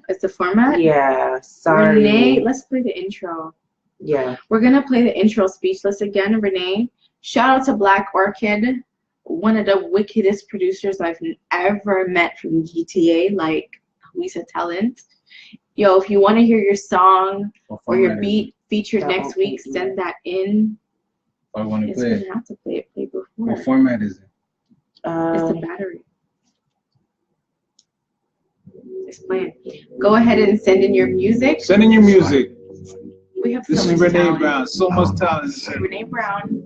It's the format? Yeah, sorry. Renee, let's play the intro. Yeah. We're going to play the intro speechless again, Renee. Shout out to Black Orchid, one of the wickedest producers I've ever met from GTA, like Luisa Talent. Yo, if you want to hear your song or your beat featured That next won't week, play send that in. I want to It's play going it. to have to play it before. What format is it? It's the battery. It's playing. Go ahead and send in your music. Send in your music. We have This so is much Renee talent. Brown. So much talent. Renee Brown.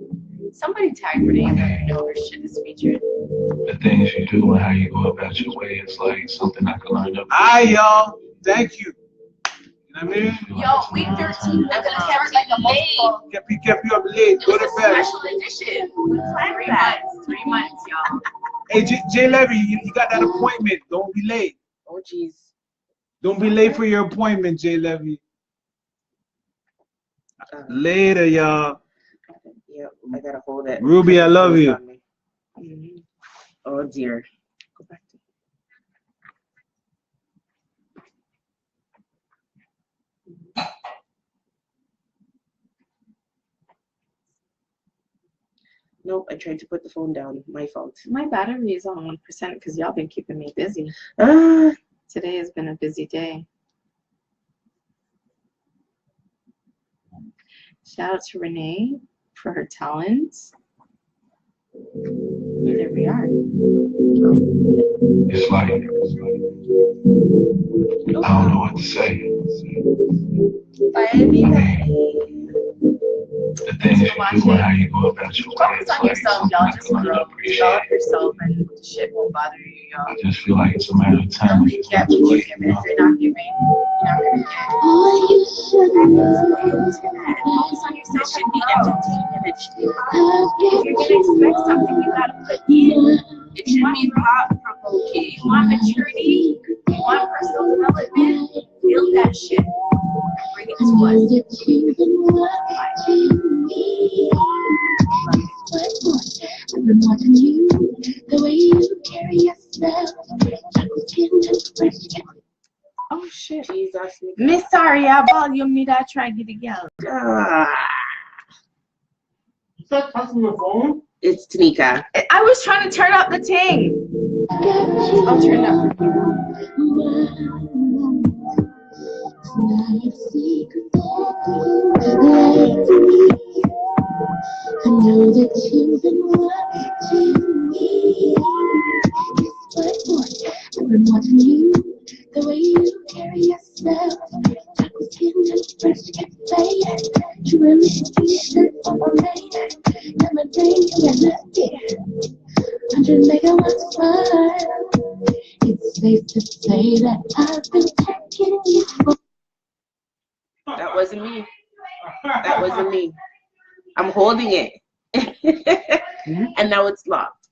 Somebody tag Renee and let her know her shit is featured. The things you do and how you go about your way is like something I can learn up. Hi, y'all. Thank you. You know what I mean? Yo, week 13, I'm gonna start like a multiple. Kept you up late. Go to bed. Special edition. We planned that. 3 months, y'all. Hey, Jay Levy, you got that appointment. Don't be late. Oh, jeez. Don't be late for your appointment, Jay Levy. Later, y'all. Yep, I gotta hold it. Ruby, I love you. Oh dear. Go back to. Nope, I tried to put the phone down. My fault. My battery is on 1% because y'all been keeping me busy. Today has been a busy day. Shout out to Renee for her talents. There we are. It's like, I don't know what to say. I mean, the things you do and how you go about your way Focus is on like yourself, something y'all. I Just can grow, appreciate. develop yourself, and shit won't bother you, y'all. I just feel like it's a matter of time. Don't It's get not what too you're late, giving. If you're not giving, you're not gonna get. Oh, you should know Focus on yourself. It should be entertainment. It should be fun. If you're gonna expect something, you gotta put in. It should be thought provoking. You want maturity, you want personal development, build that shit. Bring it to us. that you've been watching me. I've been watching you, the way you carry yourself. Oh shit. Jesus. Miss Aria, volume me that try get it girl. Is that passing the phone? It's Tanika. I was trying to turn up the thing. I'll turn up. I know that you've been watching me. I've been watching you, the way you carry yourself. Chocolate skin and fresh cafe. You really t-shirt for my man. Got my drink together, yeah. 100 megawatts fire. It's safe to say that I've been checking you for. That wasn't me. That wasn't me. I'm holding it. And now it's locked.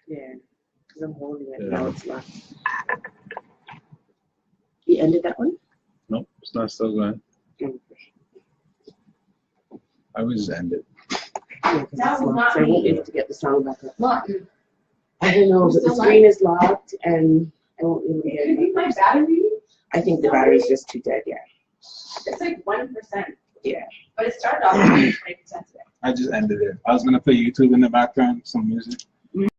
Yeah, because I'm holding it. Now it's locked. You ended that one? Nope, it's not still going. I would just end it. Yeah, because it's locked. So I won't be able to get the sound back up. I don't know, but the screen is locked and I won't be able to get it. Maybe my battery? I think the battery's just too dead, yeah. It's like 1%. Yeah. But it started off at 20% today. I just ended it. I was gonna play YouTube in the background, some music.